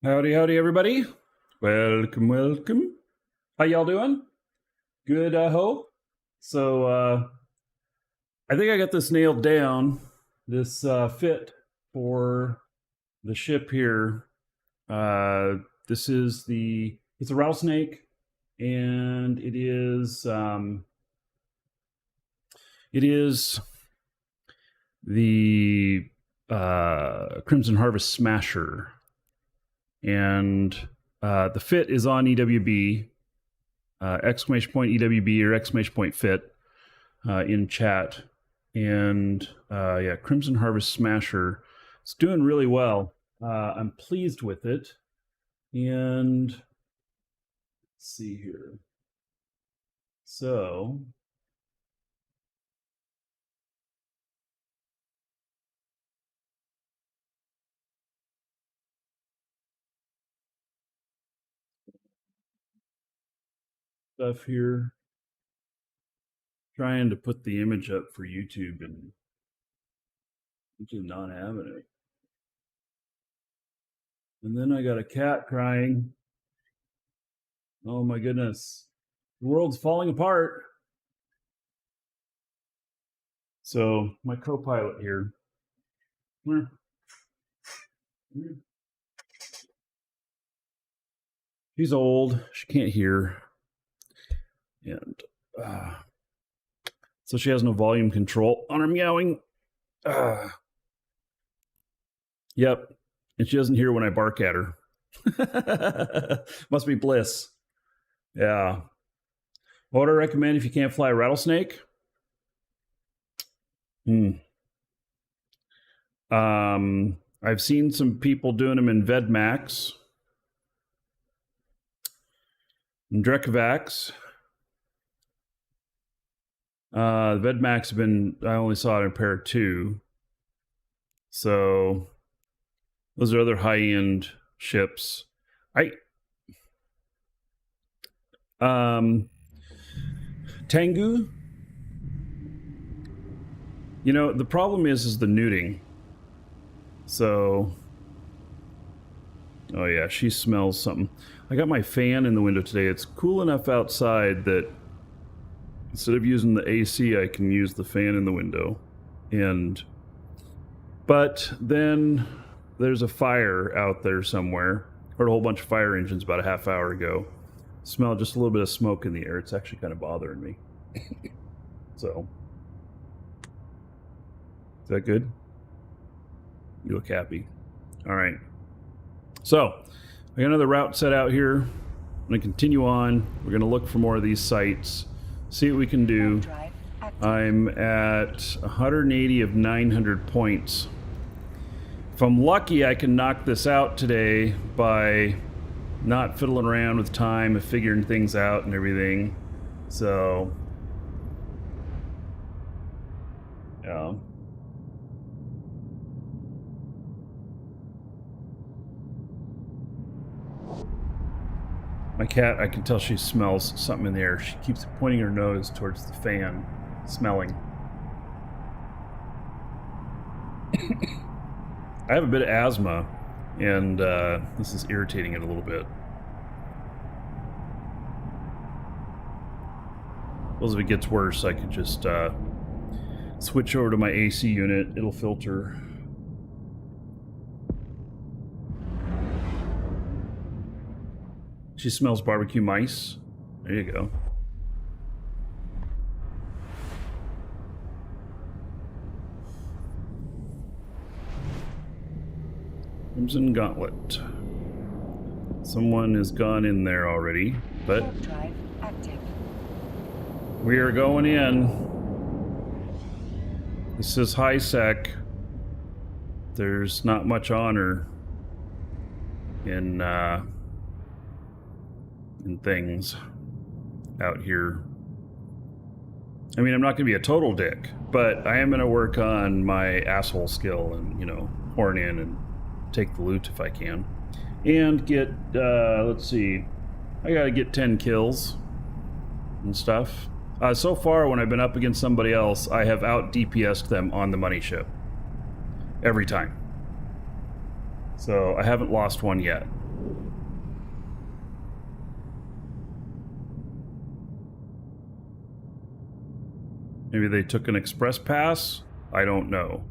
Howdy, howdy, everybody. Welcome, welcome. How y'all doing? Good, I hope. So, I think I got this nailed down. This fit for the ship here. This is it's a rattlesnake, and it is the Crimson Harvest Smasher. And the fit is on EWB, exclamation point EWB or exclamation point fit in chat. And yeah, Crimson Harvest Smasher. It's doing really well. I'm pleased with it. And let's see here. So stuff here. Trying to put the image up for YouTube and YouTube not having it. And then I got a cat crying. Oh my goodness. The world's falling apart. So my co-pilot here. She's old. She can't hear. And so she has no volume control on her meowing. Yep. And she doesn't hear when I bark at her. Must be bliss. Yeah. What would I recommend if you can't fly a rattlesnake? I've seen some people doing them in Vedmax and Drekavax. Vedmax I only saw it in pair 2. So those are other high-end ships. Tengu. You know, the problem is the nuding. So, oh yeah, she smells something. I got my fan in the window today. It's cool enough outside that instead of using the AC, I can use the fan in the window. But then there's a fire out there somewhere. Heard a whole bunch of fire engines about a half hour ago. Smell just a little bit of smoke in the air. It's actually kind of bothering me. So, is that good? You look happy. All right. So, I got another route set out here. I'm going to continue on. We're going to look for more of these sites. See what we can do. I'm at 180 of 900 points. If I'm lucky, I can knock this out today by not fiddling around with time and figuring things out and everything. So, yeah. My cat, I can tell she smells something in the air. She keeps pointing her nose towards the fan, smelling. I have a bit of asthma, and this is irritating it a little bit. Well, if it gets worse, I could just switch over to my AC unit. It'll filter. She smells barbecue mice. There you go. Crimson Gauntlet. Someone has gone in there already, but we are going in. This is high sec. There's not much honor in things out here. I mean, I'm not going to be a total dick, but I am going to work on my asshole skill and, you know, horn in and take the loot if I can. And get, let's see, I got to get 10 kills and stuff. So far, when I've been up against somebody else, I have out DPS'd them on the money ship. Every time. So I haven't lost one yet. Maybe they took an express pass? I don't know.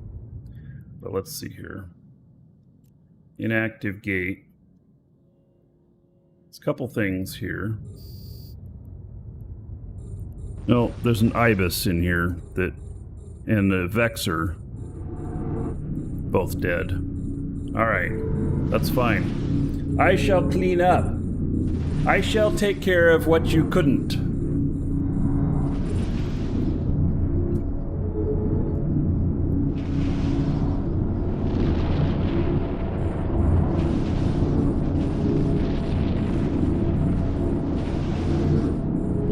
But let's see here. Inactive gate. There's a couple things here. No, there's an ibis in here that, and a vexer. Both dead. Alright, that's fine. I shall clean up. I shall take care of what you couldn't.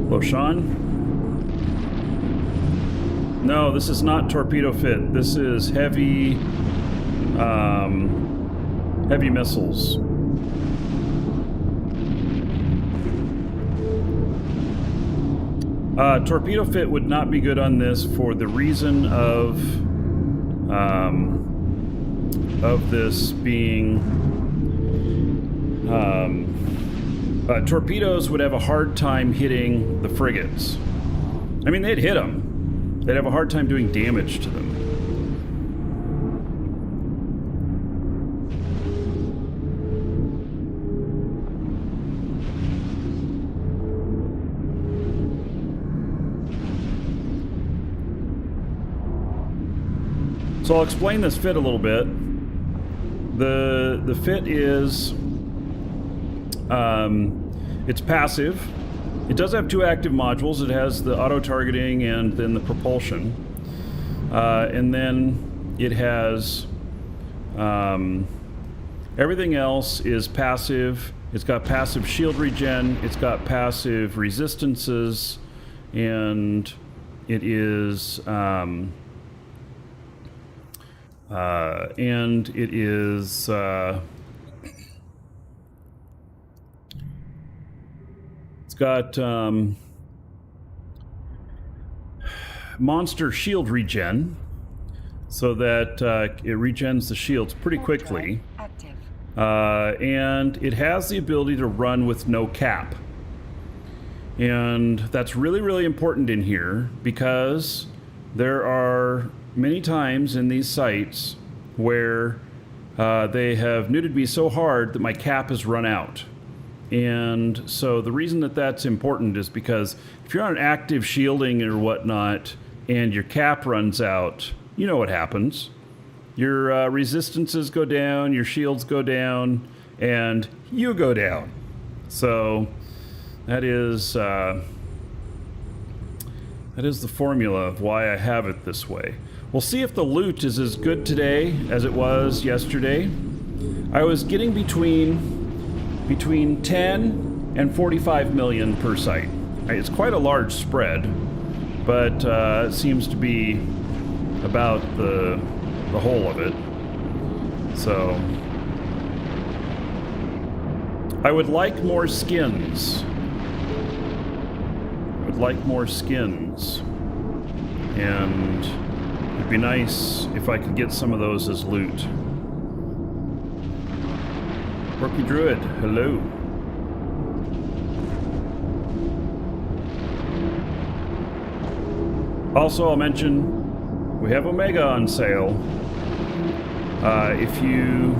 Hello, Sean? No, this is not torpedo fit. This is heavy, heavy missiles. Torpedo fit would not be good on this for the reason of this being, torpedoes would have a hard time hitting the frigates. I mean, they'd hit them. They'd have a hard time doing damage to them. So I'll explain this fit a little bit. The fit is, it's passive. It does have two active modules. It has the auto-targeting and then the propulsion. And then it has, everything else is passive. It's got passive shield regen. It's got passive resistances. And it is, it's got monster shield regen, so that it regens the shields pretty quickly. And it has the ability to run with no cap. And that's really, really important in here because there are many times in these sites where they have neutered me so hard that my cap has run out. And so the reason that that's important is because if you're on active shielding or whatnot and your cap runs out, you know what happens. Your resistances go down, your shields go down, and you go down. So that is the formula of why I have it this way. We'll see if the loot is as good today as it was yesterday. I was getting between 10 and 45 million per site. It's quite a large spread, but it seems to be about the whole of it. So I would like more skins. And it'd be nice if I could get some of those as loot. Markee Druid, hello. Also, I'll mention we have Omega on sale. If you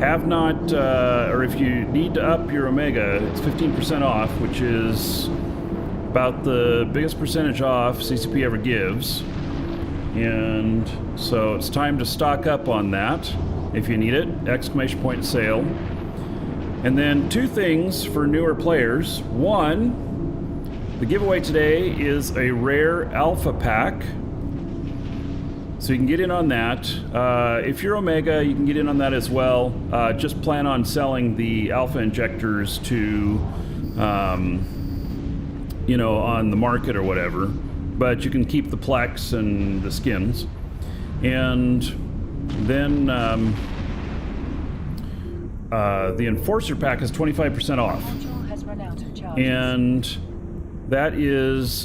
have not, or if you need to up your Omega, it's 15% off, which is about the biggest percentage off CCP ever gives. And so it's time to stock up on that if you need it. Exclamation point sale. And then two things for newer players. One, the giveaway today is a rare alpha pack. So you can get in on that. If you're Omega, you can get in on that as well. Just plan on selling the alpha injectors to, you know, on the market or whatever. But you can keep the Plex and the skins. And then the Enforcer pack is 25% off. And that is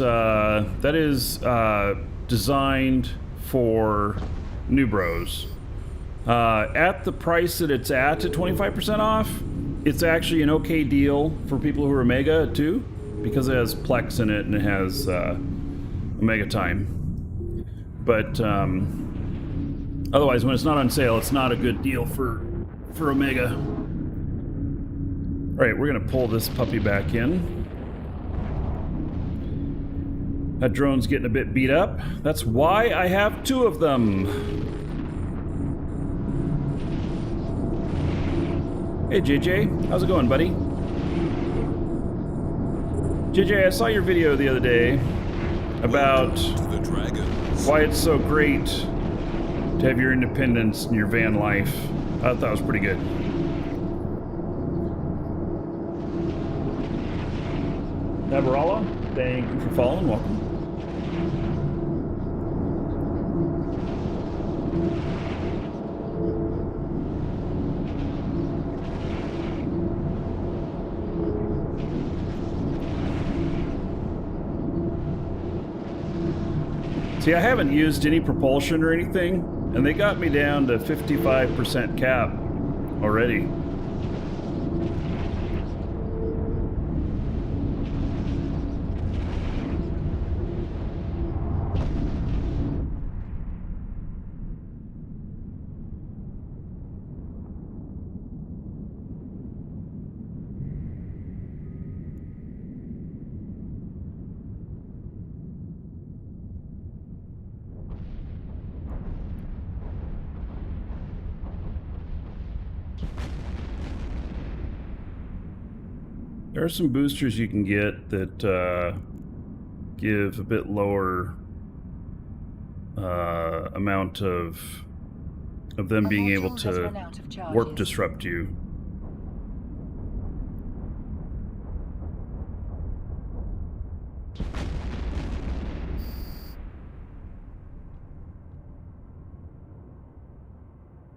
designed for new bros. At the price that it's at 25% off, it's actually an okay deal for people who are Omega too, because it has Plex in it and it has Omega time. But otherwise, when it's not on sale, it's not a good deal for Omega. All right, we're gonna pull this puppy back in. That drone's getting a bit beat up. That's why I have 2 of them. Hey JJ, how's it going, buddy? JJ, I saw your video the other day about why it's so great to have your independence in your van life. I thought that was pretty good. Navarala, thank you for following. Welcome. See, I haven't used any propulsion or anything, and they got me down to 55% cap already. There are some boosters you can get that give a bit lower amount of them being able to warp disrupt you.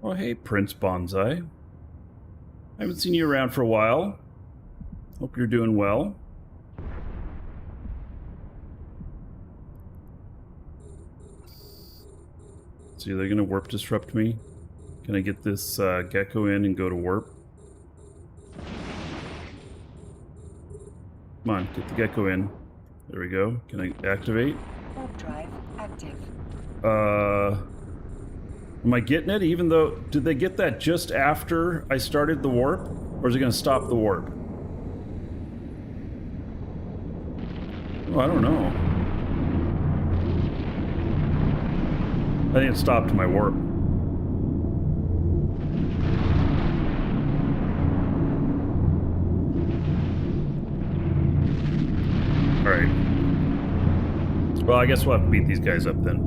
Oh, hey, Prince Bonsai. I haven't seen you around for a while. Hope you're doing well. See, they're gonna warp disrupt me. Can I get this gecko in and go to warp? Come on, get the gecko in. There we go. Can I activate? Warp drive active. Am I getting it? Even though, did they get that just after I started the warp? Or is it gonna stop the warp? Oh, I don't know. I think it stopped my warp. Alright. Well, I guess we'll have to beat these guys up then.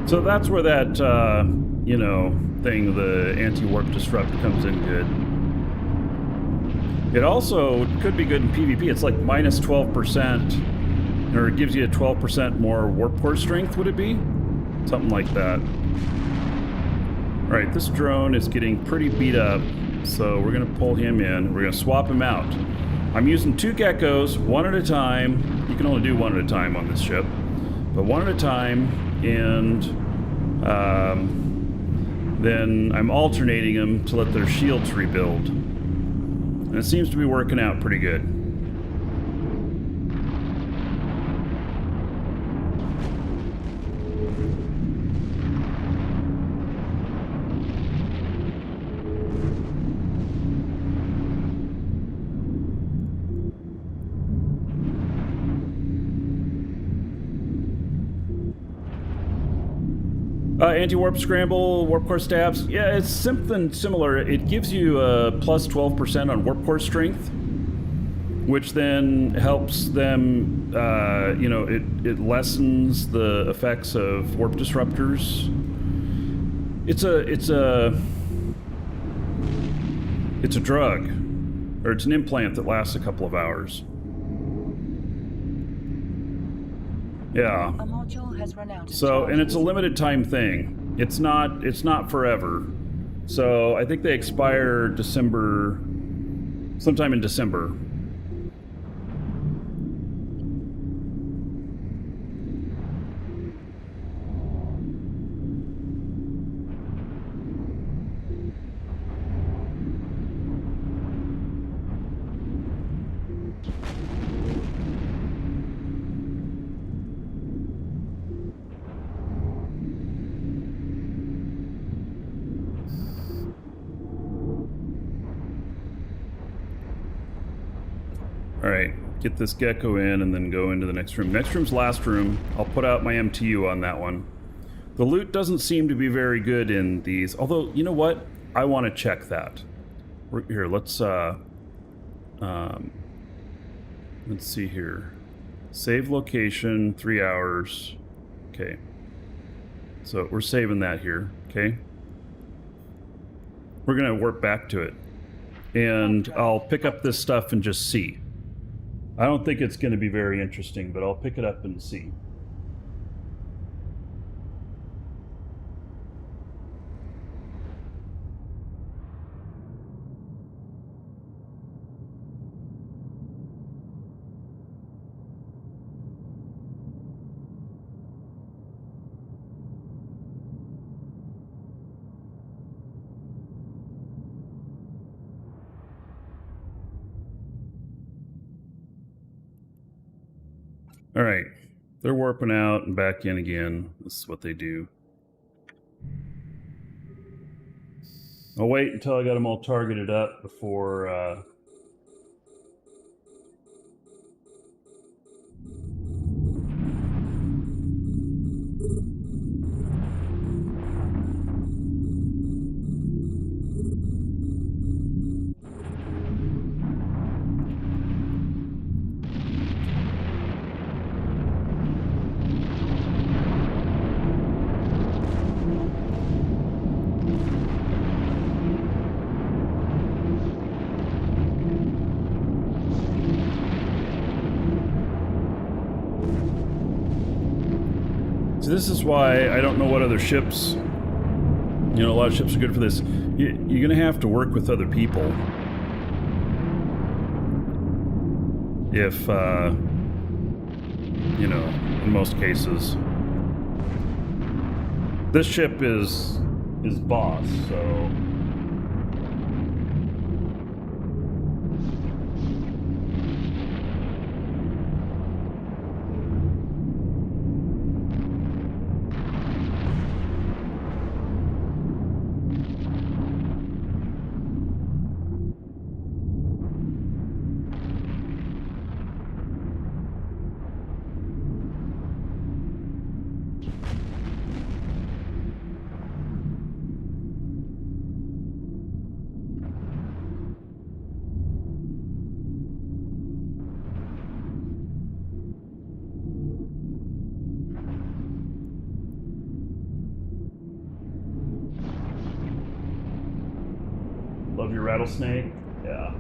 So that's where that, you know, thing, the anti-warp disrupt comes in good. It also could be good in PvP. It's like minus 12%, or it gives you a 12% more warp core strength, would it be? Something like that. Alright, this drone is getting pretty beat up, so we're going to pull him in. We're going to swap him out. I'm using 2 geckos, one at a time. You can only do one at a time on this ship. But one at a time, and then I'm alternating them to let their shields rebuild. And it seems to be working out pretty good. Anti-warp scramble, warp core stabs. Yeah, it's something similar. It gives you plus 12% on warp core strength, which then helps them, you know, it lessens the effects of warp disruptors. It's a drug, or it's an implant that lasts a couple of hours. Yeah. A module has run out of So, and it's a charges. limited time thing. It's not forever. So I think they expire December, sometime in December. All right, get this gecko in and then go into the next room. Next room's last room. I'll put out my MTU on that one. The loot doesn't seem to be very good in these, although, you know what? I want to check that. Here, let's see here. Save location, 3 hours. Okay. So we're saving that here, okay? We're going to warp back to it. And I'll pick up this stuff and just see. I don't think it's going to be very interesting, but I'll pick it up and see. All right, they're warping out and back in again. This is what they do. I'll wait until I got them all targeted up before... So this is why I don't know what other ships, you know, a lot of ships are good for this. You're going to have to work with other people. If, you know, in most cases. This ship is boss, so... Love your rattlesnake? Yeah.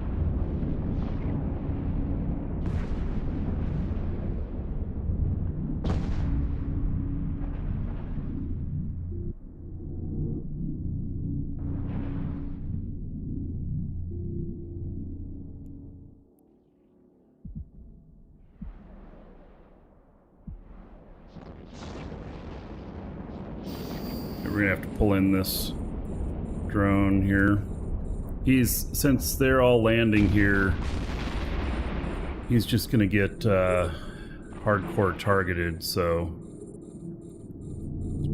We're gonna have to pull in this drone here. Since they're all landing here, he's just gonna get hardcore targeted, so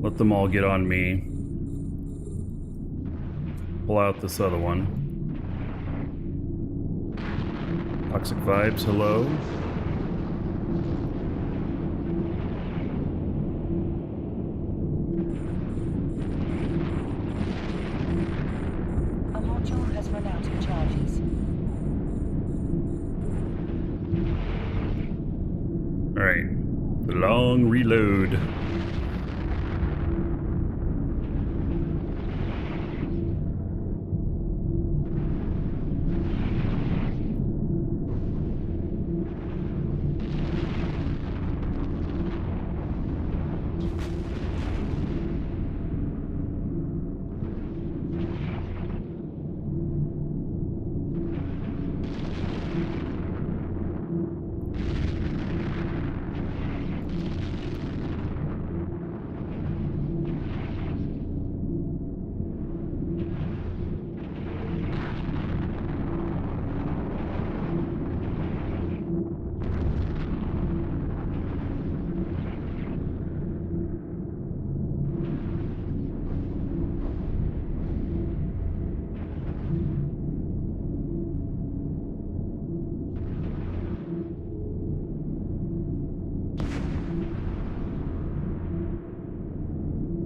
let them all get on me. Pull out this other one. Toxic vibes, hello. Alright, the long reload.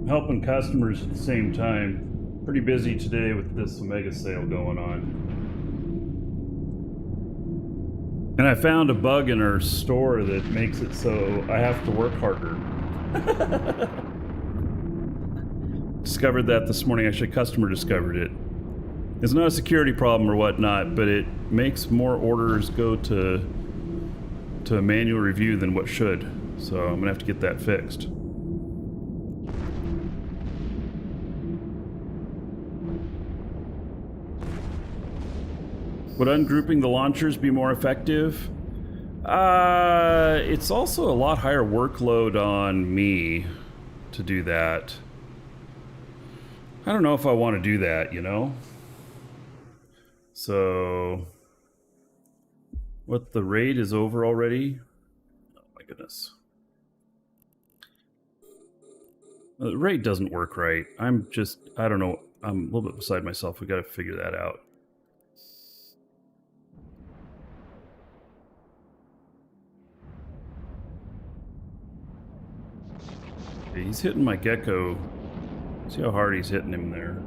helping customers at the same time. Pretty busy today with this Omega sale going on. And I found a bug in our store that makes it so I have to work harder. Discovered that this morning. Actually, a customer discovered it. It's not a security problem or whatnot, but it makes more orders go to a manual review than what should. So I'm gonna have to get that fixed. Would ungrouping the launchers be more effective? It's also a lot higher workload on me to do that. I don't know if I want to do that, you know? So, what, the raid is over already? Oh my goodness. The raid doesn't work right. I don't know. I'm a little bit beside myself. We got to figure that out. Okay, he's hitting my gecko. See how hard he's hitting him there.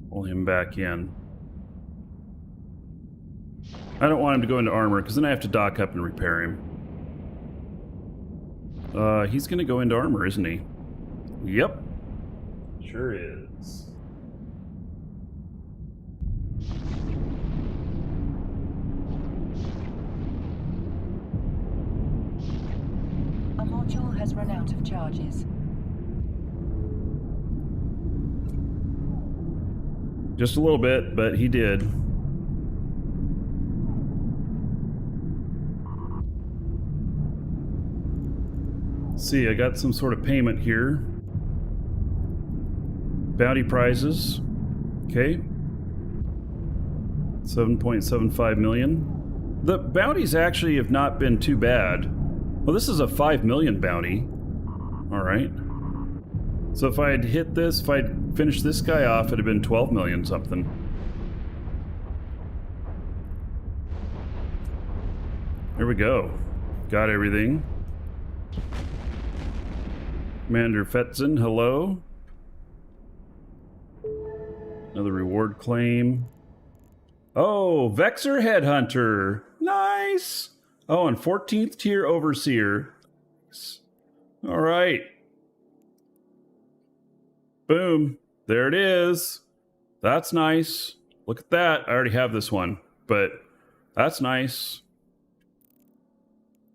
Pull him back in. I don't want him to go into armor, because then I have to dock up and repair him. He's going to go into armor, isn't he? Yep. Sure is. A module has run out of charges. Just a little bit, but he did. See, I got some sort of payment here. Bounty prizes. Okay. 7.75 million. The bounties actually have not been too bad. Well, this is a 5 million bounty. All right. So if I had hit this, if I'd finished this guy off, it'd have been 12 million something. There we go. Got everything. Commander Fetzen, hello. Another reward claim. Oh, Vexer Headhunter. Nice. Oh, and 14th tier Overseer. All right. Boom. There it is. That's nice. Look at that. I already have this one, but that's nice.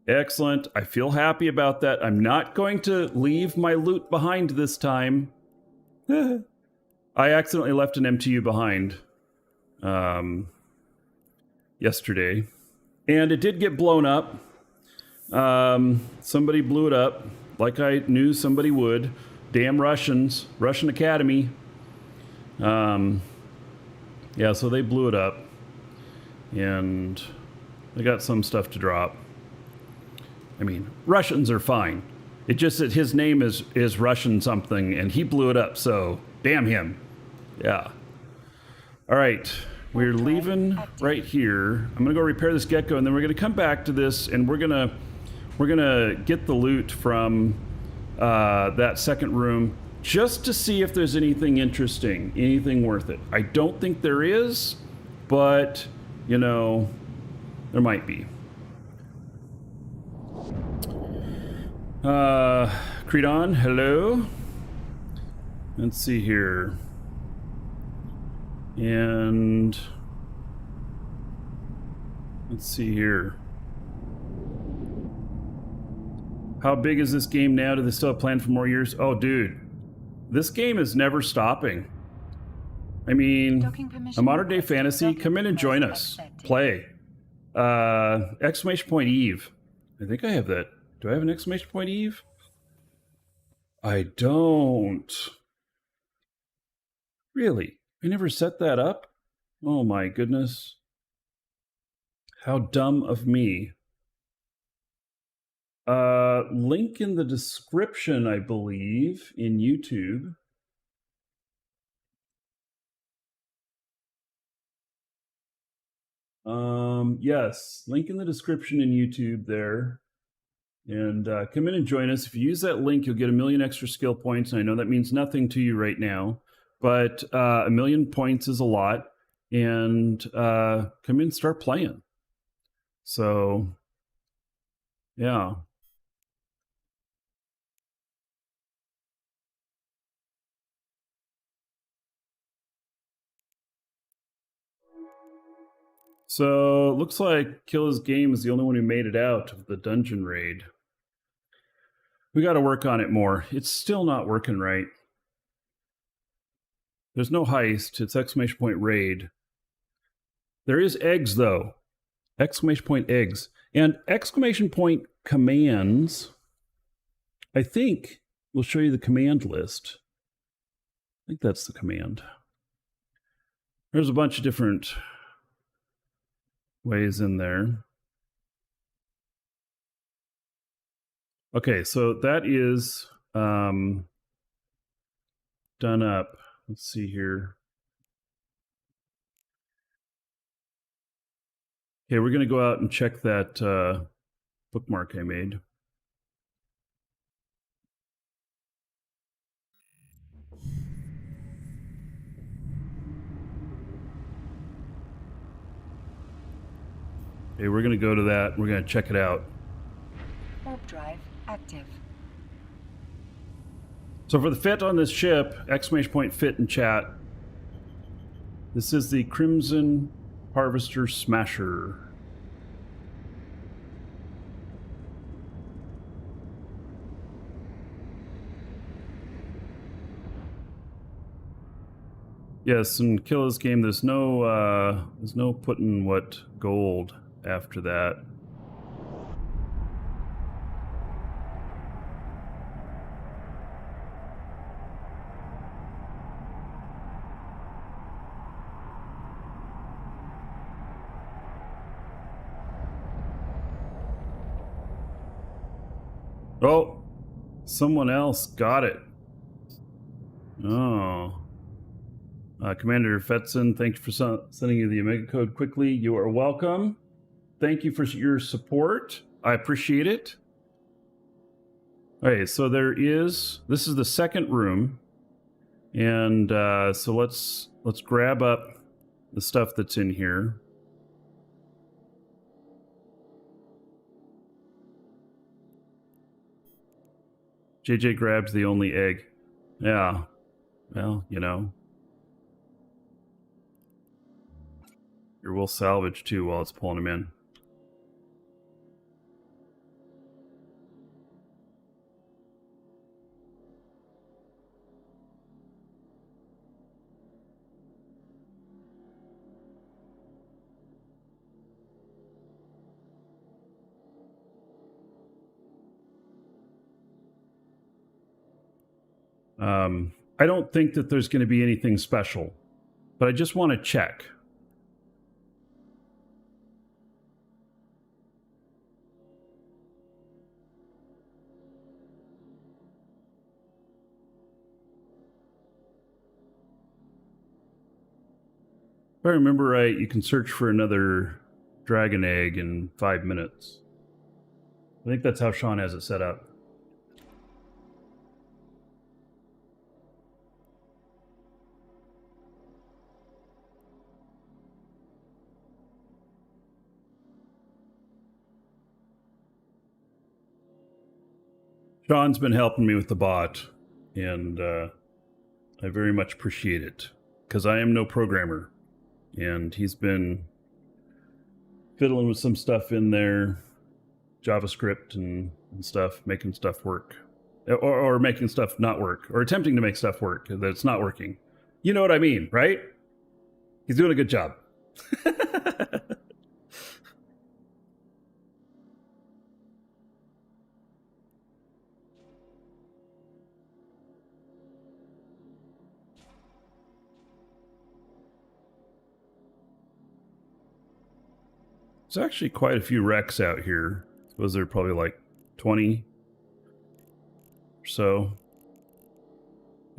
Excellent. I feel happy about that. I'm not going to leave my loot behind this time. I accidentally left an MTU behind yesterday. And it did get blown up. Somebody blew it up, like I knew somebody would. Damn Russians. Russian Academy. Yeah, so they blew it up. And they got some stuff to drop. I mean, Russians are fine. It just that his name is Russian something, and he blew it up, so damn him. Yeah. All right. We're leaving right here. I'm gonna go repair this gecko, and then we're gonna come back to this, and we're gonna get the loot from that second room just to see if there's anything interesting, anything worth it. I don't think there is, but you know, there might be. Creedon, hello. Let's see here. And let's see here. How big is this game now? Do they still have planned for more years? Oh, dude. This game is never stopping. I mean, a modern day fantasy, come in and join us. Play. Exclamation point Eve. I think I have that. Do I have an exclamation point Eve? I don't. Really? I never set that up? Oh my goodness. How dumb of me. Link in the description, I believe, in YouTube. Yes, link in the description in YouTube there. And come in and join us. If you use that link, you'll get 1,000,000 extra skill points. And I know that means nothing to you right now, but 1,000,000 points is a lot. And come in and start playing. So, yeah. So, looks like Kill His Game is the only one who made it out of the dungeon raid. We got to work on it more. It's still not working right. There's no heist. It's exclamation point raid. There is eggs, though. Exclamation point eggs. And exclamation point commands, I think, will show you the command list. I think that's the command. There's a bunch of different ways in there. Okay, so that is done up. Let's see here. Okay, we're going to go out and check that bookmark I made. Okay, we're going to go to that. We're going to check it out. Warp drive active. So for the fit on this ship, exclamation point fit in chat. This is the Crimson Harvester Smasher. Yes, and Kill His Game, there's no putting what gold after that. Oh, someone else got it. Oh. Commander Fetson, thank you for sending you the Omega code quickly. You are welcome. Thank you for your support. I appreciate it. Okay, so this is the second room. And so let's grab up the stuff that's in here. JJ grabbed the only egg. Yeah. Well, you know. Here, we'll salvage too while it's pulling them in. I don't think that there's going to be anything special, but I just want to check. If I remember right, you can search for another dragon egg in 5 minutes. I think that's how Sean has it set up. Sean's been helping me with the bot, and I very much appreciate it, because I am no programmer, and he's been fiddling with some stuff in there, JavaScript and stuff, making stuff work. Or making stuff not work, or attempting to make stuff work that's not working. You know what I mean, right? He's doing a good job. There's actually quite a few wrecks out here. I suppose there are probably like 20 or so.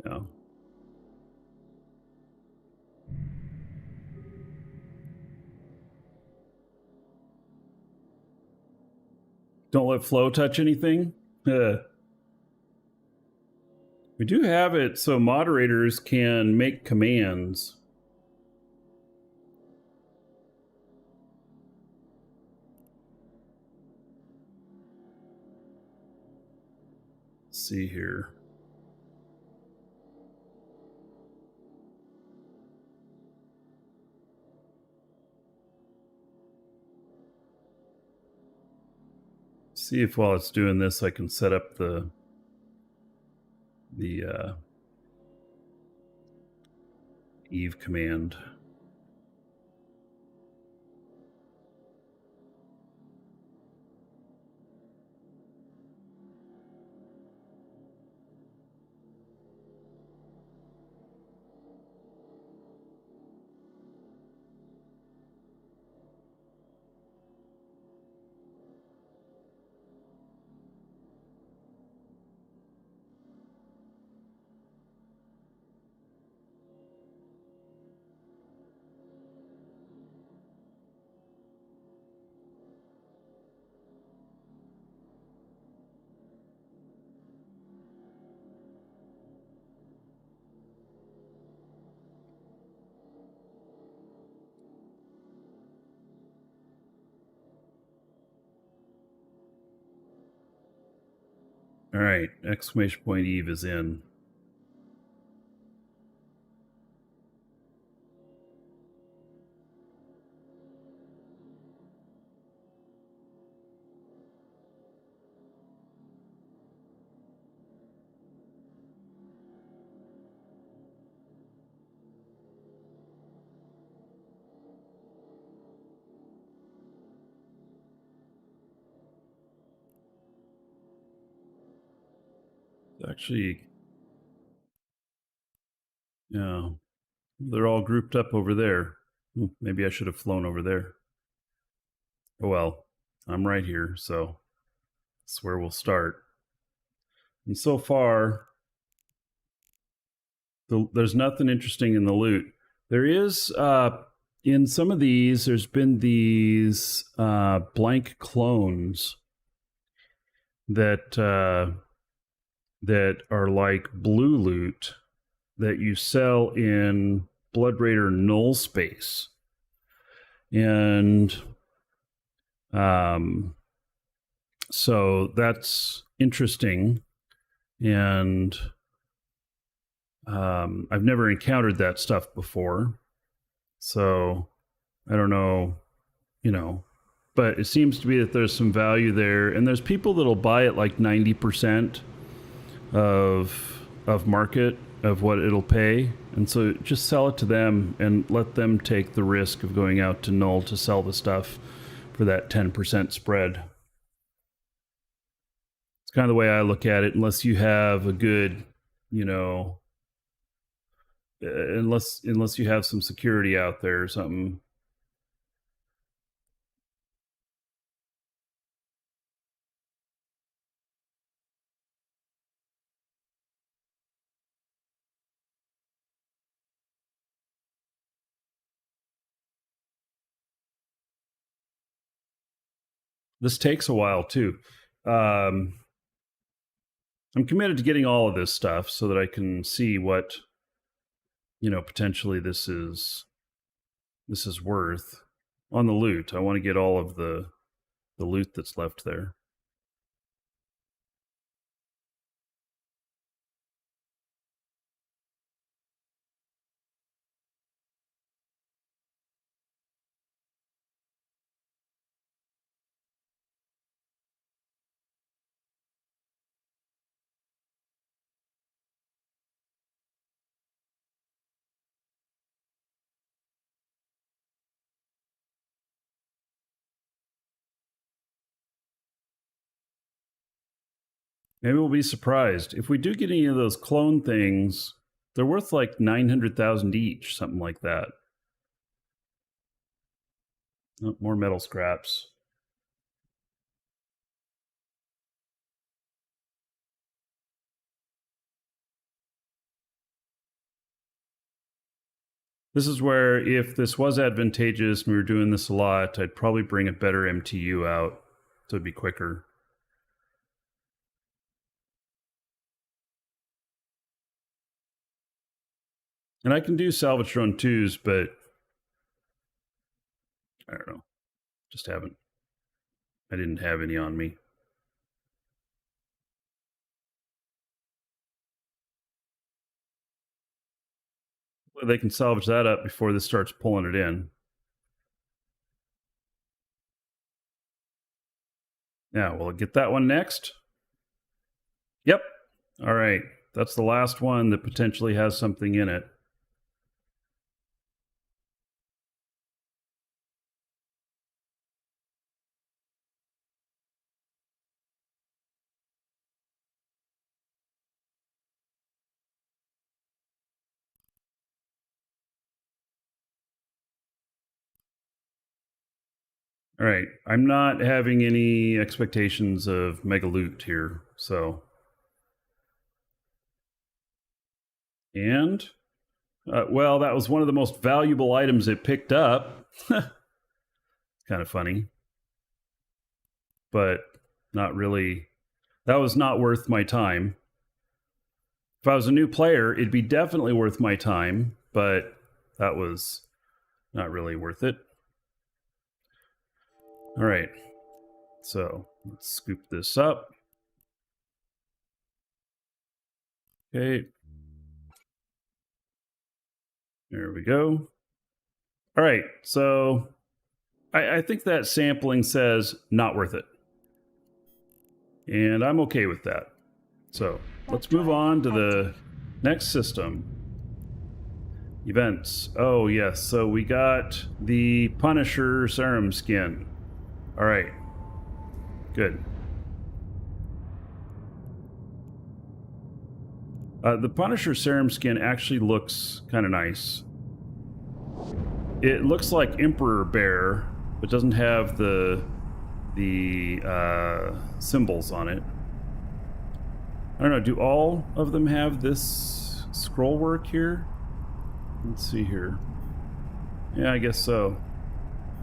Yeah. Don't let flow touch anything. We do have it so moderators can make commands. Let's see here. See if while it's doing this, I can set up the Eve command. All right, exclamation point Eve is in. Actually, yeah, they're all grouped up over there. Maybe I should have flown over there. Oh well, I'm right here, so that's where we'll start. And so far, there's nothing interesting in the loot. There is, in some of these, there's been these blank clones that that are like blue loot that you sell in Blood Raider null space. And so that's interesting. And I've never encountered that stuff before. So I don't know, but it seems to be that there's some value there. And there's people that'll buy it like 90% of market of what it'll pay, and so just sell it to them and let them take the risk of going out to null to sell the stuff for that 10% spread. It's kind of the way I look at it, unless you have a good, unless you have some security out there or something. This takes a while too. I'm committed to getting all of this stuff so that I can see what, potentially this is worth on the loot. I want to get all of the loot that's left there. Maybe we'll be surprised. If we do get any of those clone things, they're worth like 900,000 each, something like that. Oh, more metal scraps. This is where, if this was advantageous and we were doing this a lot, I'd probably bring a better MTU out so it'd be quicker. And I can do salvage drone 2s, but I don't know. Just haven't. I didn't have any on me. Well, they can salvage that up before this starts pulling it in. Now, will it get that one next? Yep. All right. That's the last one that potentially has something in it. All right. I'm not having any expectations of mega loot here, so. And, well, that was one of the most valuable items it picked up. Kind of funny. But not really. That was not worth my time. If I was a new player, it'd be definitely worth my time, but that was not really worth it. All right, so let's scoop this up. Okay. There we go. All right, so I think that sampling says not worth it. And I'm okay with that. So let's move on to the next system. Events. Oh, yes. So we got the Punisher serum skin. All right. Good. The Punisher serum skin actually looks kind of nice. It looks like Emperor Bear, but doesn't have the symbols on it. I don't know. Do all of them have this scroll work here? Let's see here. Yeah, I guess so.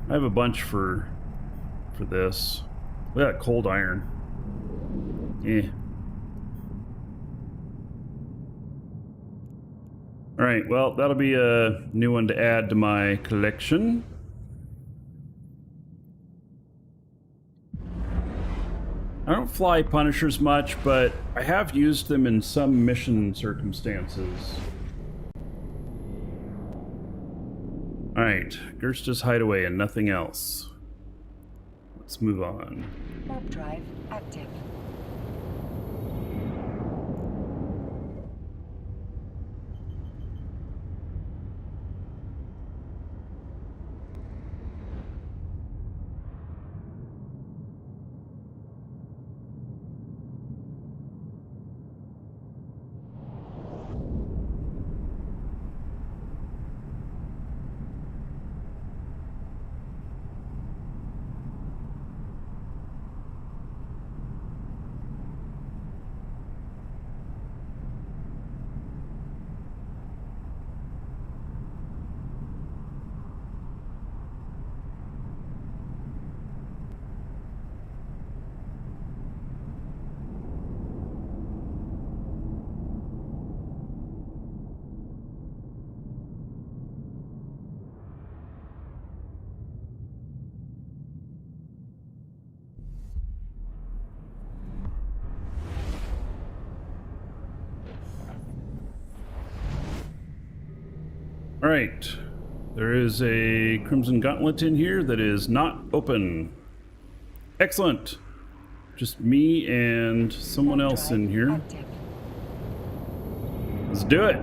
I have a bunch for this. Look at that cold iron. Eh. All right, well, that'll be a new one to add to my collection. I don't fly Punishers much, but I have used them in some mission circumstances. All right, Gersta's hideaway and nothing else. Let's move on. Warp drive active. All right, there is a Crimson Gauntlet in here that is not open. Excellent. Just me and someone else in here. Active. Let's do it.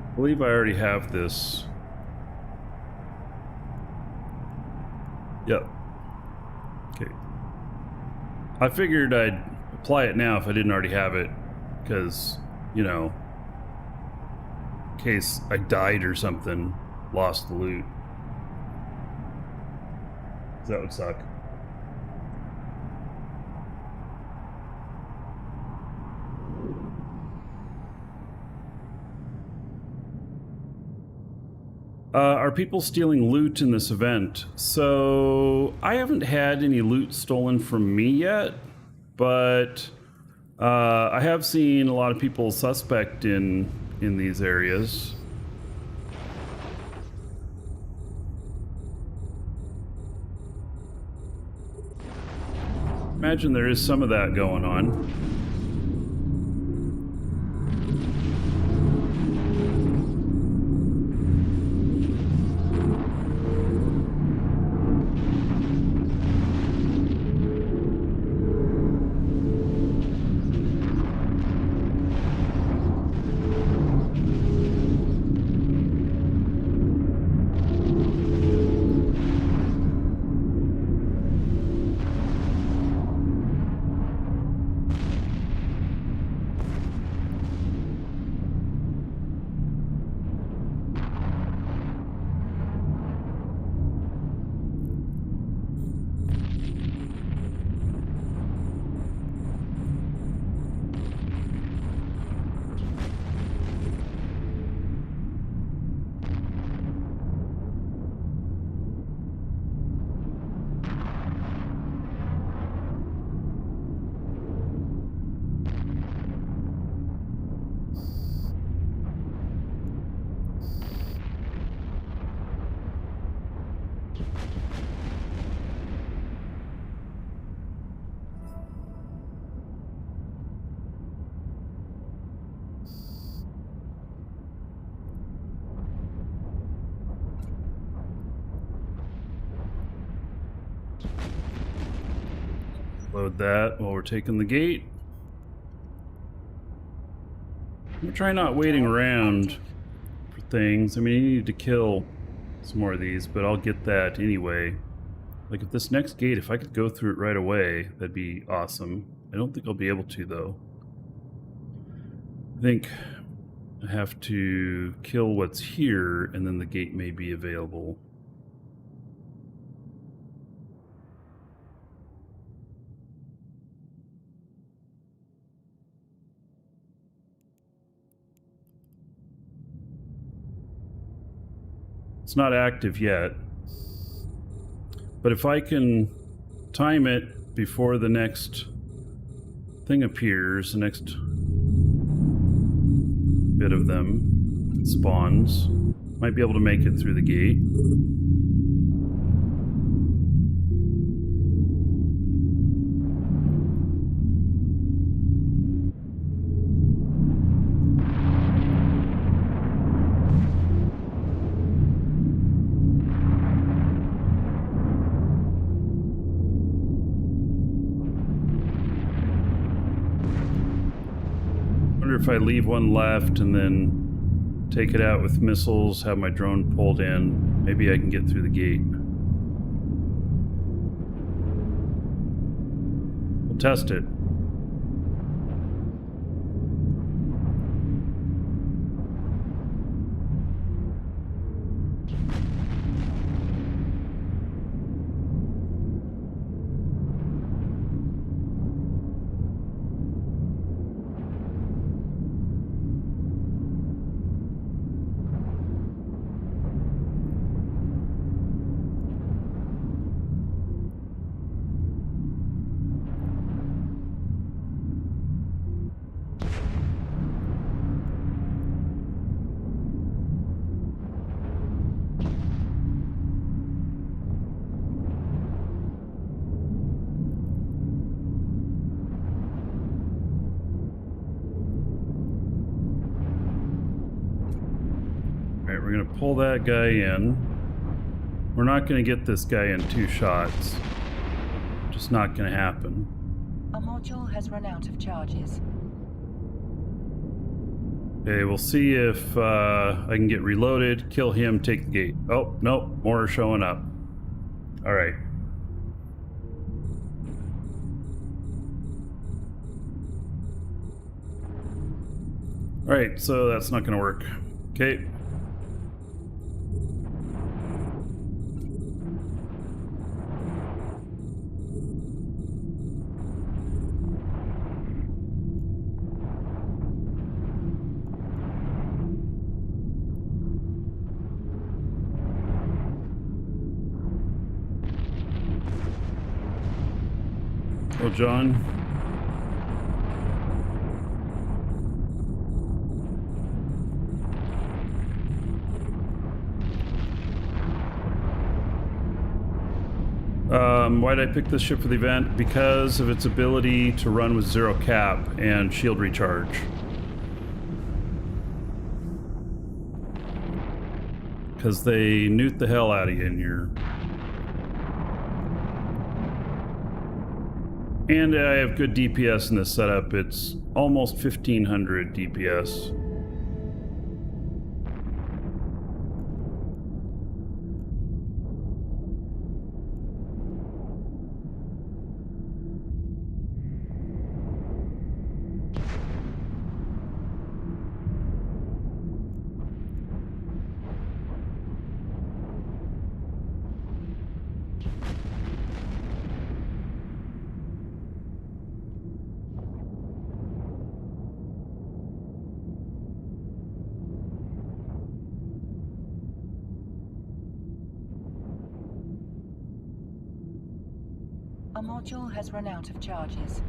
I believe I already have this. Yep. Okay. I figured I'd apply it now if I didn't already have it, because, you know, in case I died or something, lost the loot. That would suck. Are people stealing loot in this event? So I haven't had any loot stolen from me yet, but I have seen a lot of people suspect in these areas. Imagine there is some of that going on. Load that while we're taking the gate. I'm gonna try not waiting around for things. I mean, you need to kill some more of these, but I'll get that anyway. Like, if this next gate, if I could go through it right away, that'd be awesome. I don't think I'll be able to, though. I think I have to kill what's here, and then the gate may be available. It's not active yet, but if I can time it before the next thing appears, the next bit of them spawns, might be able to make it through the gate. If I leave one left and then take it out with missiles, have my drone pulled in, maybe I can get through the gate. We'll test it. We're going to pull that guy in. We're not going to get this guy in 2 shots. Just not going to happen. A module has run out of charges. Okay, we'll see if I can get reloaded, kill him, take the gate. Oh, nope, more are showing up. All right. All right, so that's not going to work. Okay. John. Why did I pick this ship for the event? Because of its ability to run with 0 cap and shield recharge. Because they newt the hell out of you in here. And I have good DPS in this setup. It's almost 1500 DPS. A module has run out of charges.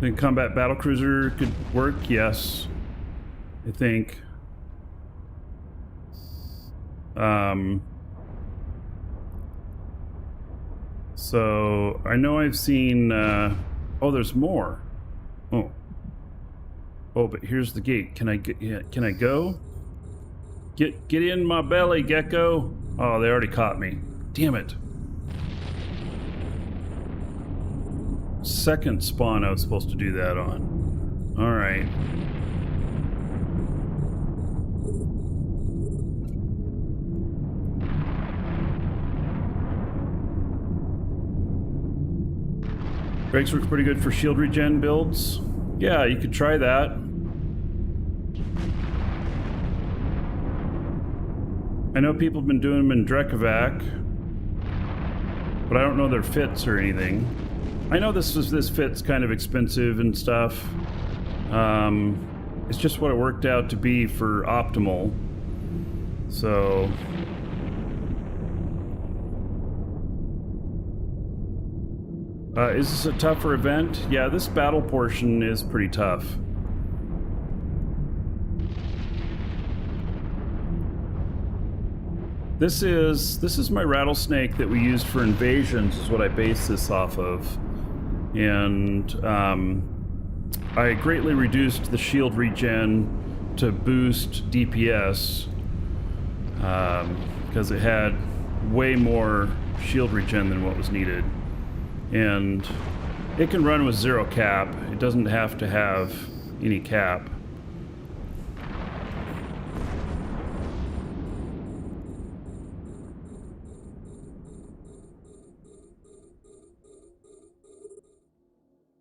Think combat battlecruiser could work? Yes. I think. So I know I've seen oh, there's more. Oh, but here's the gate. Can I get? Yeah, can I go? Get in my belly, gecko. Oh, they already caught me. Damn it. Second spawn I was supposed to do that on. All right. Brakes work pretty good for shield regen builds. Yeah, you could try that. I know people have been doing them in Drekavac, but I don't know their fits or anything. I know this fit's kind of expensive and stuff. It's just what it worked out to be for optimal. So is this a tougher event? Yeah, this battle portion is pretty tough. This is my rattlesnake that we used for invasions, is what I base this off of. And I greatly reduced the shield regen to boost DPS because it had way more shield regen than what was needed. And it can run with 0 cap. It doesn't have to have any cap.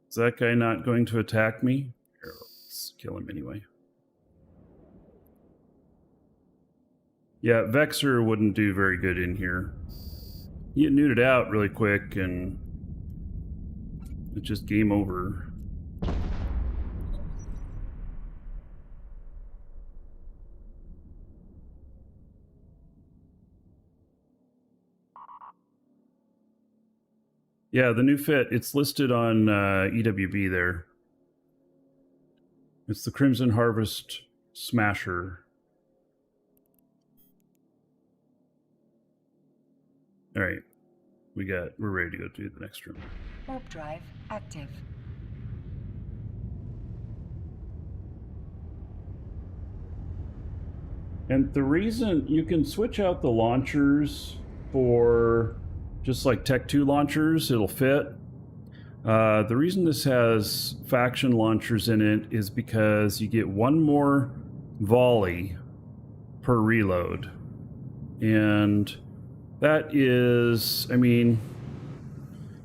Is that guy not going to attack me? Here, let's kill him anyway. Yeah, Vexor wouldn't do very good in here. You get neuted out really quick and it's just game over. Yeah, the new fit, it's listed on EWB there. It's the Crimson Harvest Smasher. All right, we're ready to go to the next room. Warp drive active. And the reason you can switch out the launchers for just like Tech 2 launchers, it'll fit. The reason this has faction launchers in it is because you get one more volley per reload. And that is, I mean,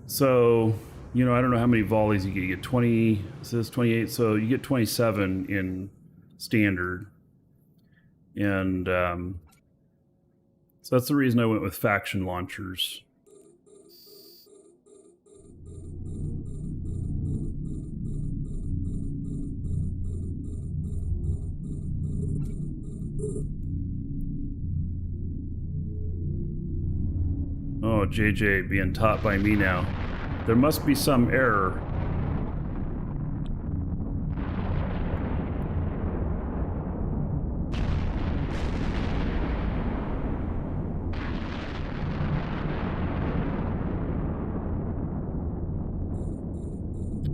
so, you know, I don't know how many volleys you get. You get 20, it says 28, so you get 27 in standard. And so that's the reason I went with faction launchers. Oh, Oh, JJ being taught by me now. There must be some error.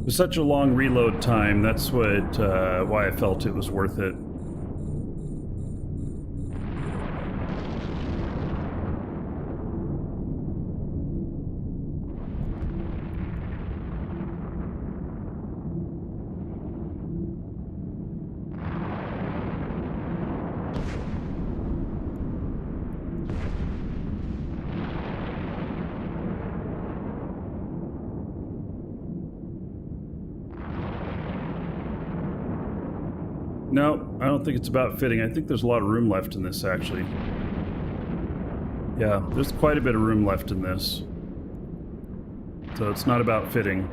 With such a long reload time, that's what why I felt it was worth it. No, I don't think it's about fitting. I think there's a lot of room left in this, actually. Yeah, there's quite a bit of room left in this. So it's not about fitting.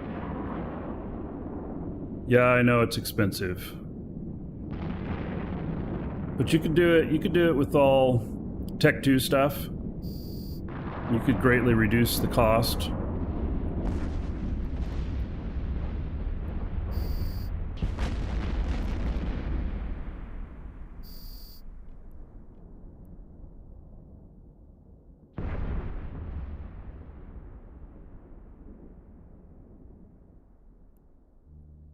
Yeah, I know it's expensive. But you could do it. You could do it with all Tech 2 stuff. You could greatly reduce the cost.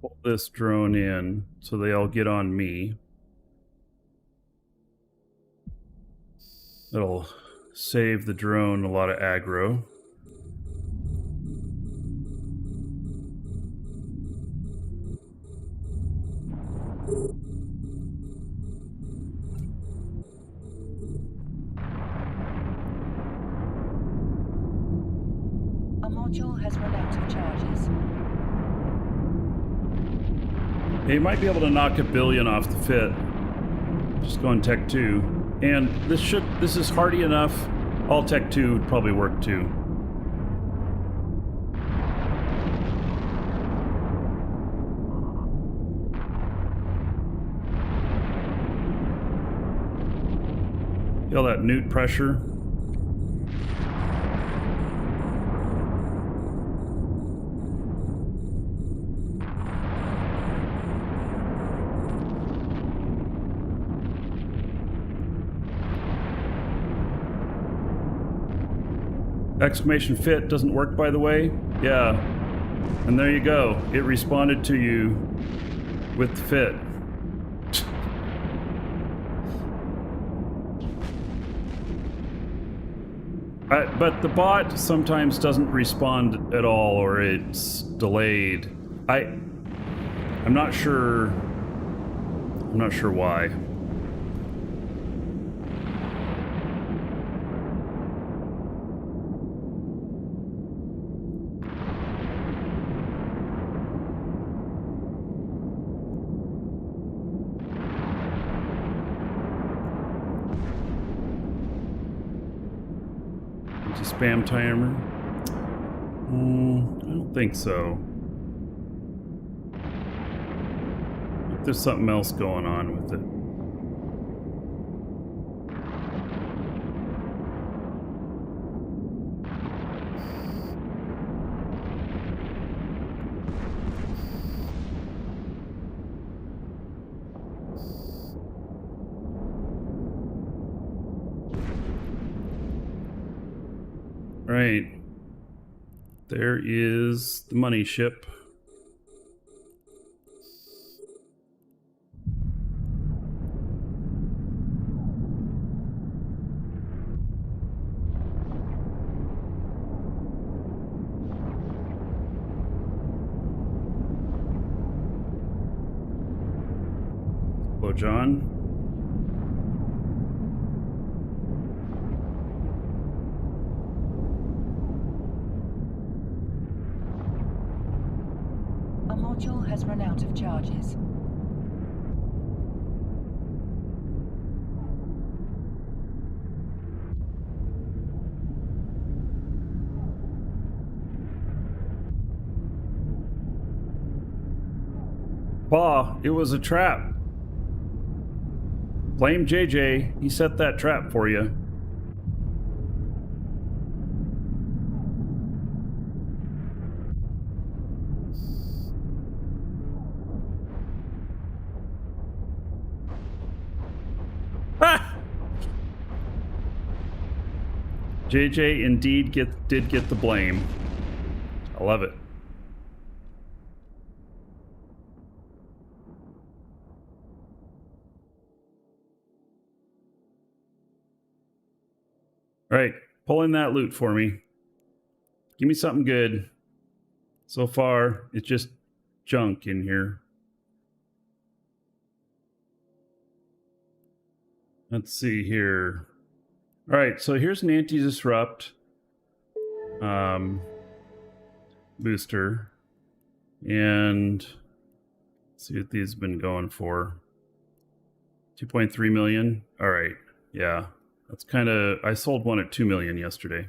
Pull this drone in so they all get on me. That'll save the drone a lot of aggro. A module has run out of charges. Yeah, you might be able to knock $1 billion off the fit. Just going Tech 2. And this is hardy enough. All Tech 2 would probably work too. Feel that newt pressure? Exclamation fit doesn't work, by the way. Yeah. And there you go. It responded to you with the fit. But the bot sometimes doesn't respond at all, or it's delayed. I'm not sure. I'm not sure why. Spam timer? I don't think so. There's something else going on with it. Right. There is the money ship. Hello, John. A module has run out of charges. Pa, it was a trap. Blame JJ. He set that trap for you. JJ indeed did get the blame. I love it. All right, pull in that loot for me. Give me something good. So far, it's just junk in here. Let's see here. All right, so here's an anti-disrupt booster. And let's see what these have been going for. 2.3 million. All right, yeah. That's kind of, I sold one at 2 million yesterday.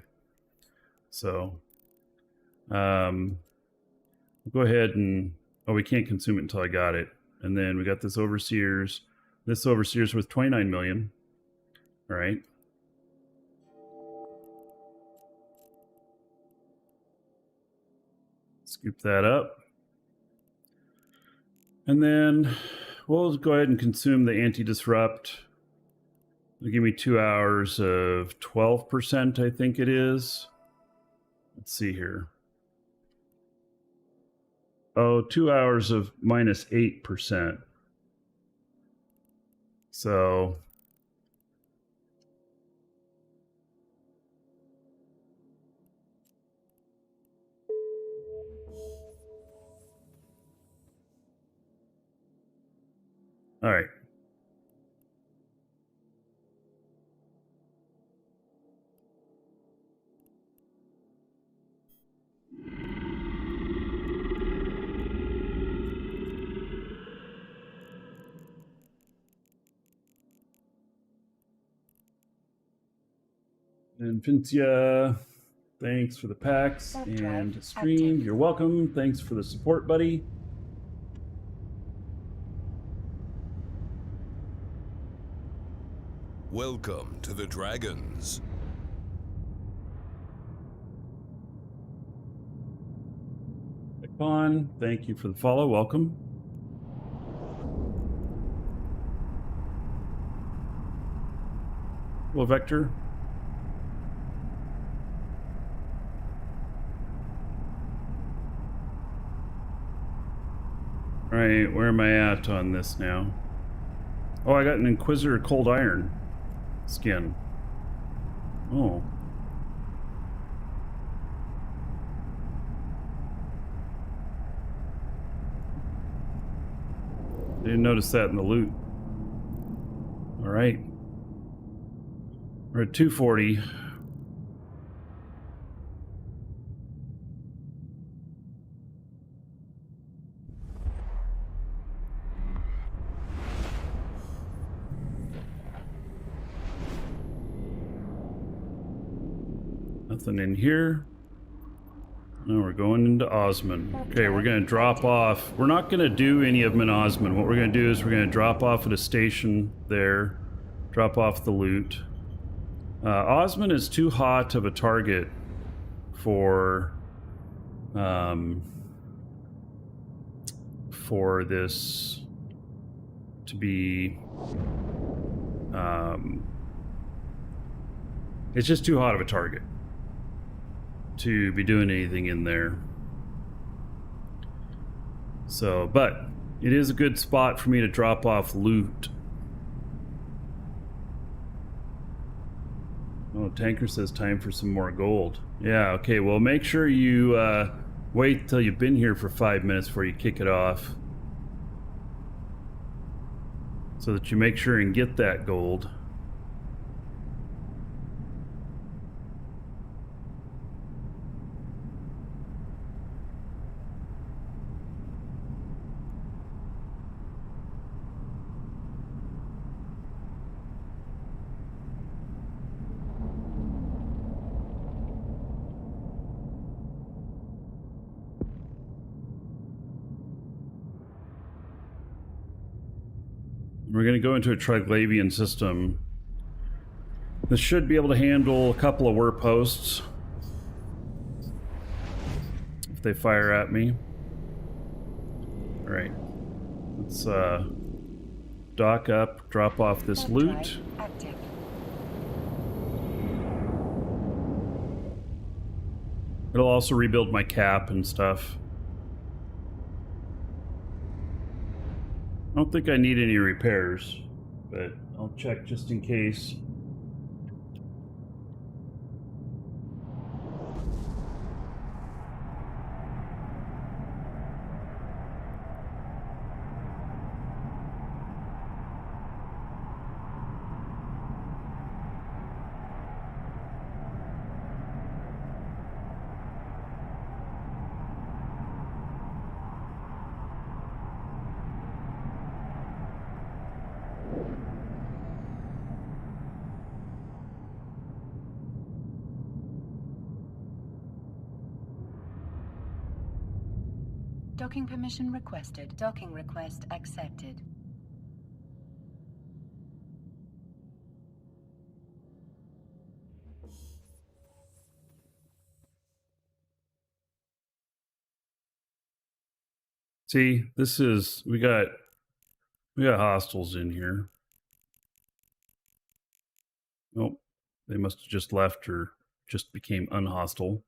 So, we'll go ahead and, oh, we can't consume it until I got it. And then we got this Overseer's. This Overseer's worth 29 million. All right. Scoop that up. And then we'll go ahead and consume the anti-disrupt. It'll give me 2 hours of 12%, I think it is. Let's see here. Oh, 2 hours of minus 8%. So all right. And Fincia, thanks for the packs and stream. You're welcome. Thanks for the support, buddy. Welcome to the Dragons. Con, thank you for the follow. Welcome. Hello, Vector. All right, where am I at on this now? Oh, I got an Inquisitor Cold Iron skin. Oh. Didn't notice that in the loot. All right. We're at 240. Nothing in here. No, we're going into Osman. Okay, we're going to drop off. We're not going to do any of them in Osman. What we're going to do is we're going to drop off at a station there. Drop off the loot. Osman is too hot of a target for this to be... it's just too hot of a target to be doing anything in there. So, but it is a good spot for me to drop off loot. Oh, Tanker says time for some more gold. Yeah, okay, well make sure you wait till you've been here for 5 minutes before you kick it off, so that you make sure and get that gold. We're going to go into a Triglavian system. This should be able to handle a couple of warp posts if they fire at me. All right, let's dock up, drop off this loot. It'll also rebuild my cap and stuff. I don't think I need any repairs, but I'll check just in case. Docking permission requested. Docking request accepted. See, this is we got hostiles in here. Nope, they must have just left or just became unhostile.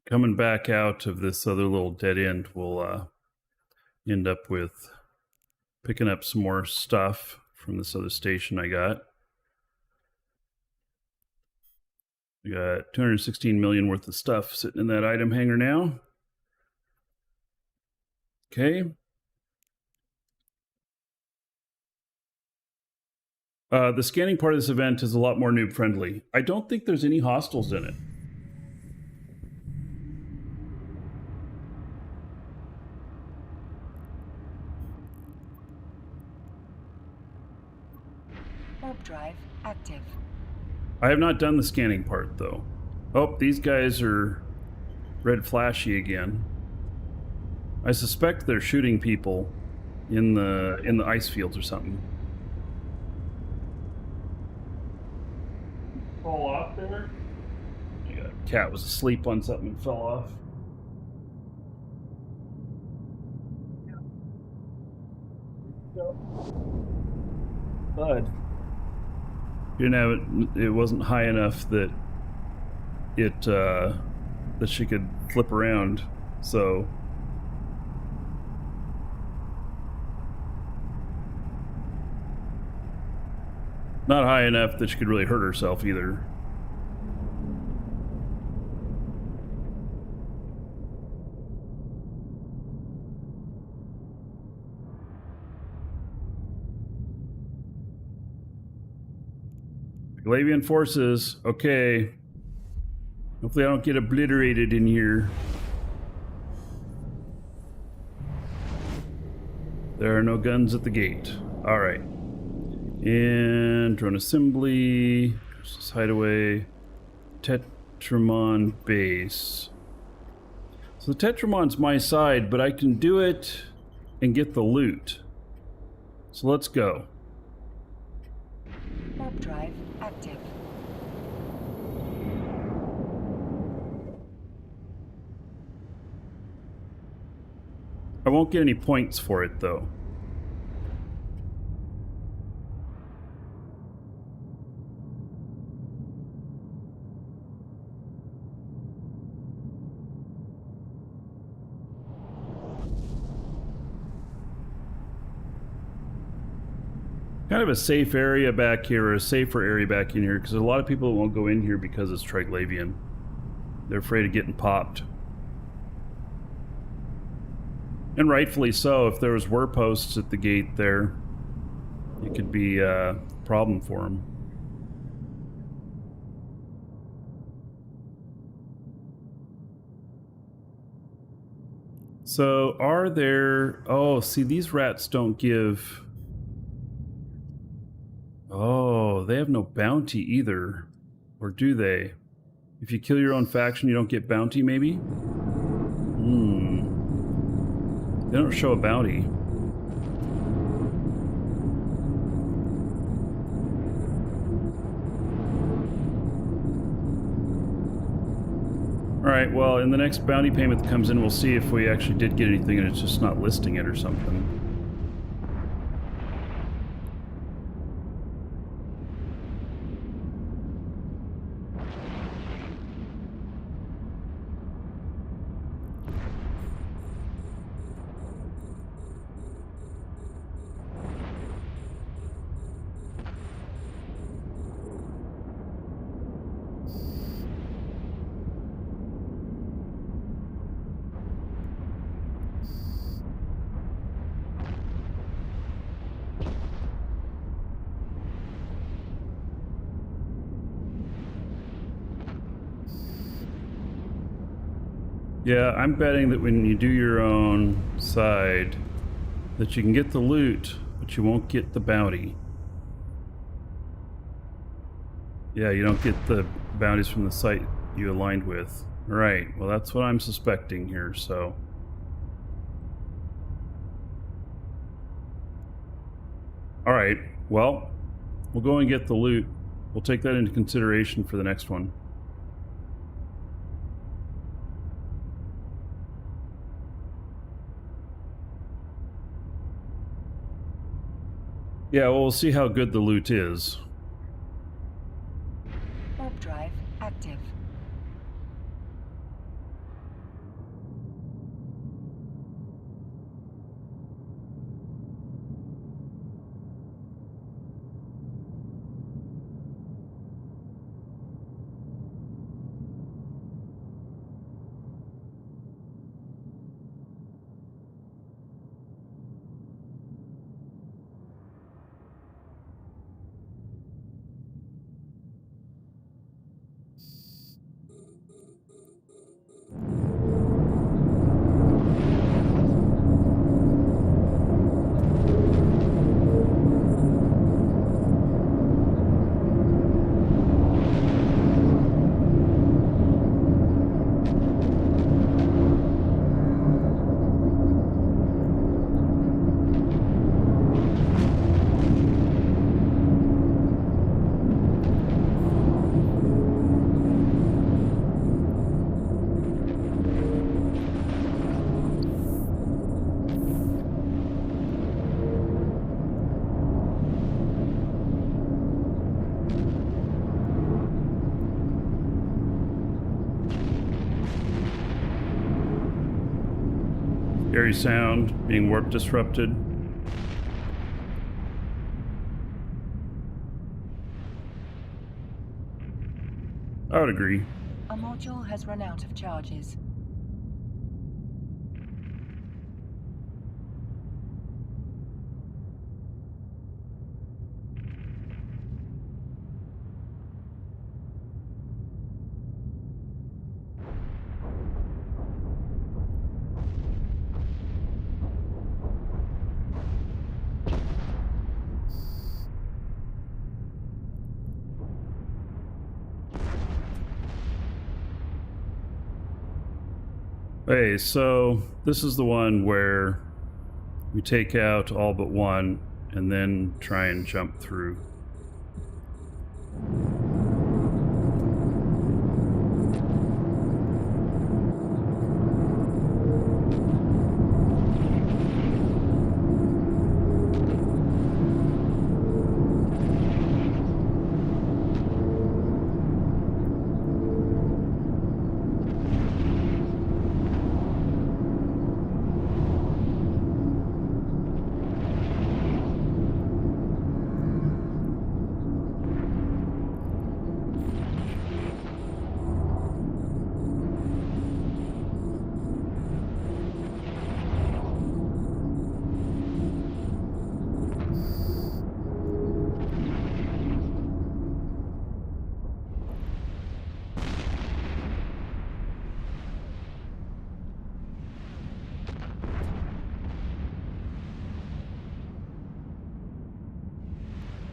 Coming back out of this other little dead end, we'll end up with picking up some more stuff from this other station I got. We got 216 million worth of stuff sitting in that item hanger now. Okay. The scanning part of this event is a lot more noob friendly. I don't think there's any hostiles in it. Warp drive active. I have not done the scanning part though. Oh, these guys are red flashy again. I suspect they're shooting people in the ice fields or something. Fall off there? Yeah, cat was asleep on something and fell off. Bud. You didn't have it. It wasn't high enough that that she could flip around. So not high enough that she could really hurt herself either. Triglavian forces. Okay. Hopefully I don't get obliterated in here. There are no guns at the gate. Alright. And drone assembly. Hideaway. Tetramon base. So the Tetramon's my side, but I can do it and get the loot. So let's go. Warp drive active. I won't get any points for it though. Kind of a safe area back here, or a safer area back in here, because a lot of people won't go in here because it's Triglavian. They're afraid of getting popped. And rightfully so. If there was war posts at the gate there, it could be a problem for them. So are there... Oh, see, these rats don't give... Oh, they have no bounty either. Or do they? If you kill your own faction, you don't get bounty, maybe? They don't show a bounty. Alright, well, in the next bounty payment that comes in, we'll see if we actually did get anything and it's just not listing it or something. Yeah, I'm betting that when you do your own side, that you can get the loot, but you won't get the bounty. Yeah, you don't get the bounties from the site you aligned with. Right, well that's what I'm suspecting here, so... Alright, well, we'll go and get the loot. We'll take that into consideration for the next one. Yeah, well, we'll see how good the loot is. Warp drive active. Scary sound, being warp disrupted. I would agree. A module has run out of charges. Hey, so this is the one where we take out all but one and then try and jump through.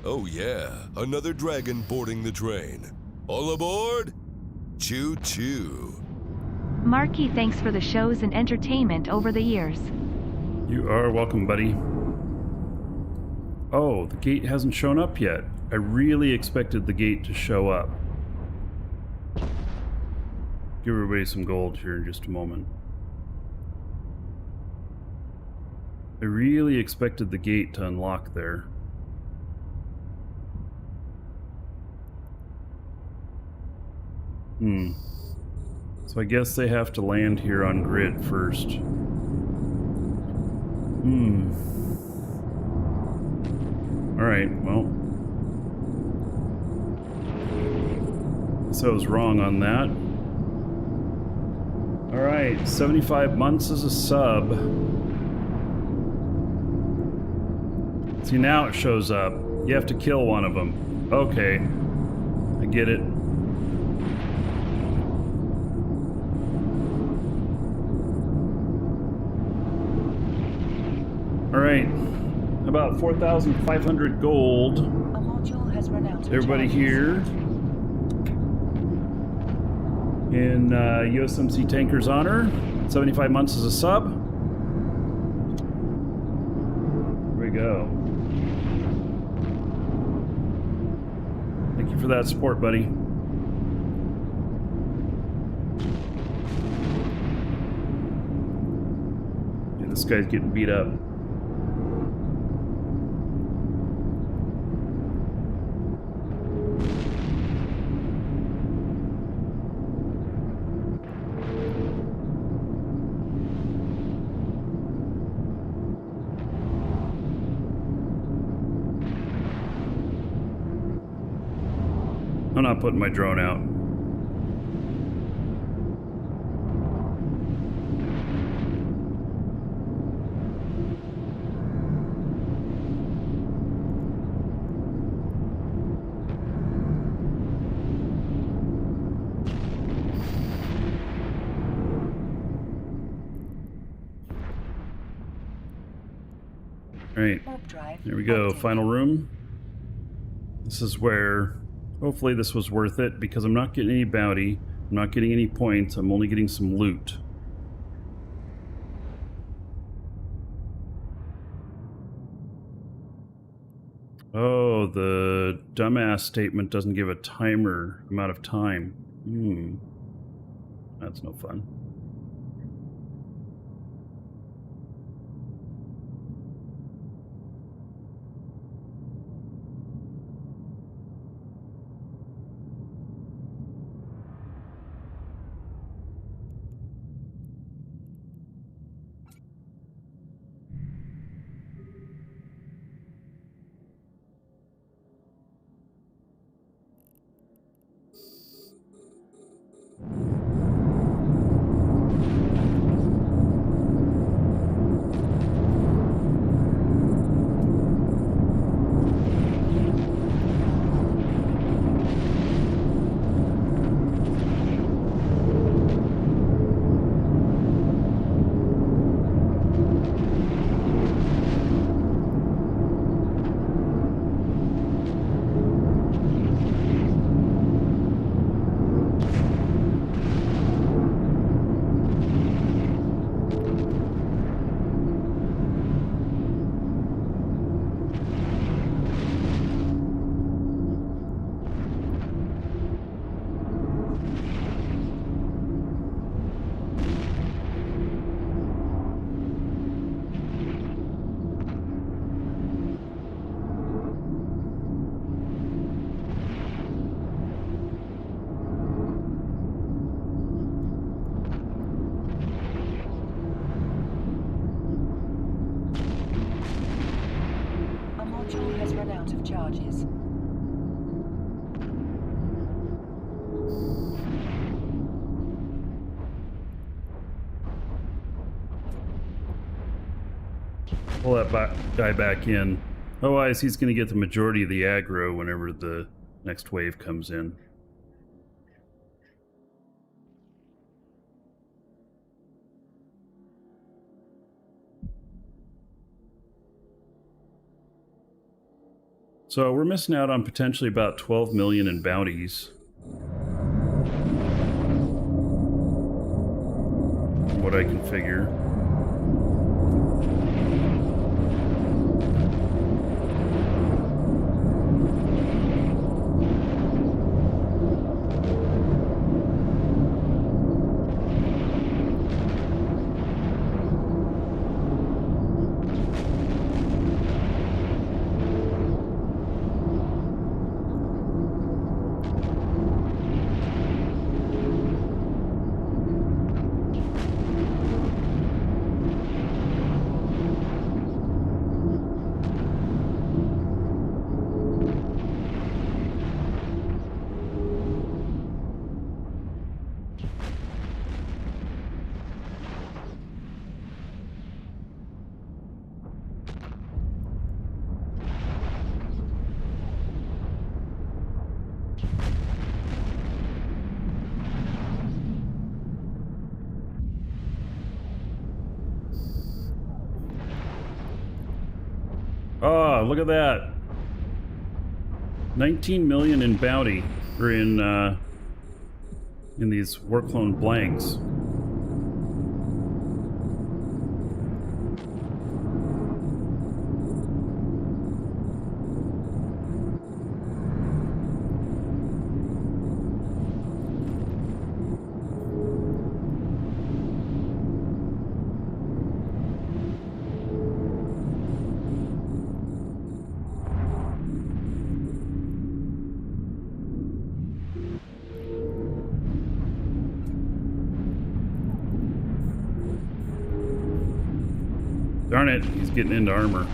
Oh yeah, another dragon boarding the train. All aboard? Choo-choo. Markee, thanks for the shows and entertainment over the years. You are welcome, buddy. Oh, the gate hasn't shown up yet. I really expected the gate to show up. Give everybody some gold here in just a moment. I really expected the gate to unlock there. So I guess they have to land here on grid first. Alright, well. Guess I was wrong on that. Alright, 75 months as a sub. See, now it shows up. You have to kill one of them. Okay. I get it. right. About 4,500 gold. A module has run out of Everybody charges. here in USMC Tanker's honor. 75 months as a sub. Here we go. Thank you for that support, buddy. Yeah, this guy's getting beat up. I'm not putting my drone out. All right, Warp drive there we go. active. Final room. This is where, hopefully this was worth it, because I'm not getting any bounty, I'm not getting any points, I'm only getting some loot. Oh, the dumbass statement doesn't give a timer amount of time. That's no fun. A module has run out of charges. Pull that guy back in. Otherwise, he's going to get the majority of the aggro whenever the next wave comes in. So we're missing out on potentially about 12 million in bounties. From what I can figure. Oh, look at that. 19 million in bounty, or in these war clone blanks. Darn it, he's getting into armor.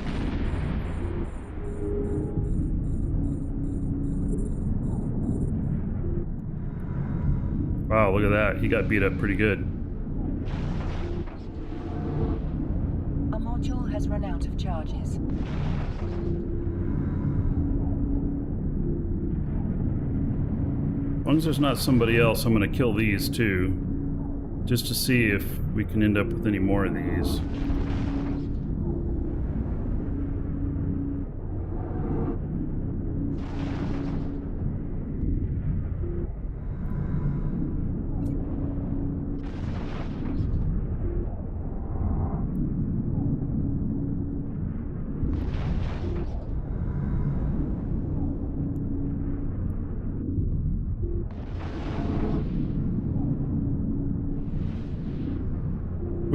Wow, look at that. He got beat up pretty good. A module has run out of charges. As long as there's not somebody else, I'm going to kill these too. Just to see if we can end up with any more of these.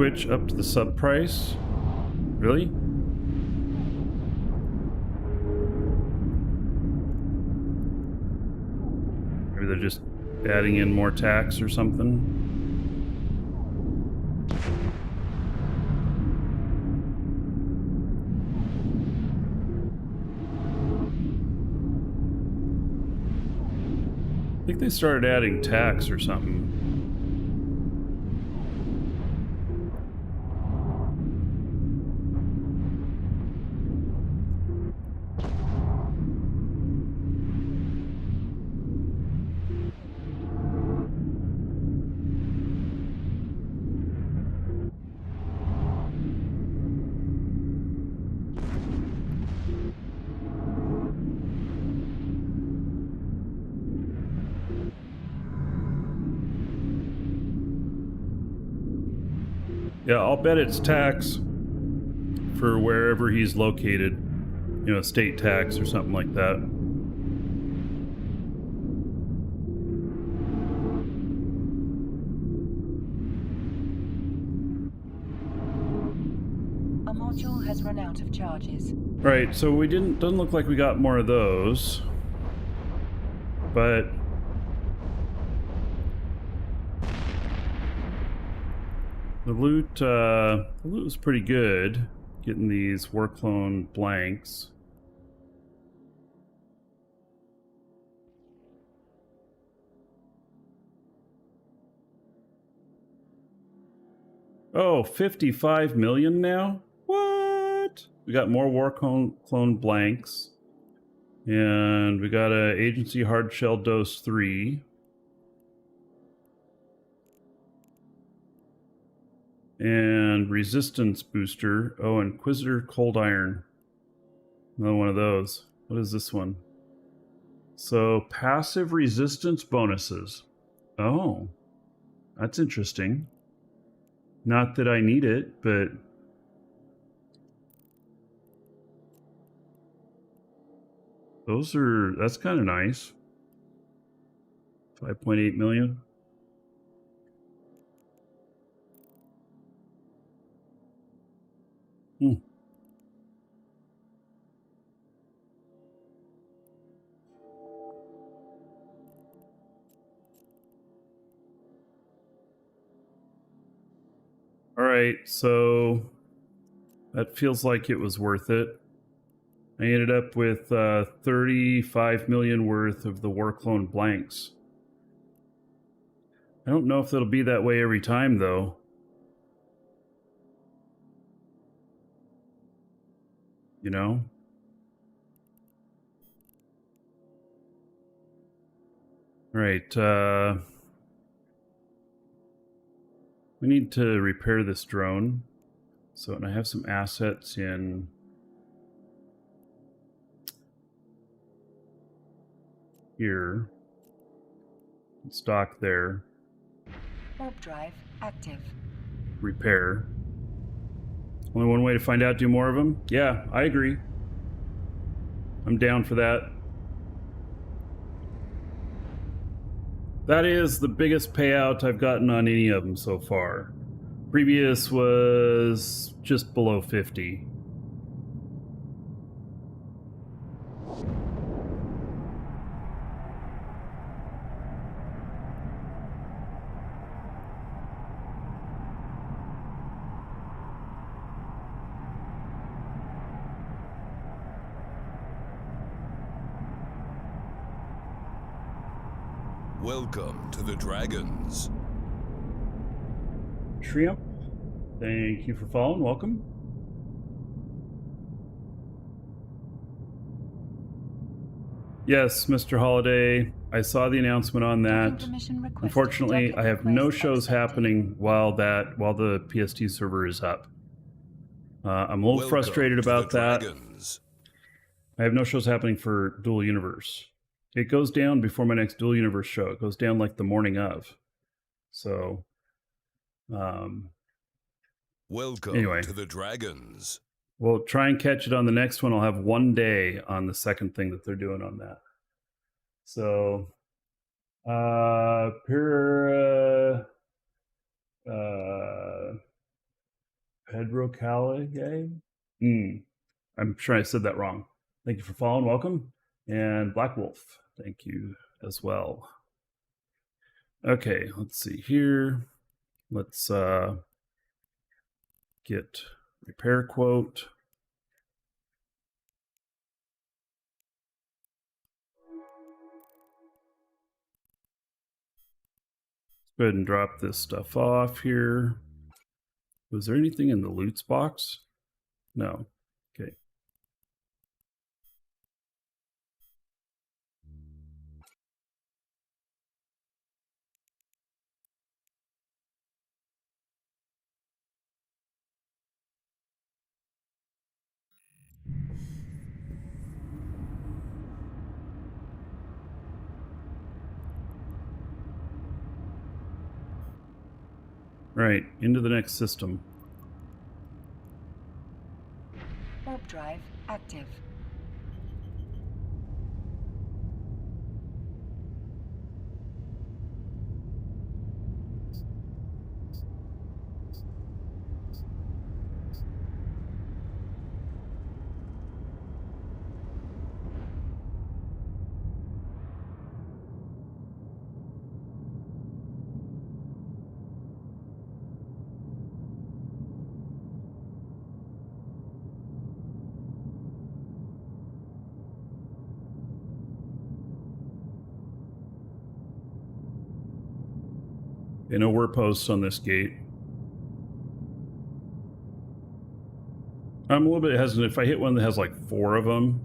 Switch up to the sub price? Really? Maybe they're just adding in more tax or something? I think they started adding tax or something. Yeah, I'll bet it's tax for wherever he's located. You know, state tax or something like that. A module has run out of charges. Right, so we doesn't look like we got more of those. But the loot was pretty good, getting these war clone blanks. Oh, 55 million now? What? We got more war clone blanks. And we got a Agency Hard Shell Dose 3. And Resistance Booster. Oh, Inquisitor Cold Iron. Another one of those. What is this one? So, passive resistance bonuses. Oh, that's interesting. Not that I need it, but... that's kind of nice. 5.8 million. All right, so that feels like it was worth it. I ended up with 35 million worth of the war clone blanks. I don't know if it'll be that way every time, though. You know? All right, we need to repair this drone. So, and I have some assets in here. Stock there. Warp drive active. Repair. Only one way to find out, do more of them? Yeah, I agree. I'm down for that. That is the biggest payout I've gotten on any of them so far. Previous was just below 50. Welcome to the Dragons. Shrimp, thank you for following. Welcome. Yes, Mr. Holiday, I saw the announcement on that. Permission requested. Unfortunately, I have no Request shows accepted. happening while the PST server is up. I'm a little Welcome frustrated to the about that. Dragons. I have no shows happening for Dual Universe. It goes down before my next Dual Universe show. It goes down like the morning of. So, Welcome anyway. to the Dragons. We'll try and catch it on the next one. I'll have one day on the second thing that they're doing on that. So, Pedro Caligay? I'm sure I said that wrong. Thank you for following. Welcome. And Black Wolf, thank you as well. Okay, let's see here. Let's get repair quote. Let's go ahead and drop this stuff off here. Was there anything in the loots box? No. Okay. Right, into the next system. Warp drive active. Okay, no war posts on this gate. I'm a little bit hesitant. If I hit one that has like 4 of them,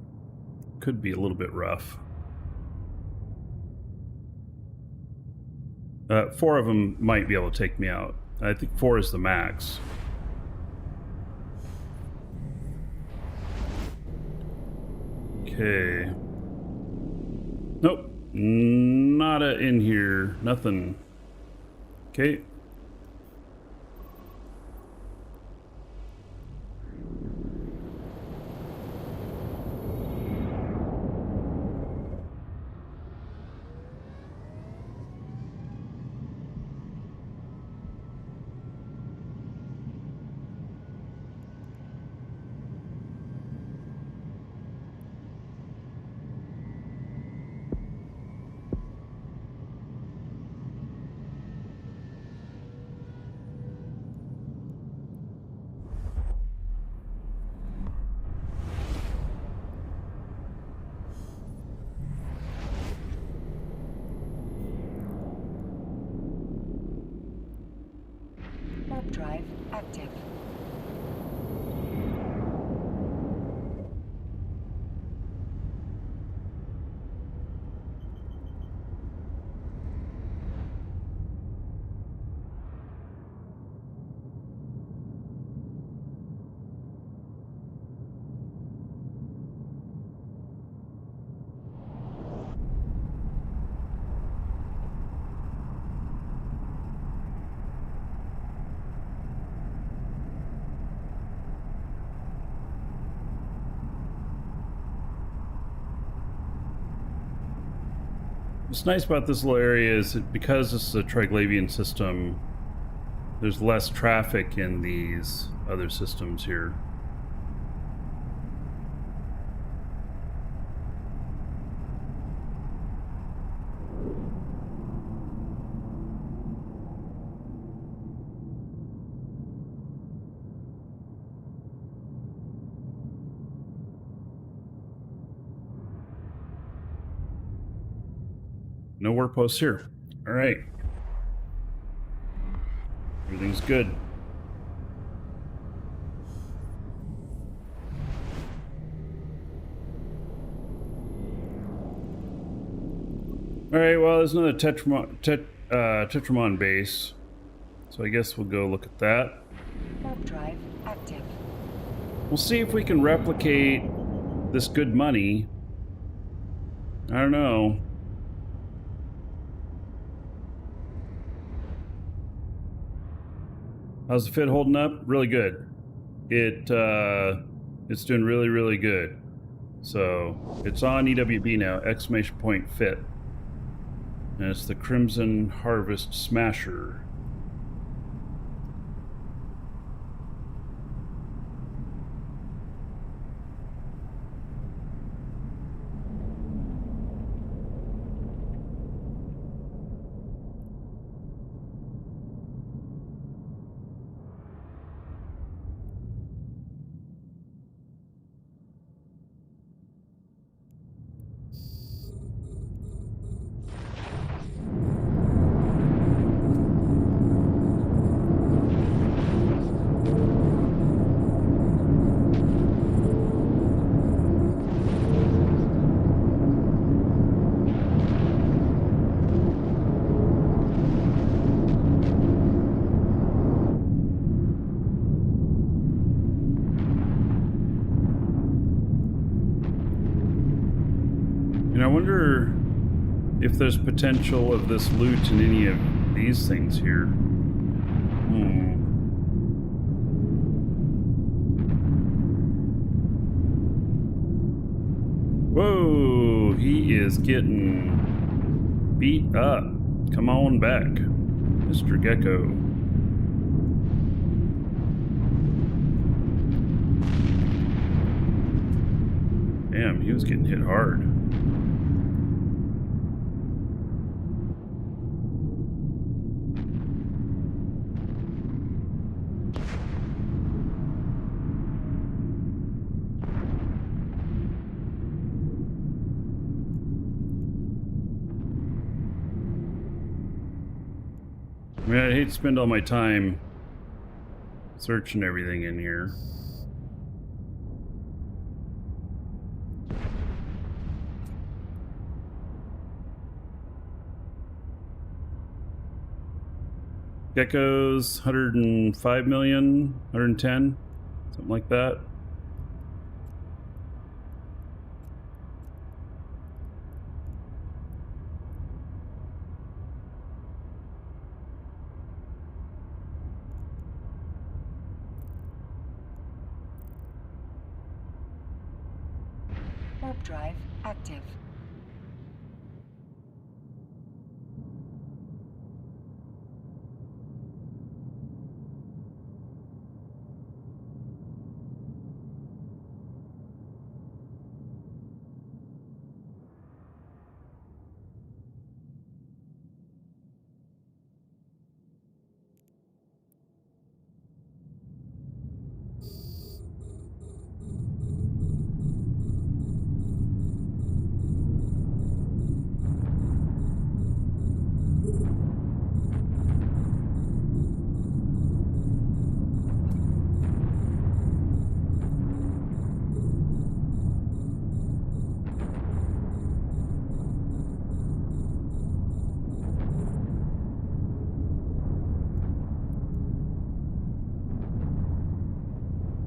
could be a little bit rough. 4 of them might be able to take me out. I think 4 is the max. Okay. Nope. Nada in here. Nothing. Okay. Warp drive active. What's nice about this little area is that because this is a Triglavian system, there's less traffic in these other systems here. No work posts here. All right. Everything's good. All right, well, there's another Tetramon base. So I guess we'll go look at that. Warp drive active. We'll see if we can replicate this good money. I don't know. How's the fit holding up? Really good. It's doing really, really good. So it's on EWB now, exclamation point fit. And it's the Crimson Harvest Smasher. And I wonder if there's potential of this loot in any of these things here. Whoa, he is getting beat up. Come on back, Mr. Gecko. Damn, he was getting hit hard. I mean, I'd hate to spend all my time searching everything in here. Geckos, 105 million, 110, something like that. Warp drive active.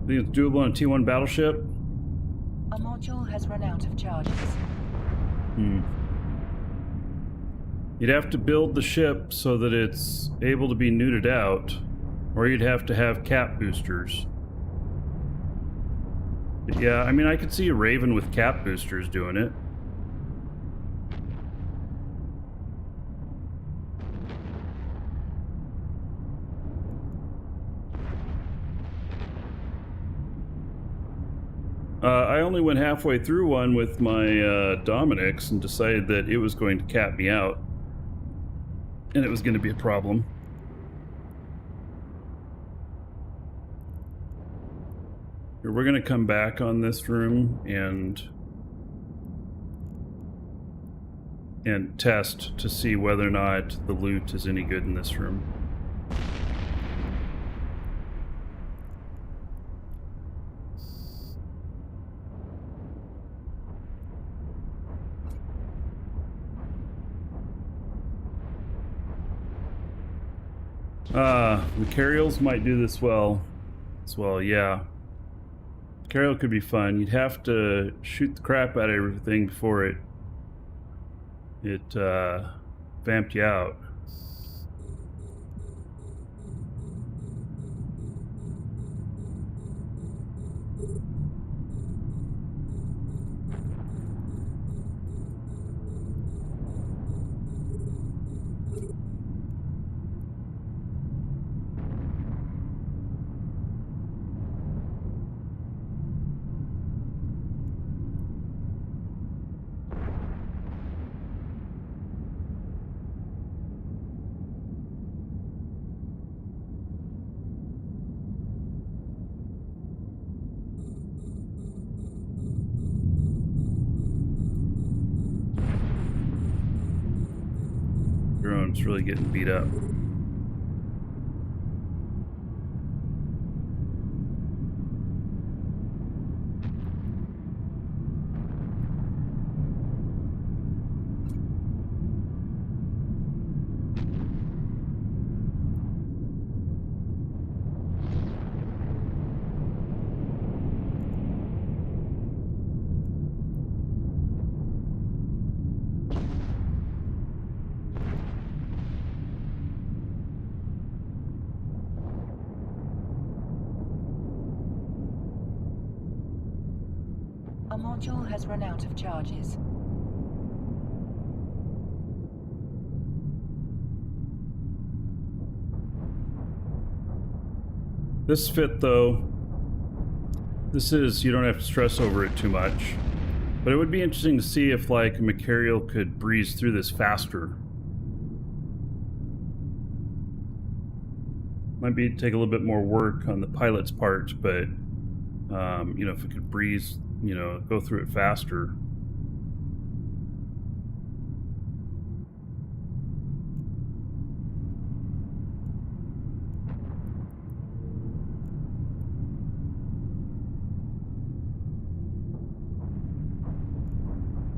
Think it's doable on a T1 battleship? A module has run out of charges. You'd have to build the ship so that it's able to be neutered out, or you'd have to have cap boosters. But yeah, I mean, I could see a Raven with cap boosters doing it. I only went halfway through one with my Dominix and decided that it was going to cap me out. And it was going to be a problem. Here, we're going to come back on this room and test to see whether or not the loot is any good in this room. Macarials might do this well as well, yeah. Macarial could be fun. You'd have to shoot the crap out of everything before it vamped you out. Drone's really getting beat up. A module has run out of charges. This fit though, this is, you don't have to stress over it too much. But it would be interesting to see if like a Macarial could breeze through this faster. Might be take a little bit more work on the pilot's part, but you know, if it could breeze, you know, go through it faster.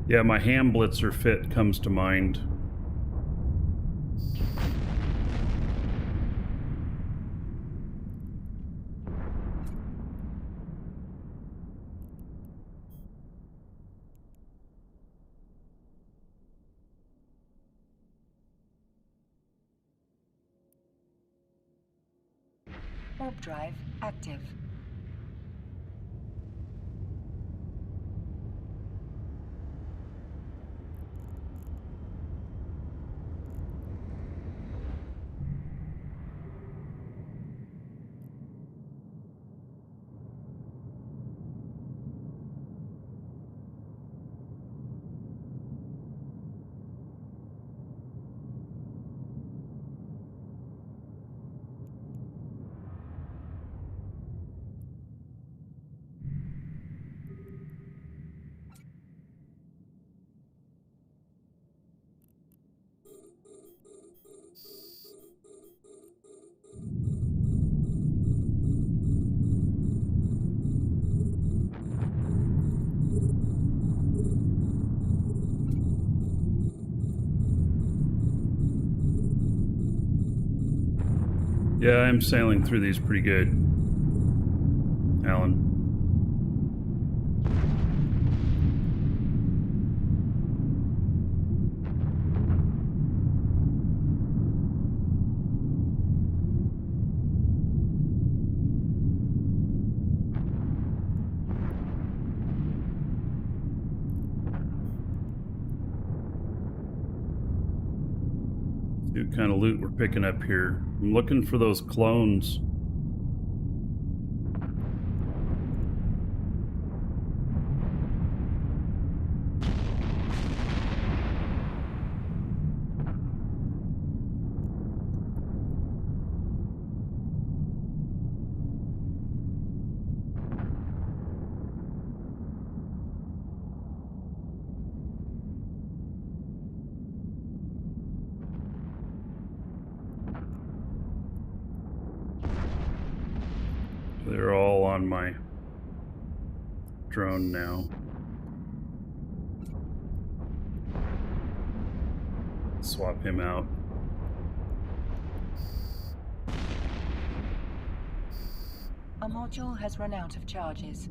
Yeah, my ham blitzer fit comes to mind. Warp drive active. Yeah, I'm sailing through these pretty good, Alan. See what kind of loot we're picking up here. I'm looking for those clones. They're all on my drone now. Swap him out. A module has run out of charges.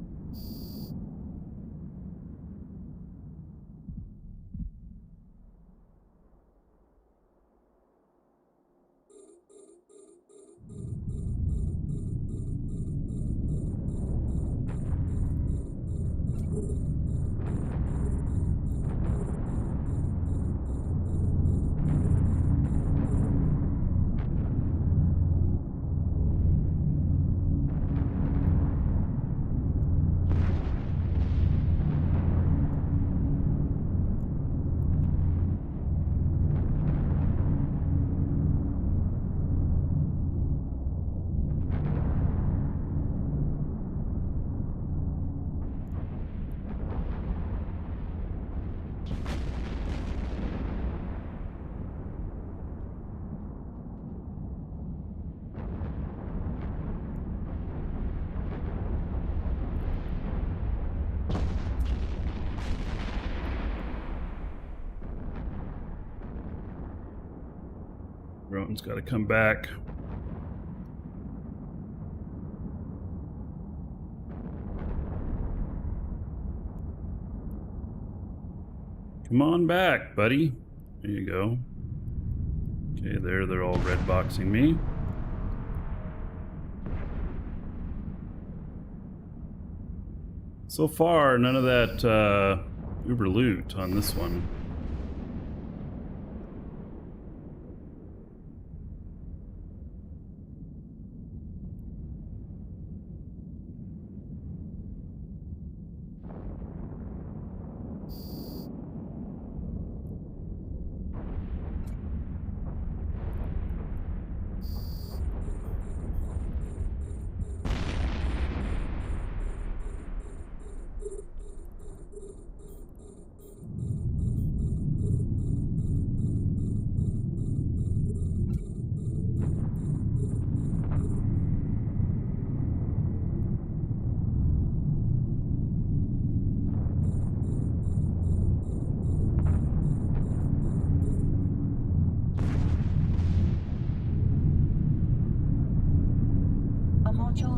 Rowan's got to come back. Come on back, buddy. There you go. Okay, they're all red boxing me. So far, none of that uber loot on this one.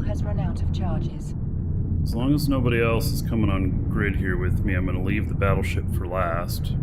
Has run out of charges. As long as nobody else is coming on grid here with me, I'm going to leave the battleship for last.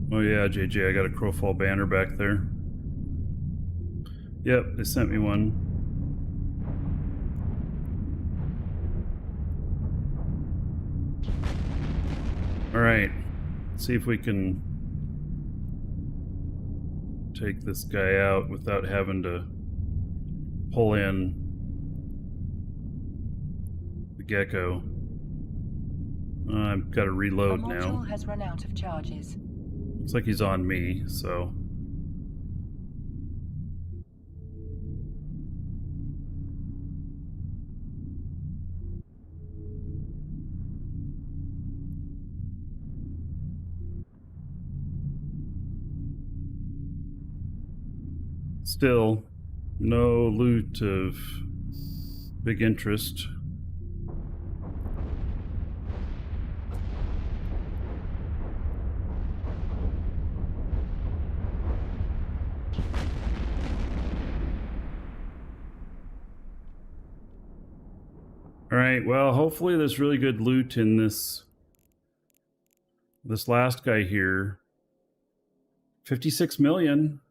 Oh yeah, JJ, I got a Crowfall banner back there. Yep, they sent me one. Alright, see if we can take this guy out without having to pull in the gecko. I've got to reload now. The now. module has run out of charges. Looks like he's on me, so Still, no loot of big interest. Alright, well, hopefully there's really good loot in this last guy here. 56 million.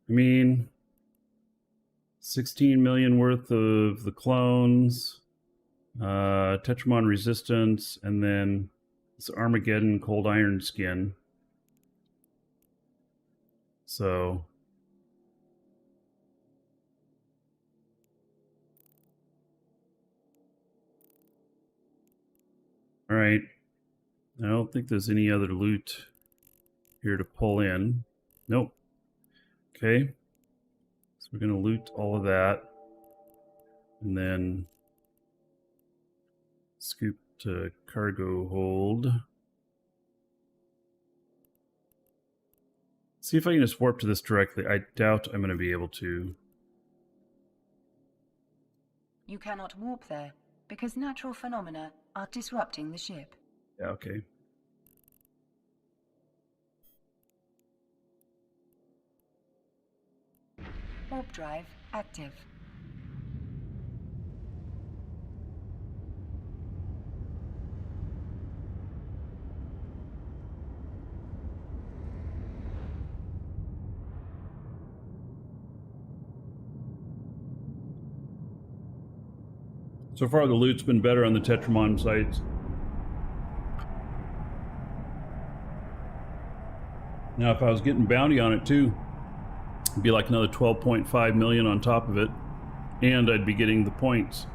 I mean, 16 million worth of the clones, Tetramon resistance, and then this Armageddon cold iron skin. So all right, I don't think there's any other loot here to pull in. Nope. Okay, so we're gonna loot all of that and then scoop to cargo hold. See if I can just warp to this directly. I doubt I'm going to be able to. You cannot warp there because natural phenomena are disrupting the ship. Yeah, okay. Warp drive active. So far, the loot's been better on the Tetramon sites. Now, if I was getting bounty on it too, it'd be like another 12.5 million on top of it, and I'd be getting the points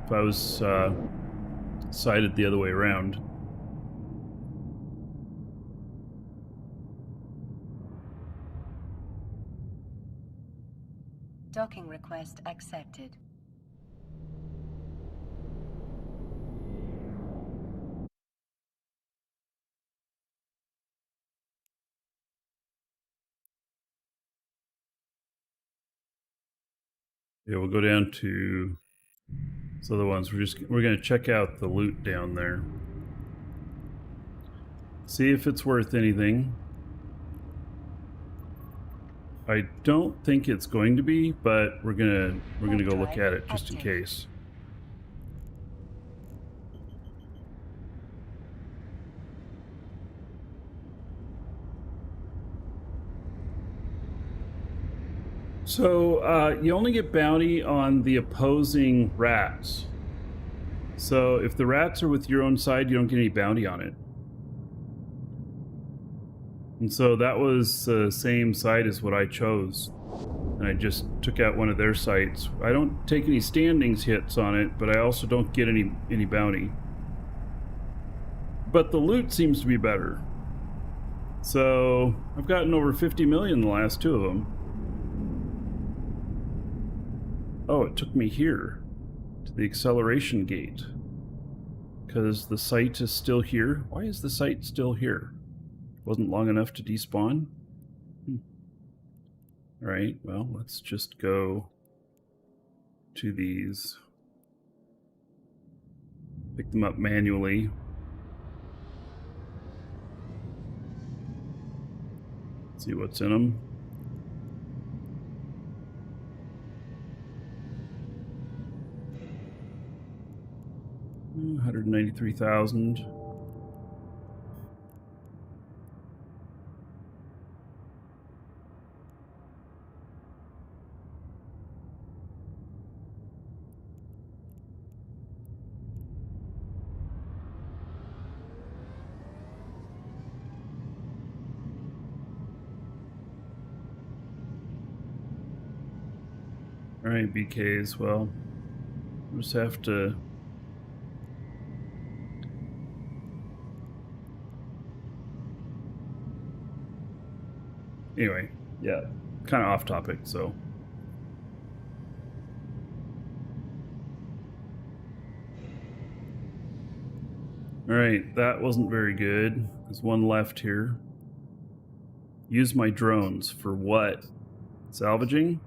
if I was sighted the other way around. Docking request accepted. Yeah, we'll go down to these other ones. We're gonna check out the loot down there. See if it's worth anything. I don't think it's going to be, but we're gonna go look at it just in case. So you only get bounty on the opposing rats. So if the rats are with your own side, you don't get any bounty on it. And so that was the same site as what I chose. And I just took out one of their sites. I don't take any standings hits on it, but I also don't get any bounty. But the loot seems to be better. So I've gotten over 50 million in the last two of them. Oh, it took me here to the acceleration gate because the site is still here. Why is the site still here? Wasn't long enough to despawn? All right, well, let's just go to these. Pick them up manually. See what's in them. $193,000. All right, BKs. Well, we'll just have to. Anyway, yeah, kind of off topic, so. All right, that wasn't very good. There's one left here. Use my drones for what? Salvaging.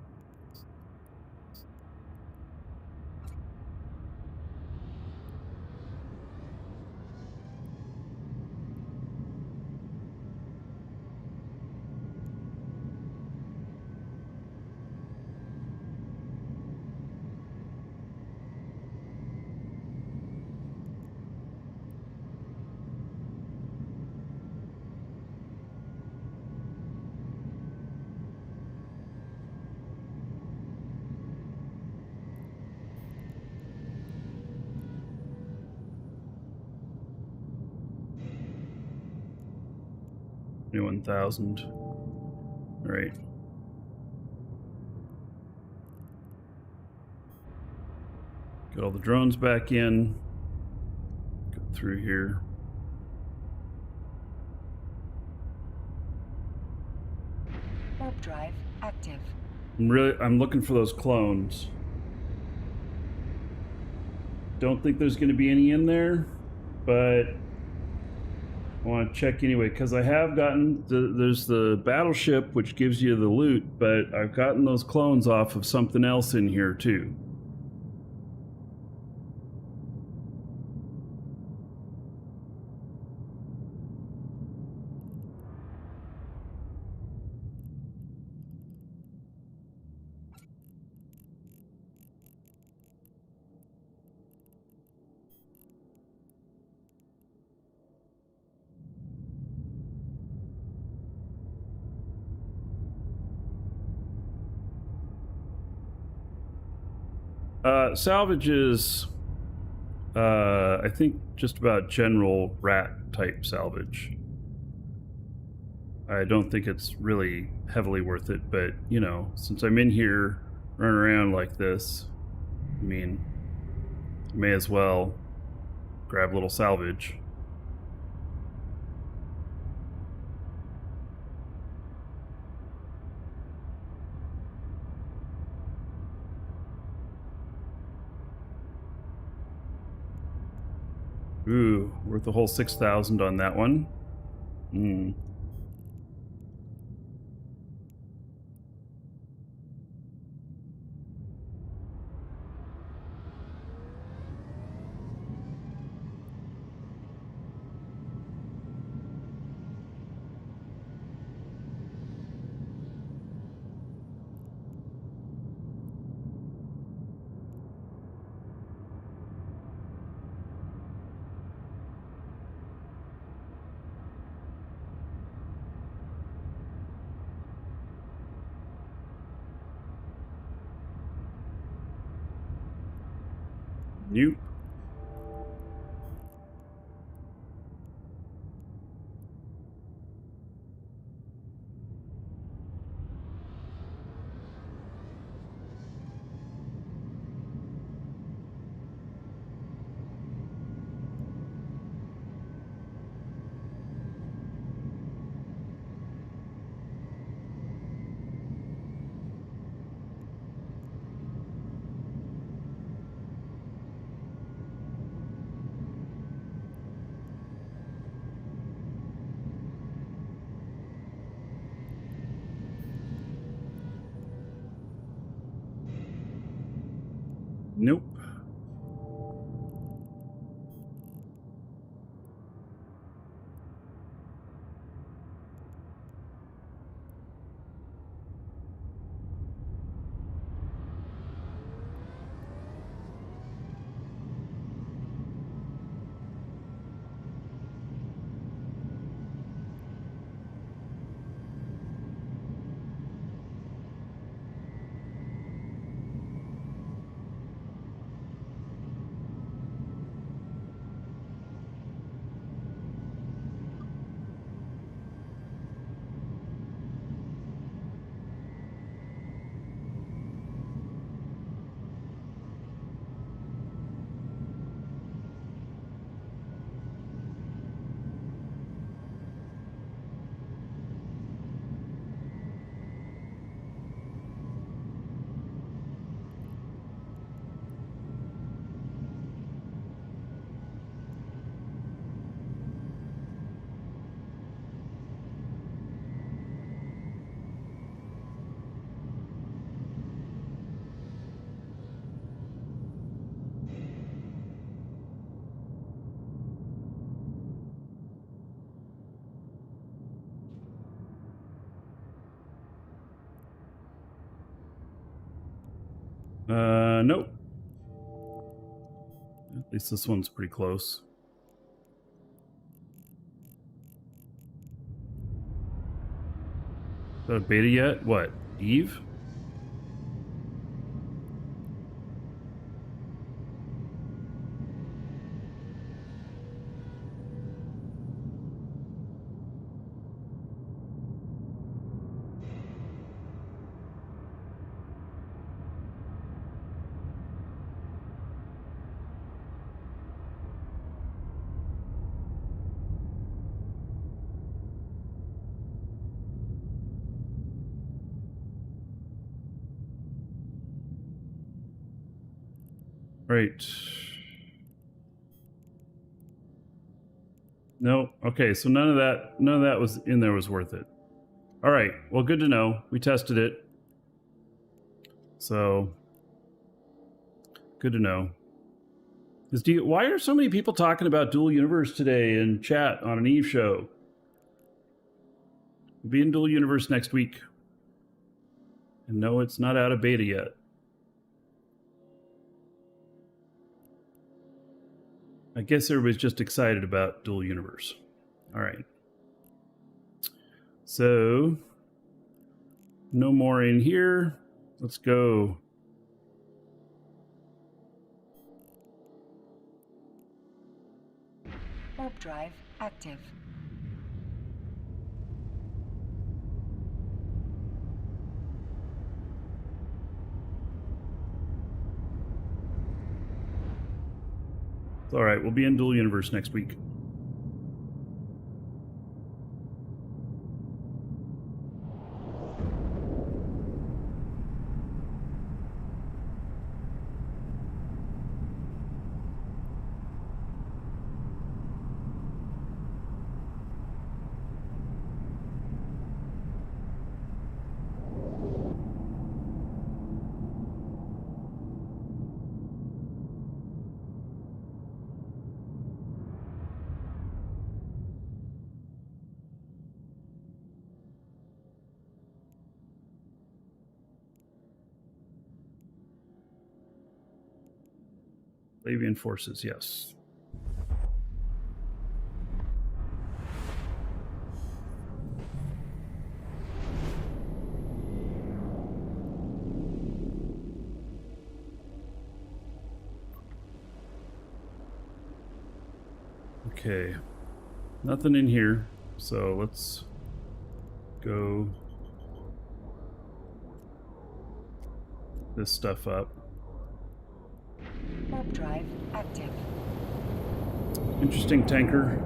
$21,000. All right. Get all the drones back in. Go through here. Warp drive active. I'm looking for those clones. Don't think there's going to be any in there, but I want to check anyway, because I have gotten there's the battleship, which gives you the loot, but I've gotten those clones off of something else in here too. Salvage is, I think, just about general rat type salvage. I don't think it's really heavily worth it, but, you know, since I'm in here running around like this, I mean, may as well grab a little salvage. Ooh, worth a whole 6,000 on that one. Nope. Nope. Nope. At least this one's pretty close. Is that a beta yet? What? Eve? Right. No. Okay, so none of that was in there was worth it. All right. Well, good to know. We tested it. So good to know. Why are so many people talking about Dual Universe today in chat on an Eve show? We'll be in Dual Universe next week. And no, it's not out of beta yet. I guess everybody's just excited about Dual Universe. All right. So, no more in here. Let's go. Warp drive active. It's all right. We'll be in Dual Universe next week. Triglavian forces, yes. Okay, nothing in here, so let's go this stuff up. Warp drive active. Interesting tanker.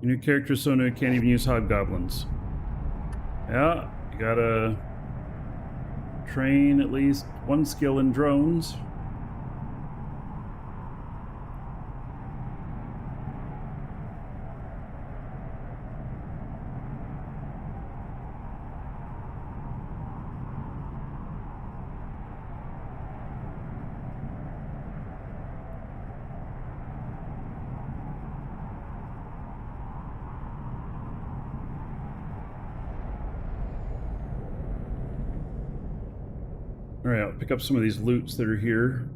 Your new character is so new, can't even use hobgoblins. Yeah, you gotta train at least one skill in drones. All right, I'll pick up some of these loots that are here.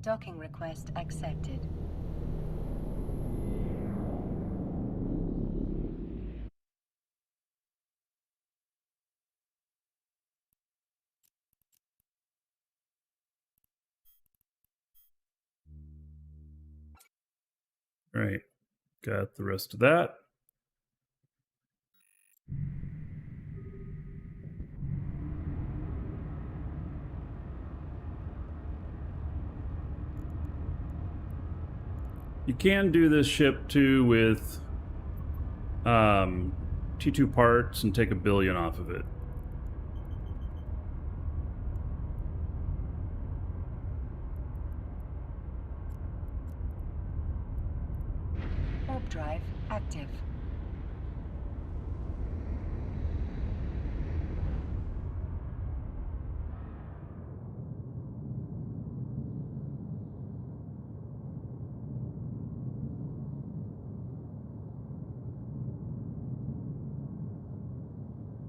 Docking request accepted. All right, got the rest of that. You can do this ship too with T2 parts and take $1 billion off of it. drive active.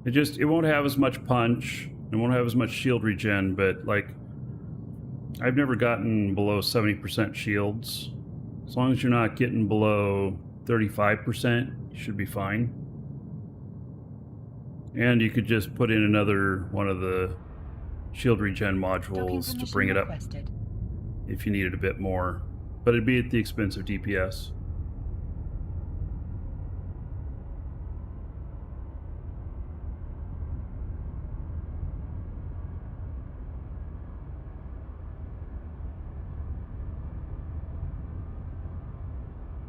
It won't have as much punch. It won't have as much shield regen, but like I've never gotten below 70% shields. As long as you're not getting below 35%, you should be fine. And you could just put in another one of the shield regen modules to bring it up if you needed a bit more. But it'd be at the expense of DPS.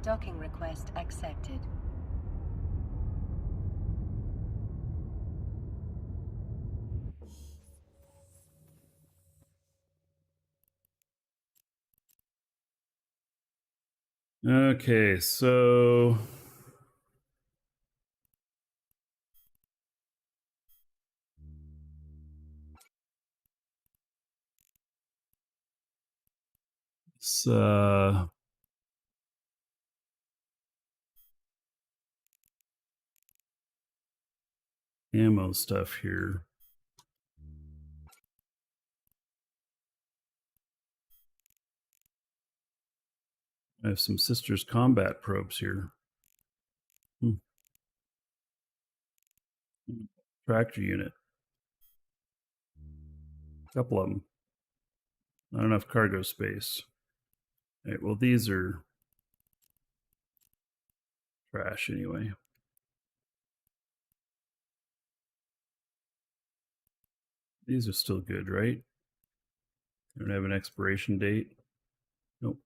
Docking request accepted. Okay, so it's ammo stuff here. I have some Sisters combat probes here. Tractor unit. A couple of them. Not enough cargo space. All right, well, these are trash anyway. These are still good, right? They don't have an expiration date. Nope.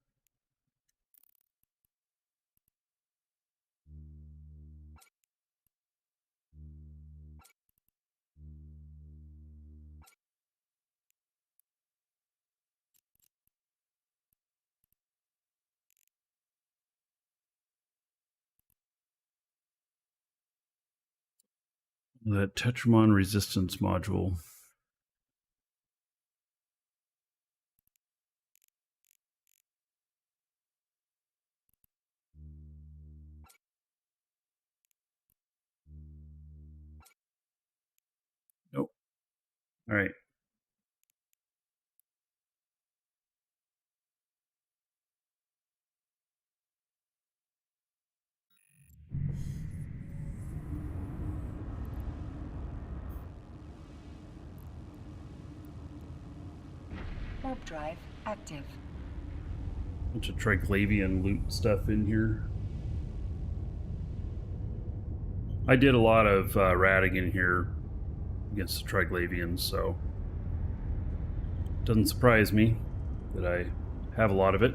That Tetramon resistance module. Nope. All right. Warp drive active. Bunch of Triglavian loot stuff in here. I did a lot of ratting in here against the Triglavians, so it doesn't surprise me that I have a lot of it.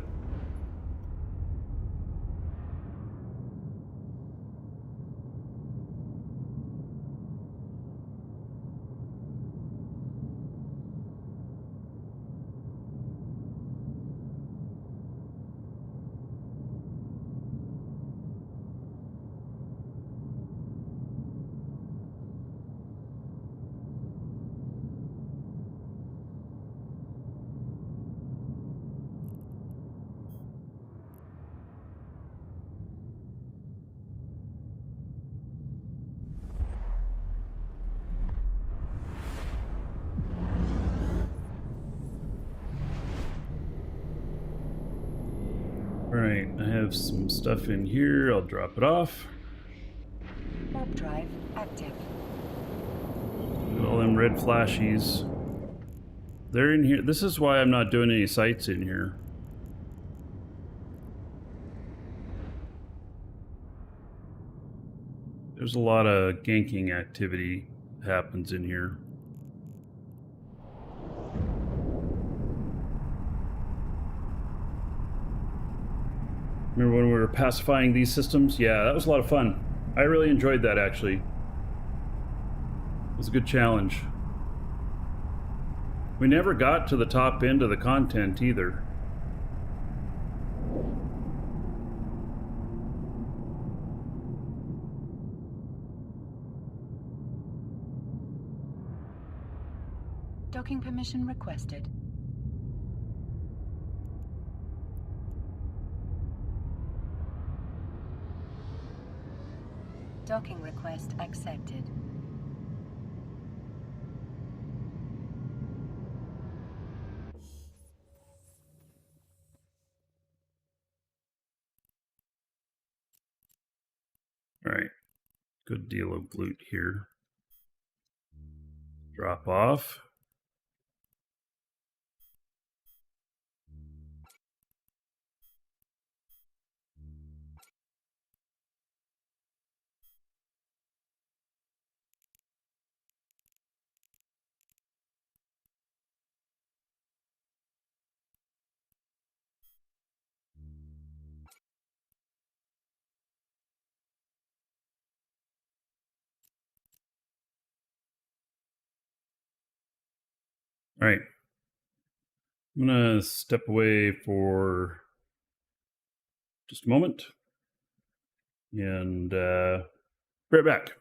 Alright, I have some stuff in here. I'll drop it off. Warp drive active. Got all them red flashies. They're in here. This is why I'm not doing any sights in here. There's a lot of ganking activity happens in here. Remember when we were pacifying these systems? Yeah, that was a lot of fun. I really enjoyed that, actually. It was a good challenge. We never got to the top end of the content either. Docking permission requested. Docking request accepted. All right. Good deal of loot here. Drop off. All right. I'm going to step away for just a moment and be right back.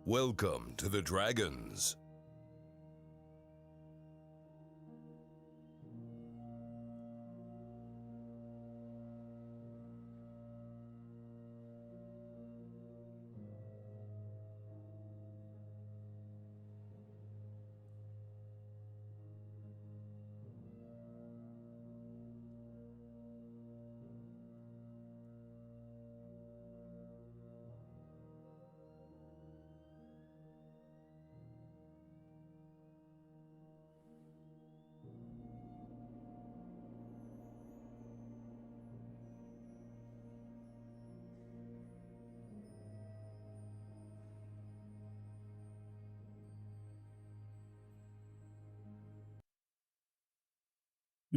Welcome to the Dragons.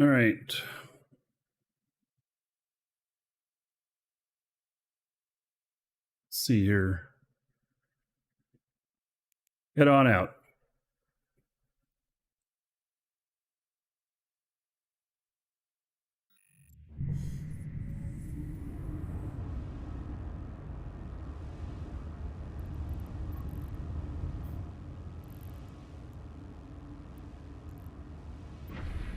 All right. Let's see here. Head on out.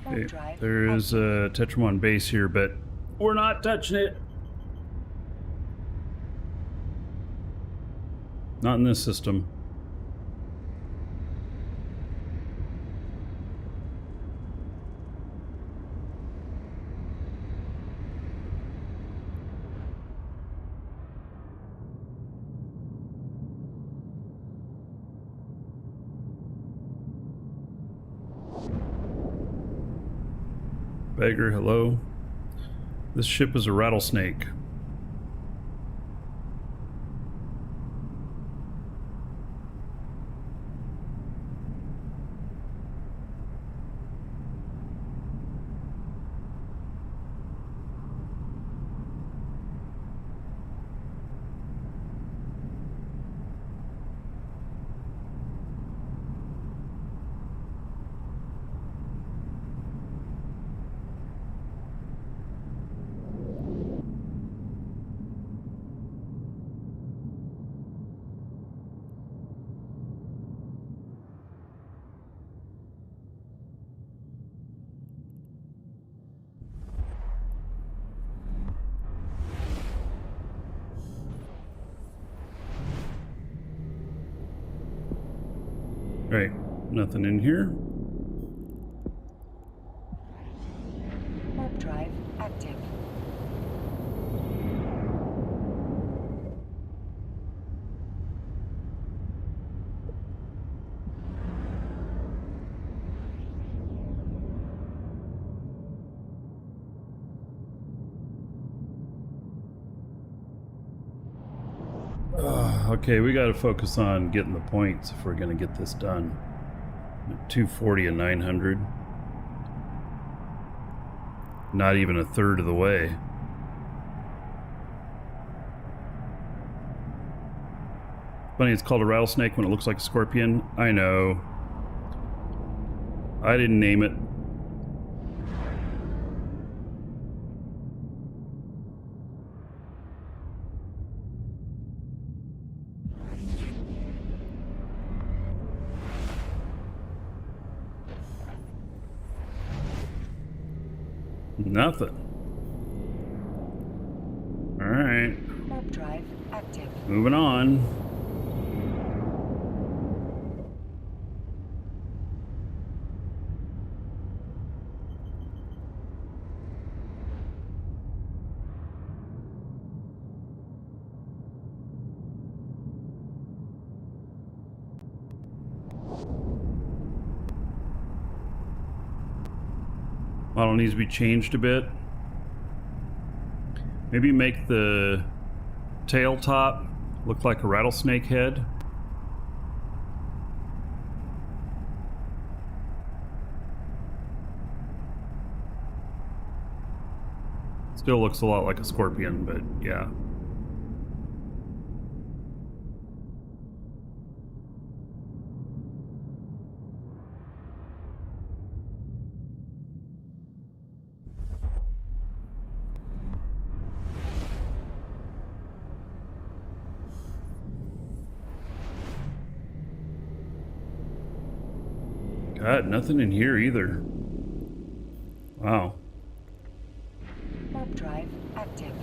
Okay, Drive there is a Tetramon base here, but we're not touching it. Not in this system. Beggar, hello. This ship is a rattlesnake. Right, nothing in here. Warp drive active. Okay, we got to focus on getting the points if we're going to get this done. 240 and 900. Not even a third of the way. Funny, it's called a rattlesnake when it looks like a scorpion. I know. I didn't name it. Nothing. All right. Warp drive active. Moving on. Model needs to be changed a bit. Maybe make the tail top look like a rattlesnake head. Still looks a lot like a scorpion, but yeah. God, nothing in here either. Wow. Warp drive active.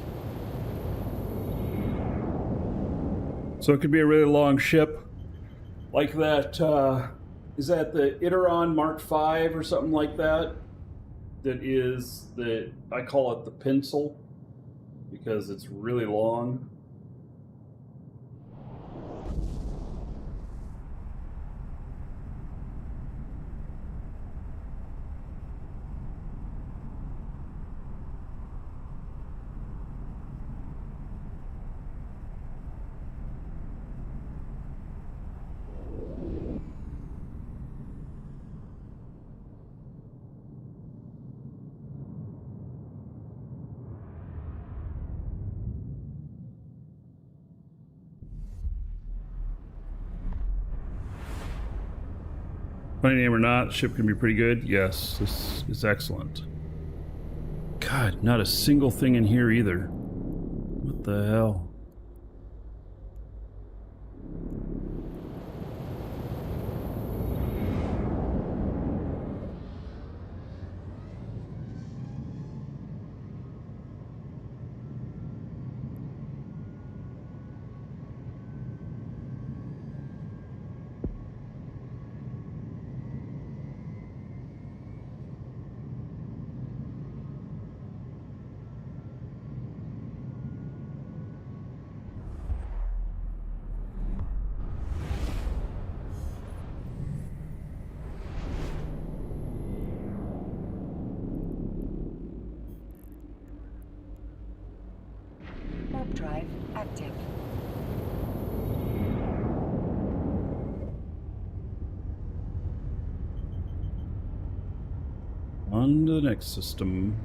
So it could be a really long ship, like that. Is that the Iteron Mark V or something like that? That is the, I call it the pencil because it's really long. Funny name or not, ship can be pretty good. Yes, this is excellent. God, not a single thing in here either. What the hell? Warp drive active. On to the next system.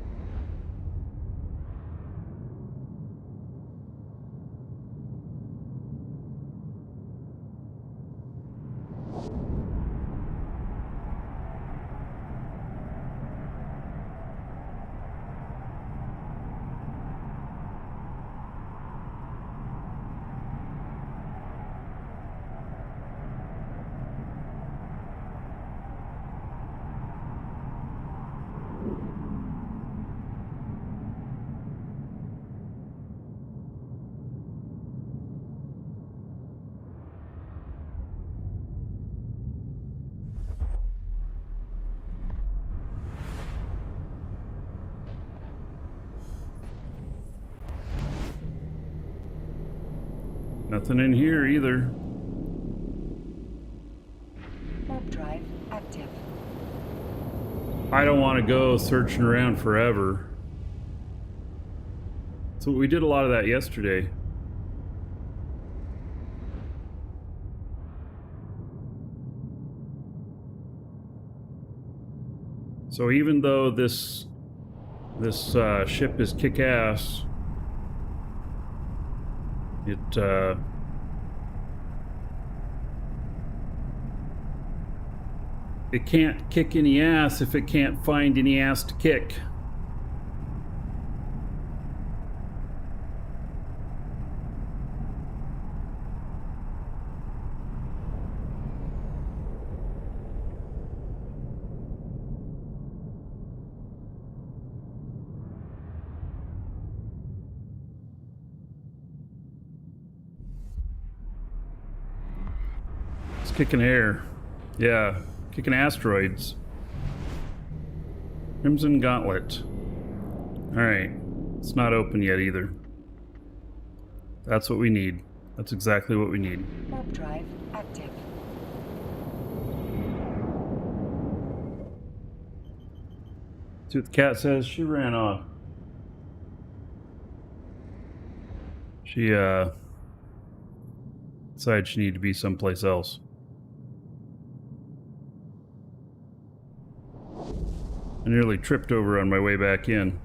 Nothing in here either. Warp drive active. I don't want to go searching around forever. So we did a lot of that yesterday. So even though this ship is kick-ass, it can't kick any ass if it can't find any ass to kick. It's kicking air. Yeah, kicking asteroids. Crimson Gauntlet. Alright. It's not open yet either. That's what we need. That's exactly what we need. Warp drive active. See what the cat says? She ran off. She, decided she needed to be someplace else. I nearly tripped over on my way back in.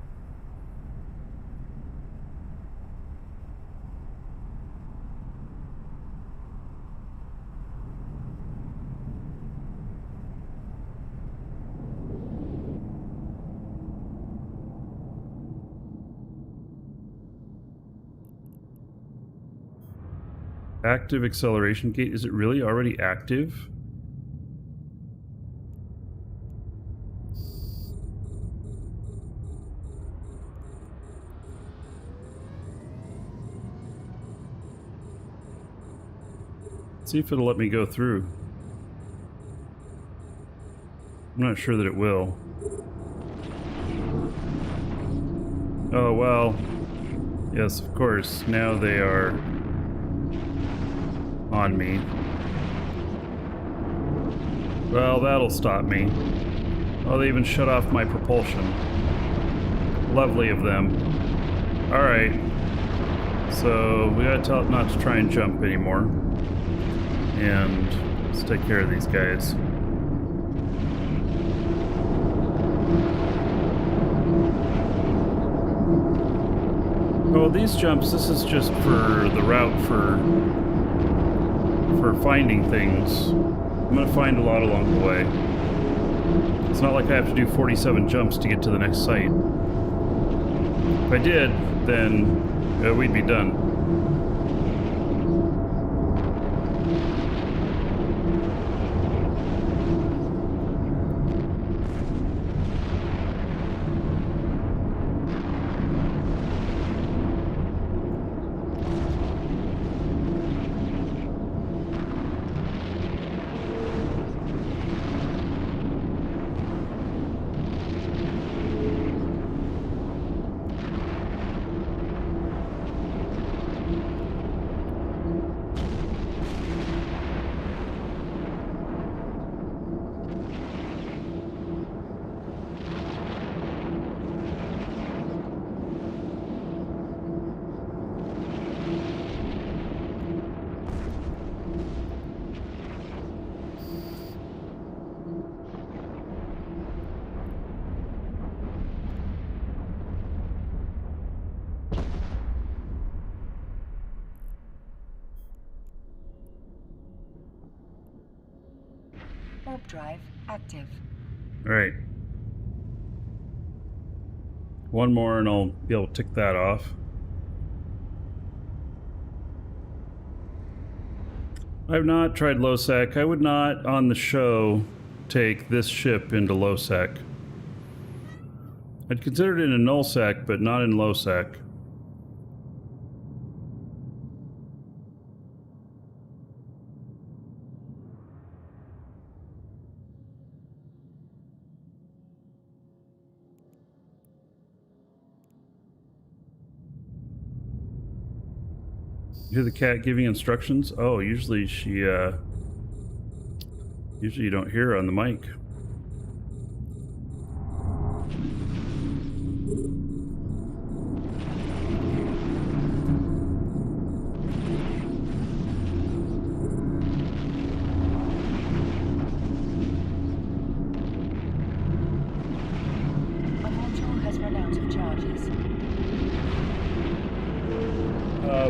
Active acceleration gate. Is it really already active? See if it'll let me go through. I'm not sure that it will. Oh, well. Yes, of course. Now they are on me. Well, that'll stop me. Oh, they even shut off my propulsion. Lovely of them. Alright. So, we gotta tell it not to try and jump anymore. And let's take care of these guys. Oh, these jumps, this is just for the route for finding things. I'm gonna find a lot along the way. It's not like I have to do 47 jumps to get to the next site. If I did, then we'd be done. Warp drive active. Alright. One more and I'll be able to tick that off. I've not tried low-sec. I would not, on the show, take this ship into low-sec. I'd consider it in a null-sec, but not in low-sec. You hear the cat giving instructions? Oh, usually she, usually you don't hear her on the mic. Our module has run out of charges.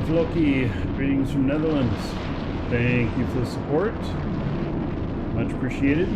Vloki, greetings from Netherlands. Thank you for the support. Much appreciated.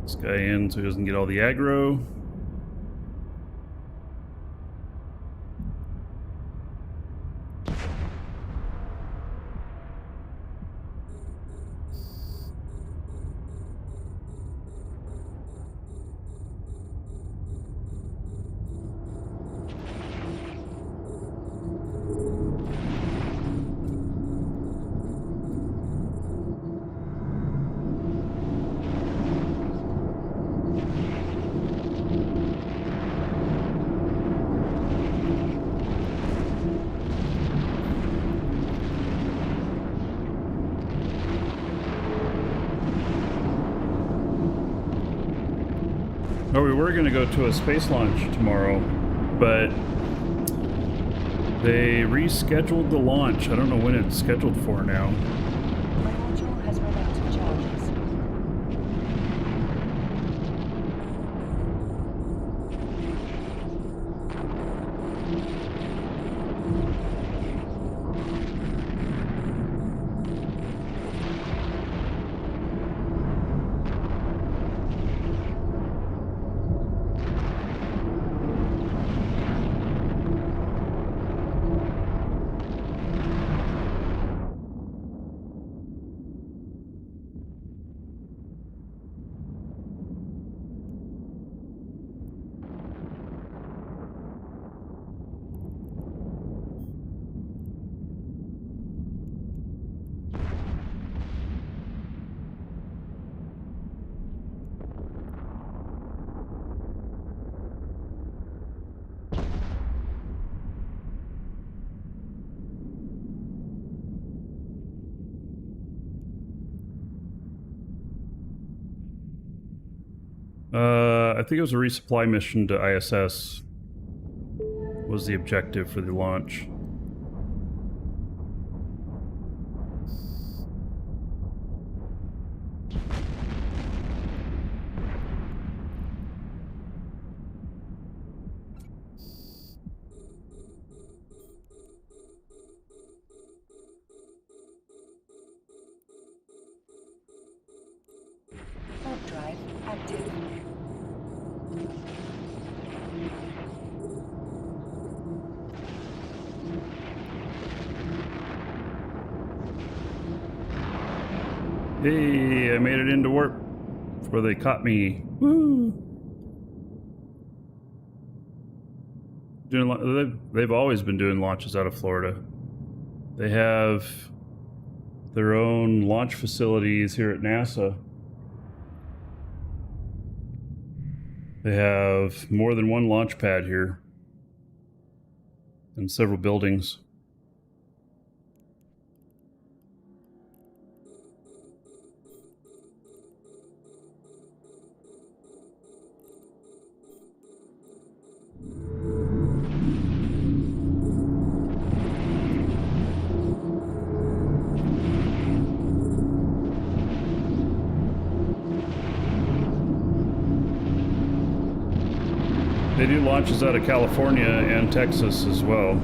This guy in so he doesn't get all the aggro. Oh, we were going to go to a space launch tomorrow, but they rescheduled the launch. I don't know when it's scheduled for now. My module has run out of charges. I think it was a resupply mission to ISS was the objective for the launch. Warp drive active. Hey, I made it into warp before they caught me. Woo! They've always been doing launches out of Florida. They have their own launch facilities here at NASA. They have more than one launch pad here and several buildings. They do launches out of California and Texas as well.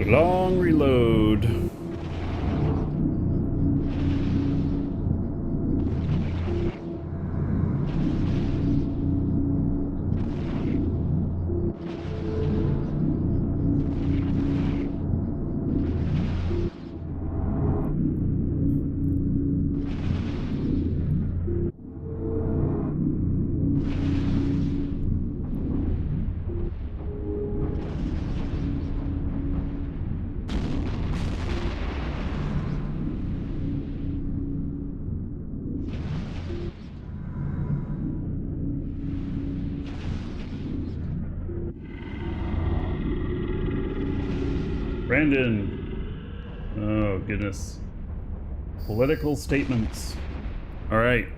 Long reload. Brandon. Oh, goodness. Political statements. All right.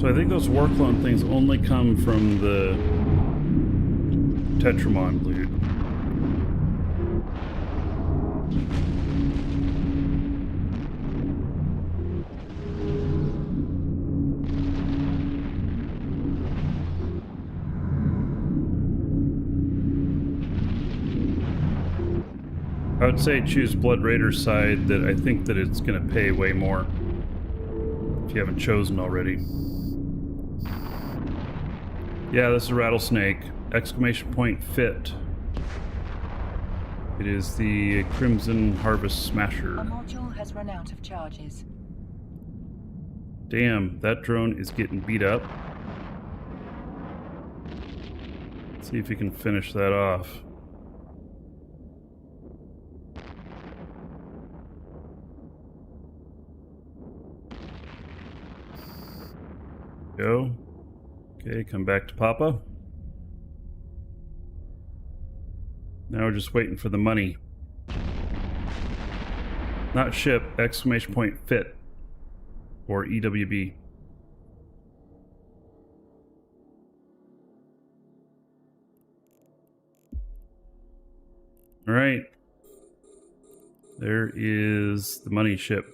So I think those war clone things only come from the Tetramon loot. I would say choose Blood Raider's side, that I think that it's going to pay way more if you haven't chosen already. Yeah, this is a rattlesnake. Exclamation point fit. It is the Crimson Harvest Smasher. A module has run out of charges. Damn, that drone is getting beat up. Let's see if we can finish that off. Go. Okay, come back to Papa. Now we're just waiting for the money. Not ship, exclamation point fit. Or EWB. Alright. There is the money ship.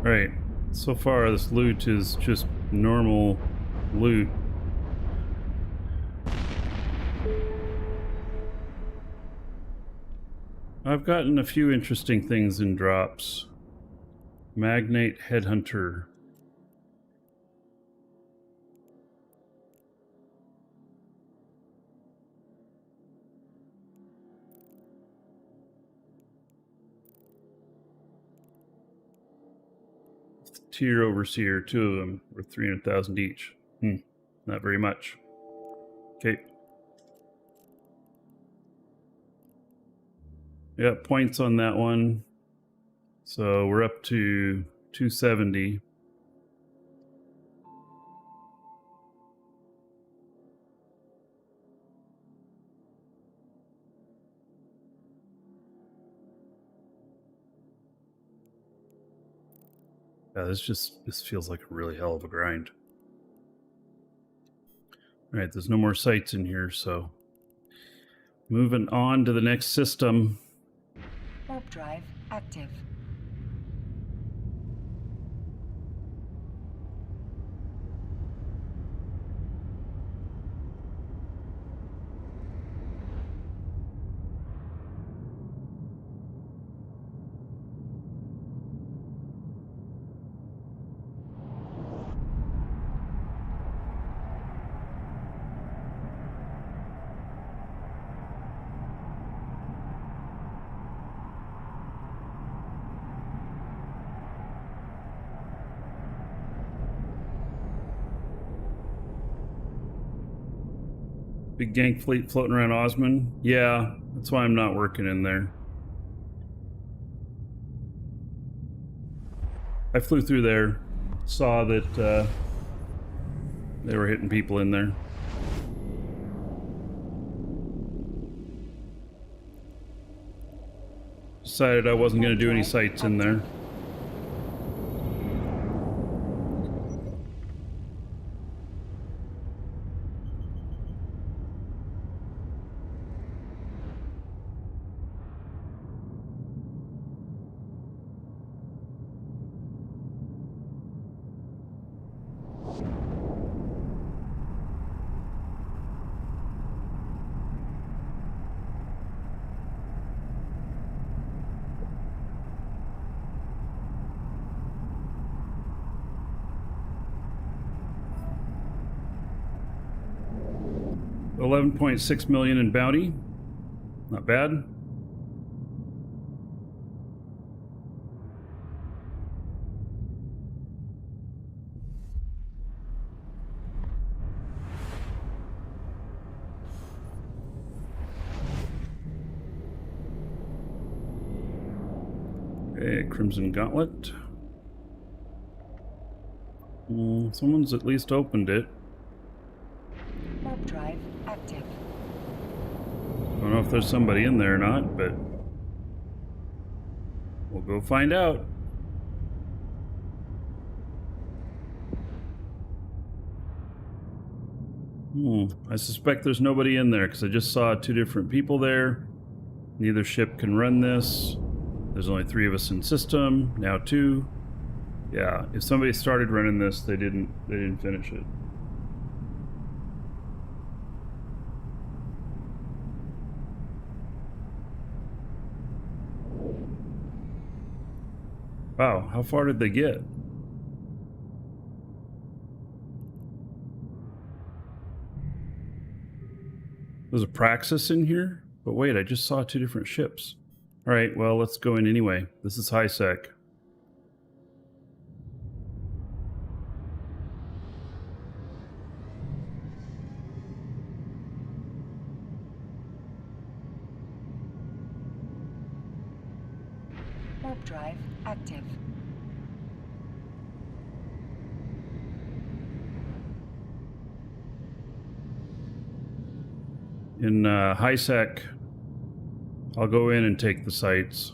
Alright, so far this loot is just normal loot. I've gotten a few interesting things in drops. Magnate Headhunter. Tier Overseer, 2 of them, worth 300,000 each. Not very much. Okay. Yeah, points on that one. So we're up to 270. Yeah, this feels like a really hell of a grind. All right, there's no more sites in here, so moving on to the next system. Warp drive active. Big gank fleet floating around Osman. Yeah, that's why I'm not working in there. I flew through there, saw that they were hitting people in there. Decided I wasn't going to do any sights in there. $11.6 million in bounty. Not bad. Okay, Crimson Gauntlet. Someone's at least opened it. Warp drive active. Don't know if there's somebody in there or not, but we'll go find out. I suspect there's nobody in there because I just saw 2 different people there. Neither ship can run this. There's only 3 of us in system, now 2. Yeah, if somebody started running this, they didn't finish it. Wow, how far did they get? There's a Praxis in here? But wait, I just saw 2 different ships. Alright, well, let's go in anyway. This is high sec. Warp drive active. In high sec, I'll go in and take the sites.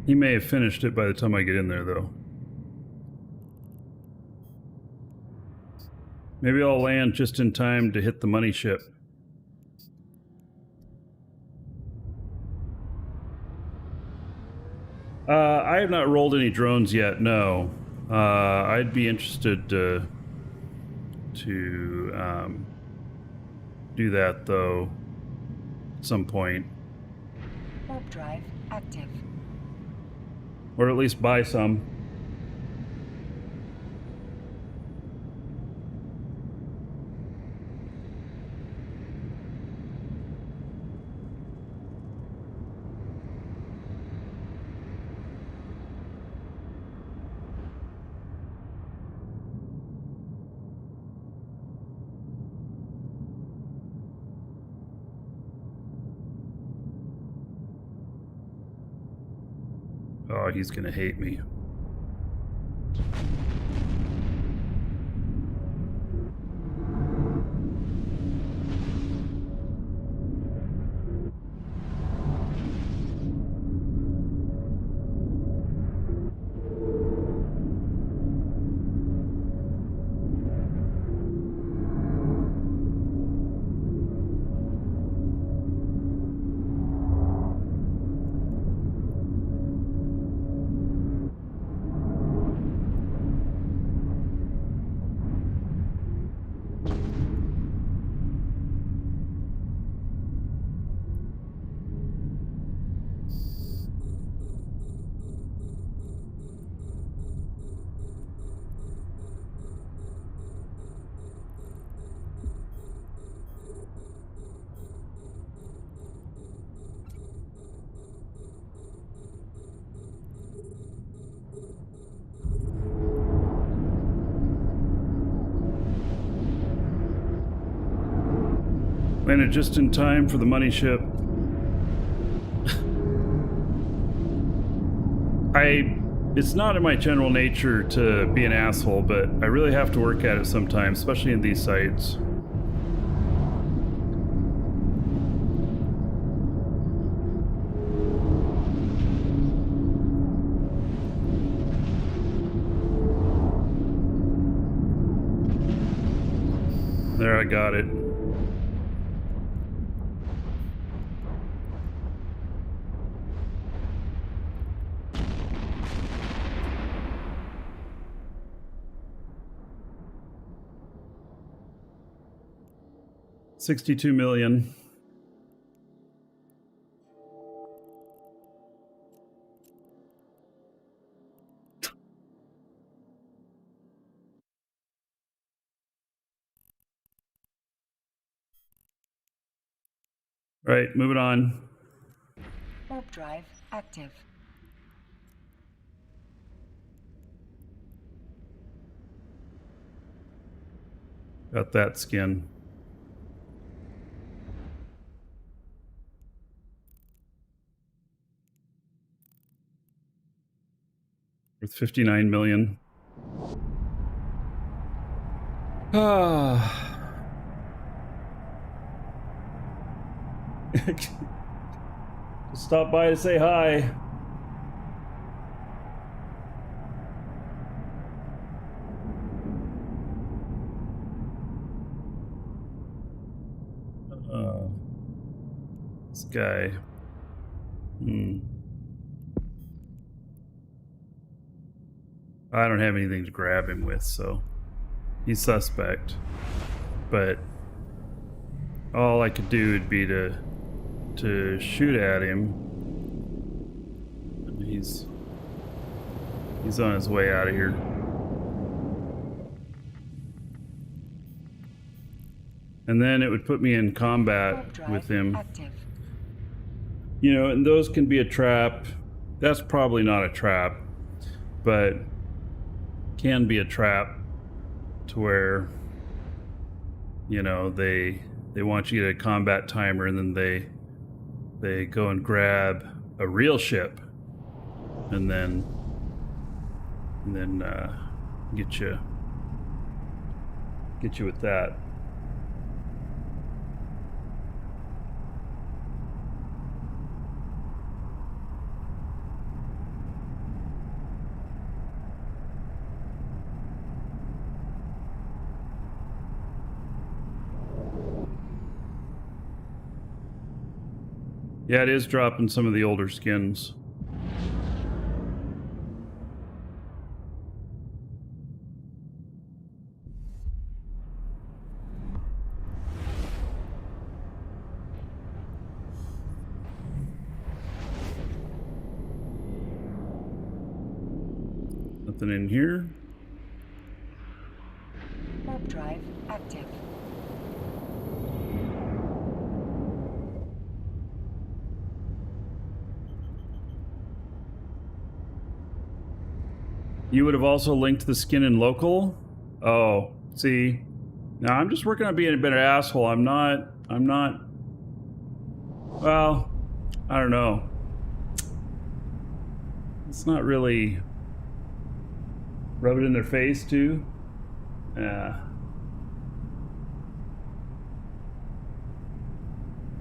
He may have finished it by the time I get in there, though. Maybe I'll land just in time to hit the money ship. I have not rolled any drones yet. No. I'd be interested to do that though at some point, Warp drive active. or at least buy some. Oh, he's gonna hate me. Landed just in time for the money ship. It's not in my general nature to be an asshole, but I really have to work at it sometimes, especially in these sites. There, I got it. $62 million. Right, moving on. Warp drive active. Got that skin. Worth 59 million. Ah. Stop by to say hi. This guy. I don't have anything to grab him with, so he's suspect. But all I could do would be to shoot at him. And he's on his way out of here. And then it would put me in combat with him. Active. You know, and those can be a trap. That's probably not a trap, but can be a trap to where, you know, they want you to combat timer, and then they go and grab a real ship, and then get you with that. Yeah, it is dropping some of the older skins. something in here. Warp drive active. You would have also linked the skin in local? Oh, see. Now I'm just working on being a bit of an asshole. I'm not, well, I don't know. It's not really rub it in their face too. Yeah.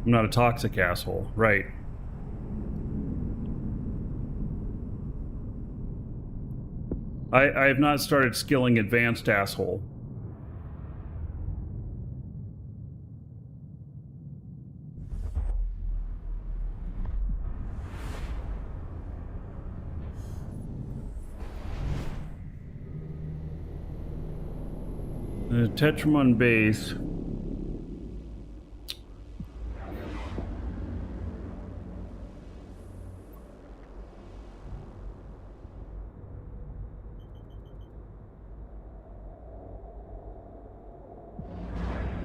I'm not a toxic asshole, right? I have not started skilling advanced asshole. Tetramon base.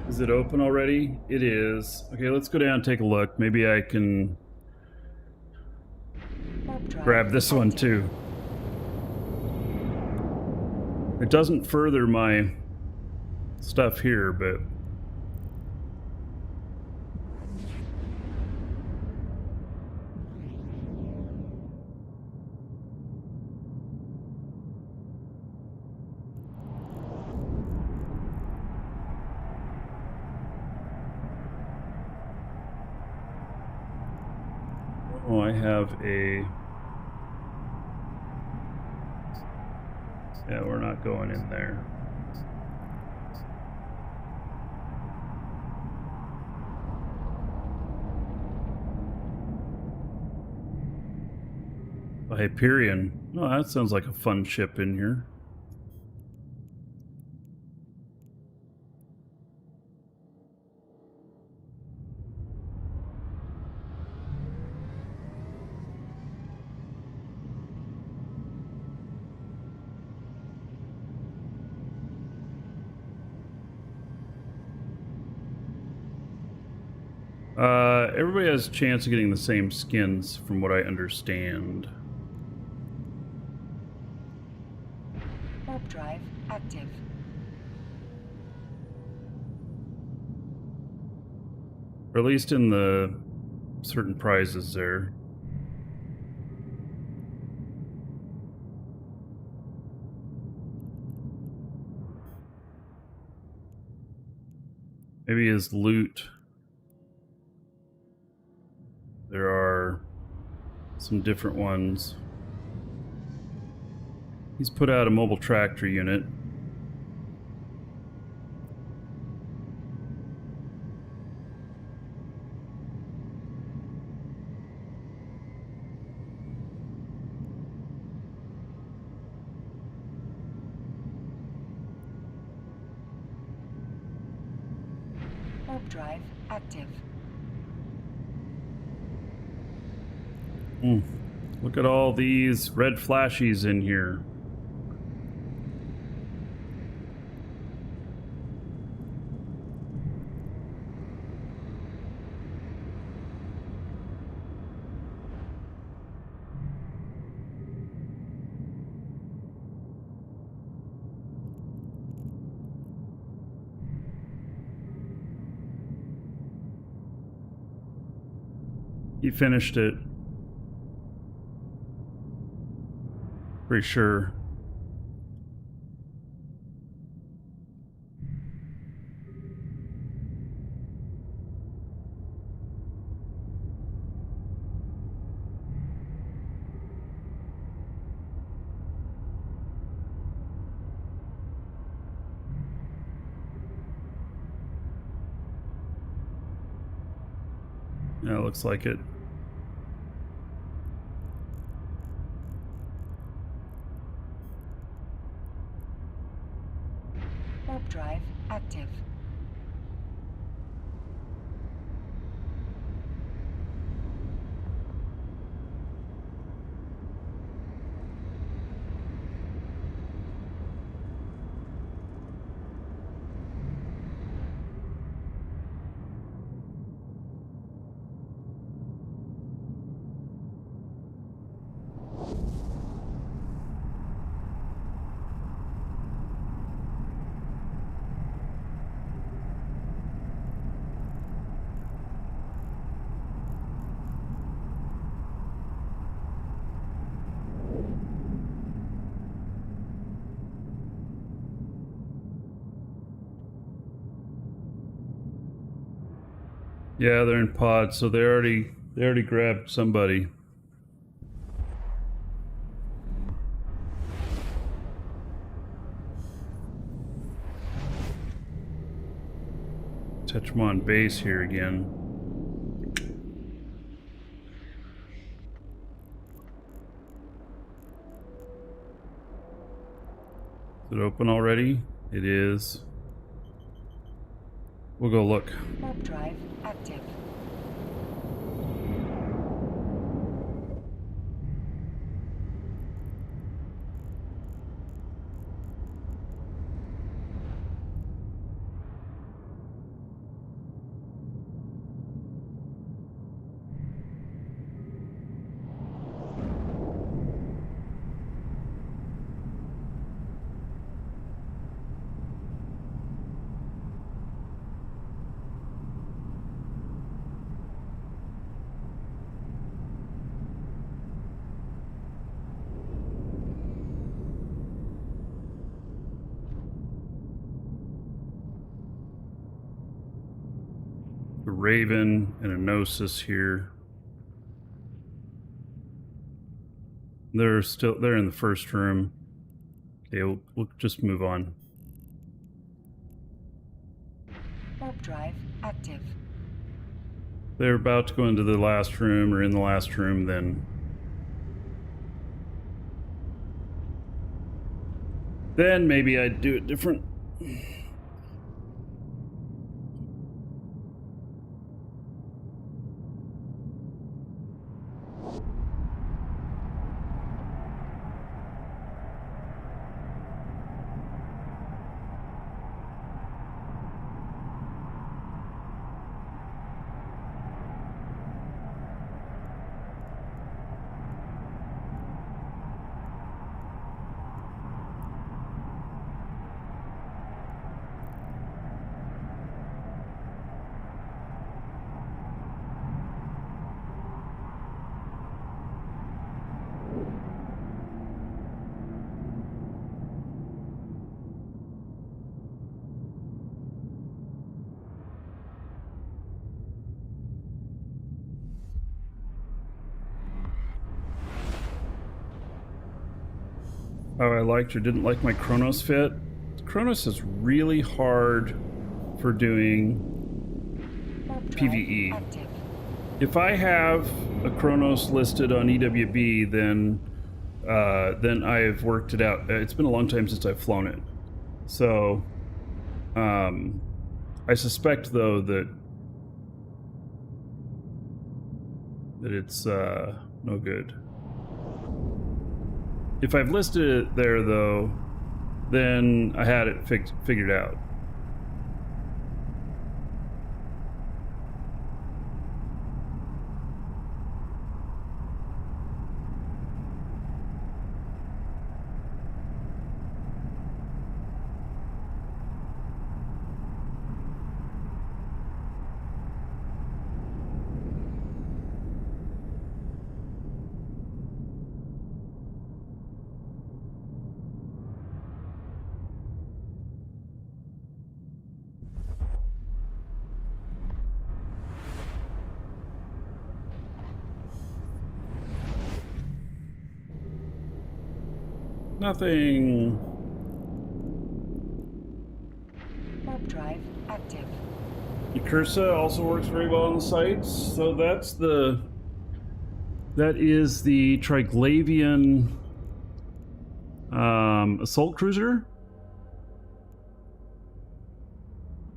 Is it open already? It is. Okay, let's go down and take a look. Maybe I can grab this one too. It doesn't further my stuff here, but oh, I have a, yeah, we're not going in there. Hyperion. Oh, that sounds like a fun ship in here. Everybody has a chance of getting the same skins, from what I understand. Warp drive active. Or at least in the certain prizes there. Maybe his loot. There are some different ones. He's put out a mobile tractor unit. Warp drive active. Look at all these red flashies in here. He finished it. Pretty sure. Yeah, it looks like it. Warp drive active. Yeah, they're in pods, so they already grabbed somebody. Touch them on base here again. Is it open already? It is. We'll go look. Warp drive active. A Raven and a Gnosis here. They're in the first room. Okay, we'll just move on. Warp drive active. They're about to go into the last room, or in the last room, then maybe I'd do it different. Oh, I liked or didn't like my Chronos fit. Chronos is really hard for doing PvE. Active. If I have a Chronos listed on EWB, then I've worked it out. It's been a long time since I've flown it, so I suspect though that it's no good. If I've listed it there, though, then I had it figured out. Nothing. Warp drive active. Cursa also works very well on the sites, so that is the Triglavian assault cruiser.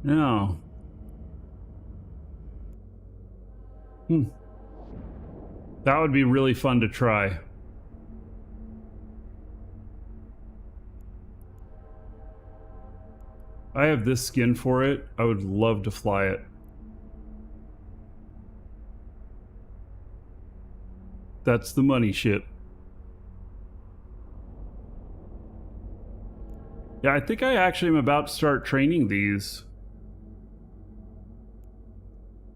Yeah. That would be really fun to try. I have this skin for it. I would love to fly it. That's the money ship. Yeah, I think I actually am about to start training these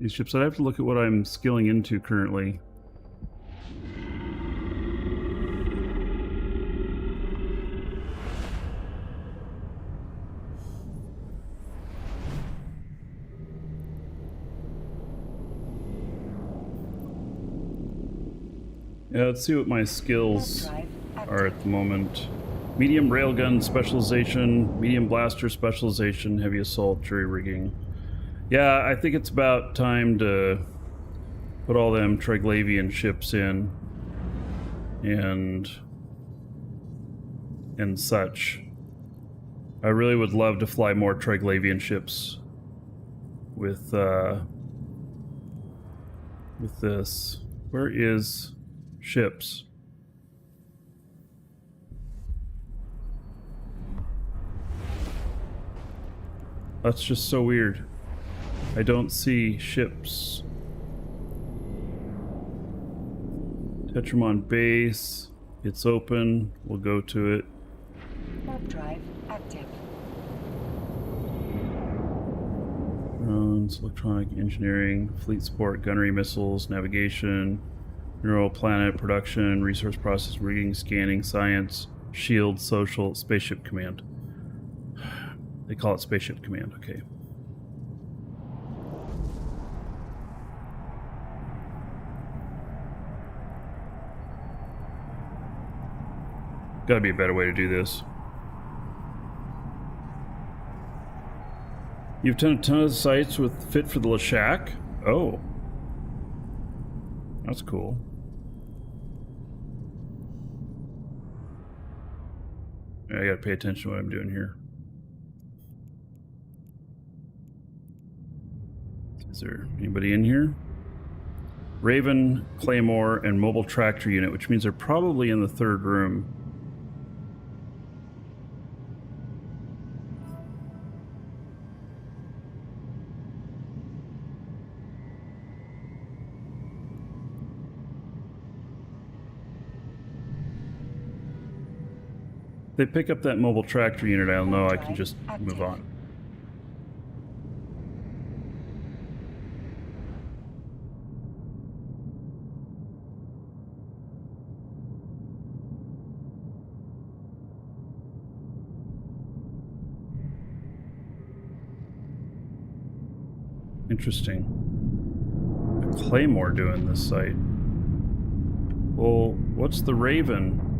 ships. I'd have to look at what I'm skilling into currently. Yeah, let's see what my skills Drive are at the moment. Medium railgun specialization, medium blaster specialization, heavy assault, jury rigging. Yeah, I think it's about time to put all them Triglavian ships in and such. I really would love to fly more Triglavian ships with this. Where is ships? That's just so weird. I don't see ships. Tetramon base. It's open. We'll go to it. warp drive active. Drones, electronic engineering, fleet support, gunnery, missiles, navigation, neural planet, production, resource processing, rigging, scanning, science, shield, social, spaceship command. They call it spaceship command, okay. Gotta be a better way to do this. You've done a ton of sites with fit for the Lashak? Oh. That's cool. I gotta pay attention to what I'm doing here. Is there anybody in here? Raven, Claymore, and mobile tractor unit, which means they're probably in the third room. If they pick up that mobile tractor unit, I'll know I can just move on. Interesting. A Claymore doing this site. Well, what's the Raven?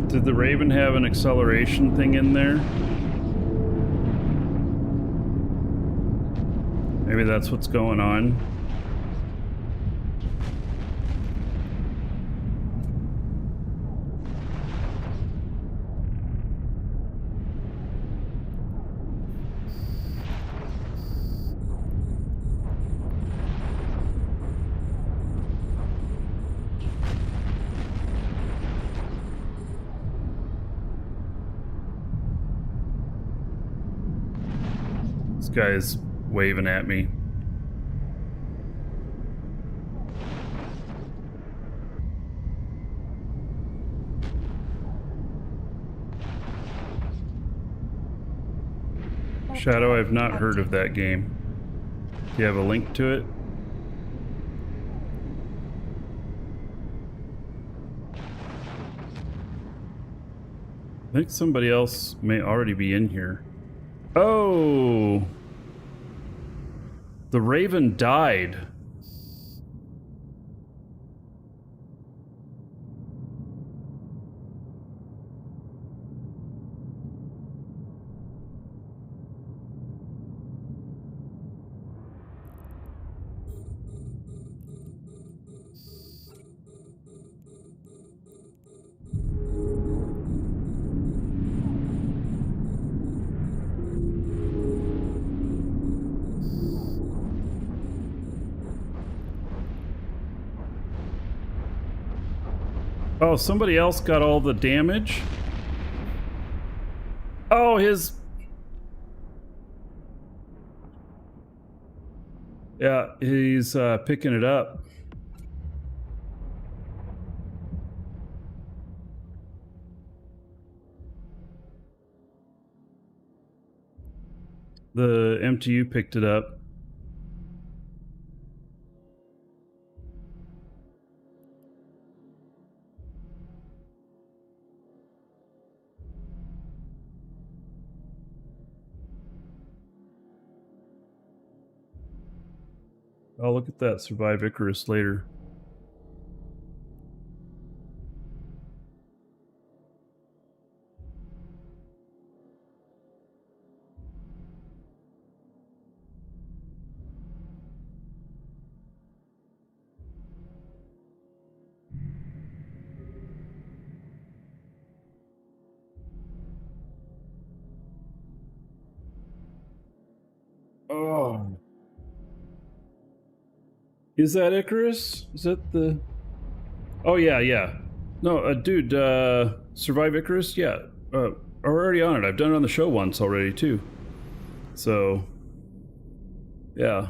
Did the Raven have an acceleration thing in there? Maybe that's what's going on. This guy's waving at me. Shadow, I've not heard of that game. Do you have a link to it? I think somebody else may already be in here. Oh! The Raven died. Oh, somebody else got all the damage? Oh, his... Yeah, he's picking it up. The MTU picked it up. Oh, look at that. Survive Icarus later. Oh. Is that Icarus? Is that the... Oh, yeah, yeah. No, dude, Survive Icarus? Yeah. I'm already on it. I've done it on the show once already, too. So, yeah.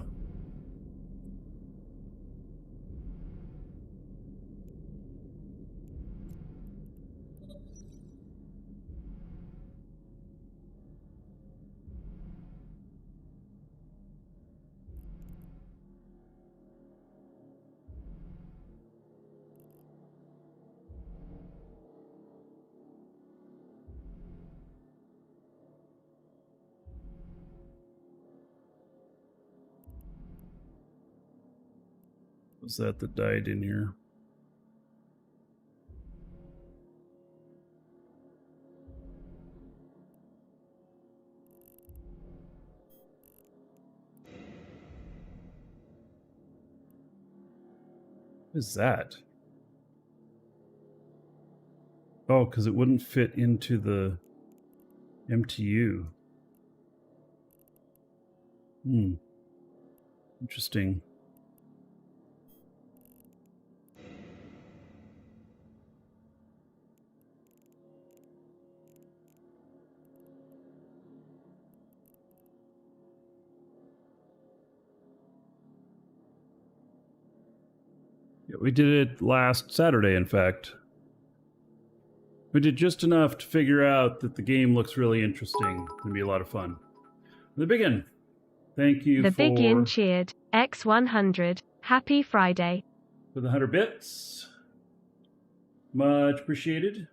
Was that died in here? What is that? Oh, because it wouldn't fit into the MTU. Hmm. Interesting. Yeah, we did it last Saturday, in fact. We did just enough to figure out that the game looks really interesting. It's going to be a lot of fun. The Biggin, thank you The for... Biggin cheered. X100. Happy Friday. For the 100 bits. Much appreciated.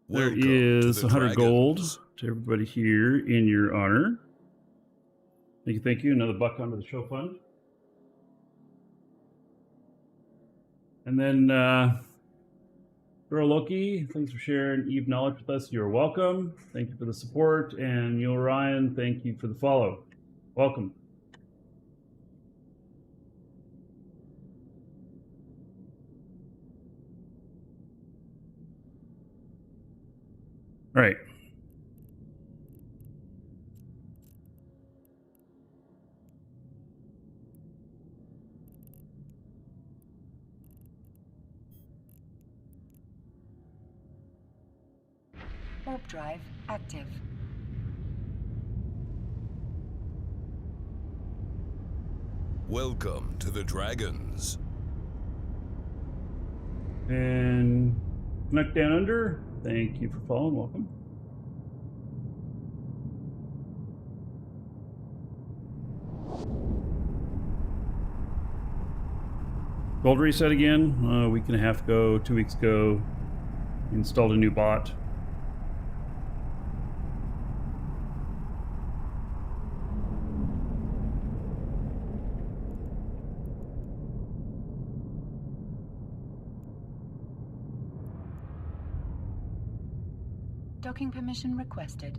Welcome There is to the 100 gold Dragons. to everybody here in your honor. Thank you, thank you. Another buck onto the show fund. And then, Earl Loki, thanks for sharing Eve knowledge with us. You're welcome. Thank you for the support. And Neil Ryan, thank you for the follow. Welcome. All right. Warp drive active. Welcome to the Dragons. And Connect Down Under, thank you for following. Welcome. Gold reset again. A week and a half ago, 2 weeks ago. Installed a new bot. Docking permission requested.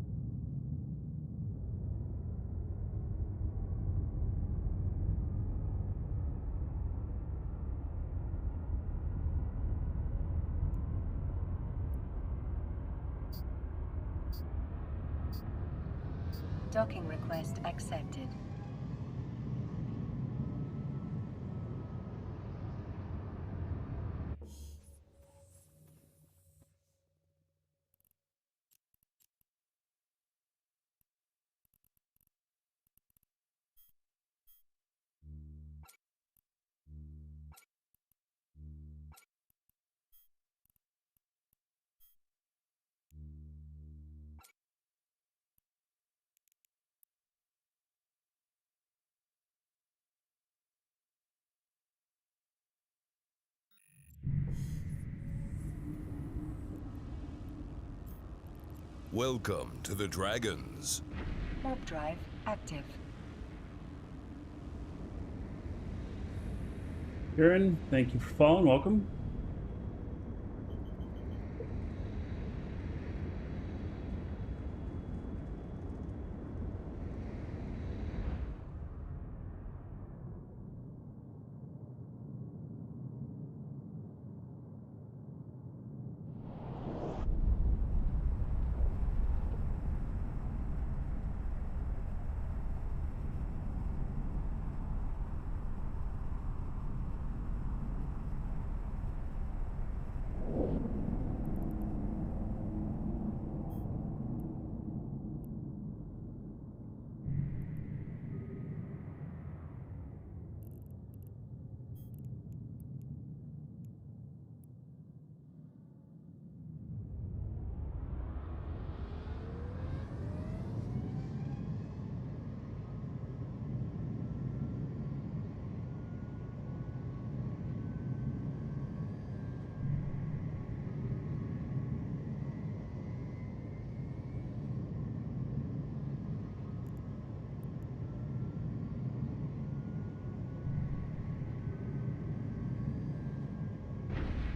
Docking request accepted. Welcome to the Dragons. Warp drive active. Karen, thank you for following. Welcome.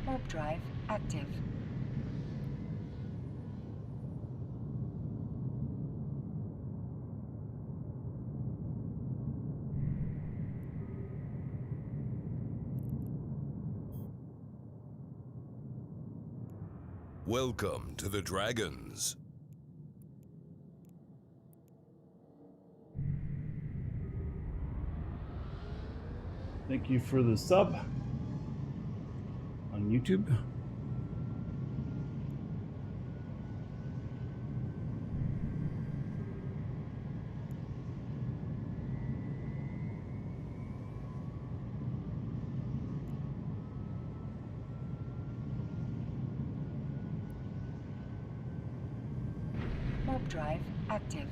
Warp drive active. Welcome to the Dragons. Thank you for the sub on YouTube. Warp drive active.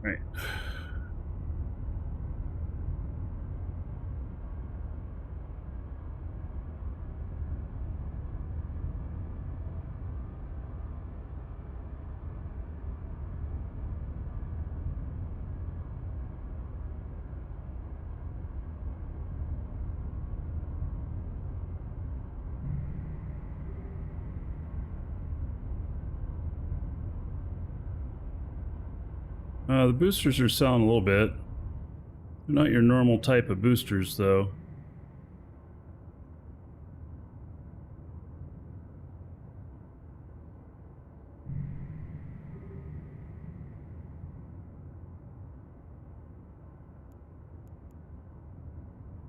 Right. The boosters are selling a little bit. They're not your normal type of boosters, though.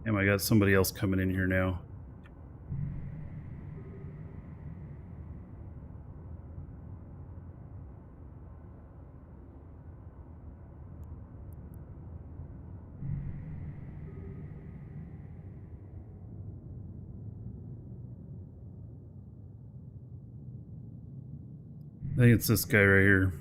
Damn, I got somebody else coming in here now. I think it's this guy right here.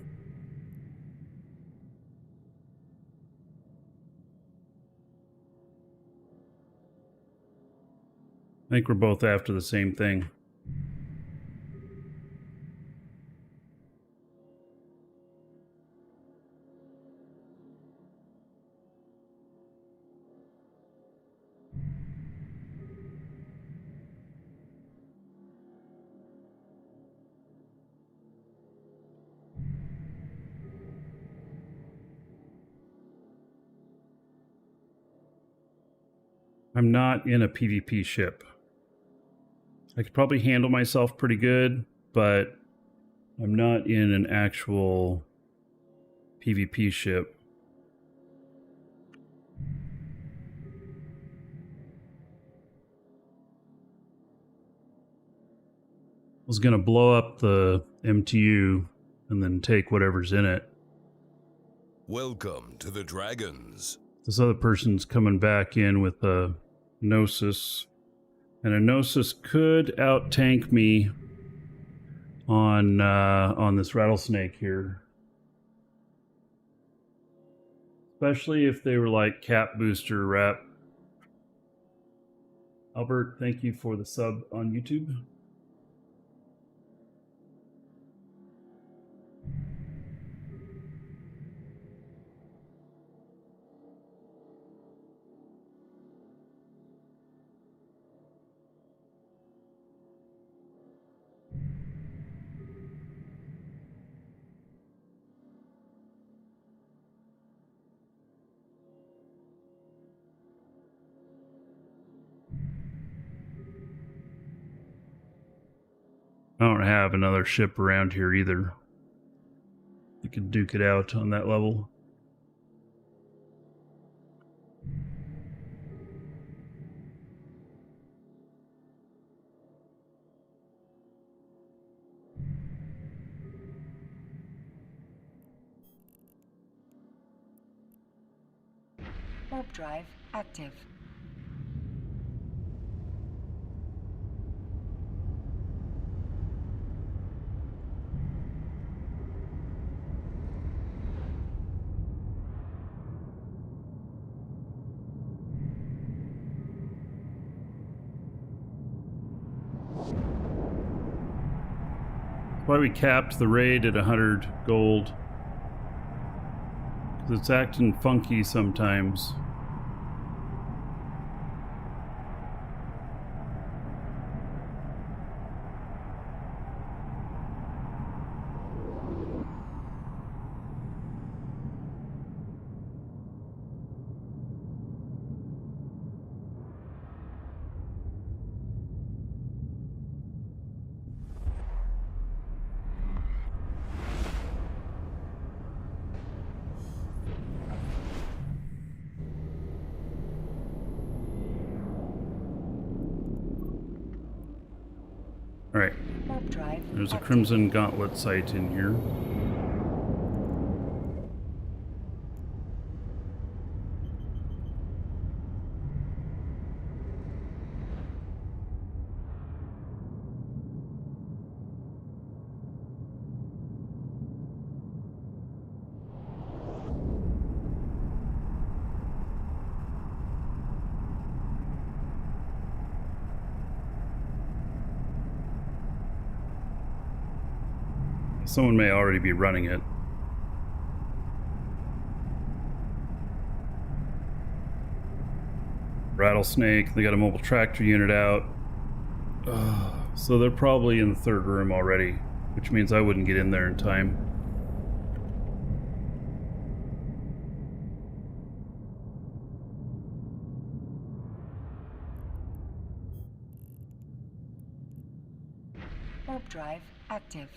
I think we're both after the same thing. I'm not in a PvP ship. I could probably handle myself pretty good, but I'm not in an actual PvP ship. I was going to blow up the MTU and then take whatever's in it. Welcome to the Dragons. This other person's coming back in with a Gnosis. And a Gnosis could out-tank me on this rattlesnake here. Especially if they were like cap booster rep. Albert, thank you for the sub on YouTube. I don't have another ship around here either. You could duke it out on that level. Warp drive active. Why we capped the raid at 100 gold. Because it's acting funky sometimes. Alright, Warp drive there's a active. Crimson Gauntlet site in here. Someone may already be running it. Rattlesnake, they got a mobile tractor unit out. So they're probably in the third room already, which means I wouldn't get in there in time. Warp drive active.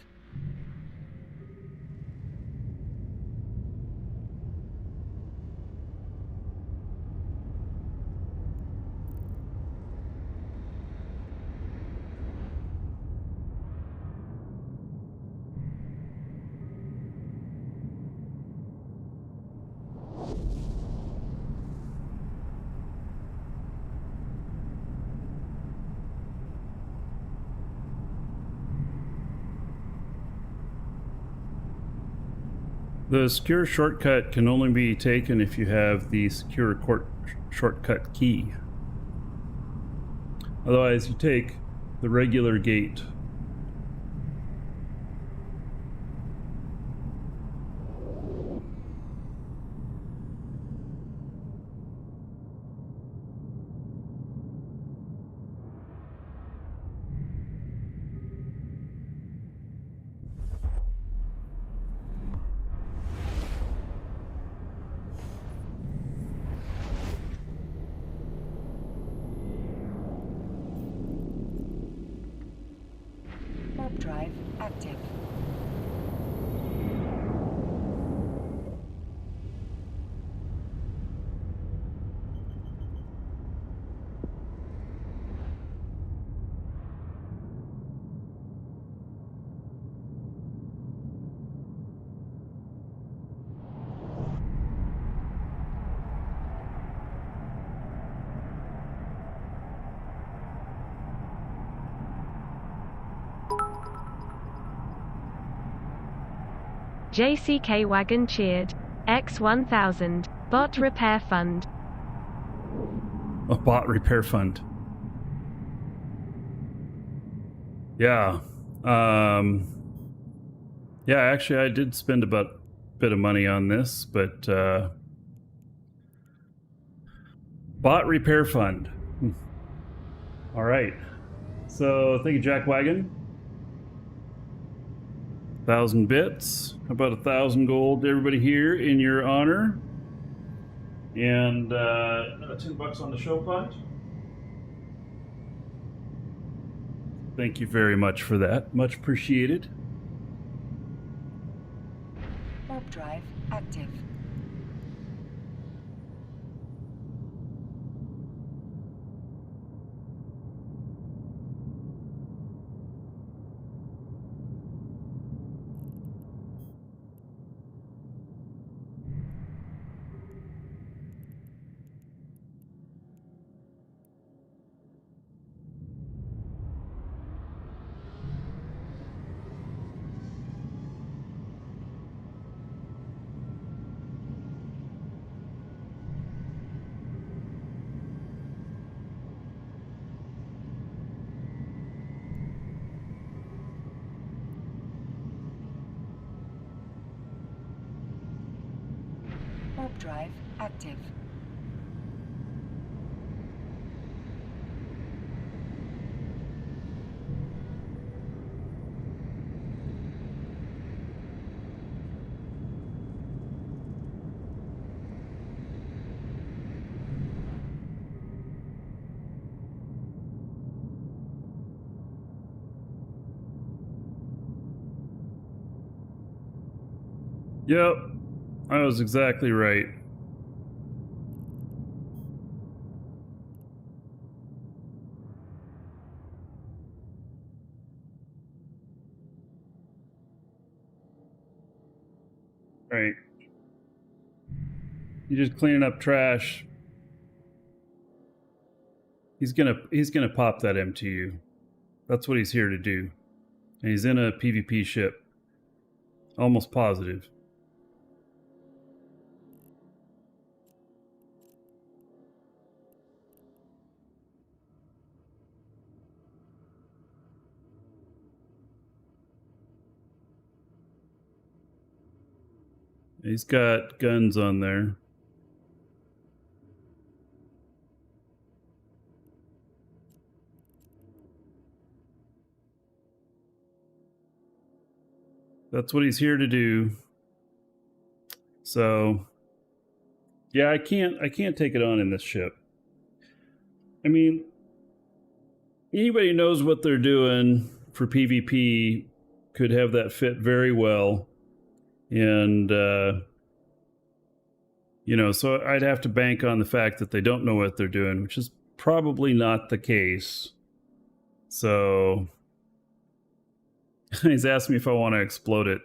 The secure shortcut can only be taken if you have the secure shortcut key. Otherwise, you take the regular gate. Warp drive active. JCK Wagon cheered. X1000. Bot Repair Fund. A bot repair fund. Yeah. Yeah, actually I did spend a bit of money on this, but bot repair fund. All right. So thank you, Jack Wagon. 1,000 bits. How about 1,000 gold to everybody here in your honor? And $10 on the show fund. Thank you very much for that. Much appreciated. Warp drive active. Warp drive active. Yep, I was exactly right. Right. You're just cleaning up trash. He's gonna pop that MTU. That's what he's here to do. And he's in a PvP ship. Almost positive. He's got guns on there. That's what he's here to do. So, yeah, I can't take it on in this ship. I mean, anybody who knows what they're doing for PvP could have that fit very well. And, so I'd have to bank on the fact that they don't know what they're doing, which is probably not the case. So he's asked me if I want to explode it.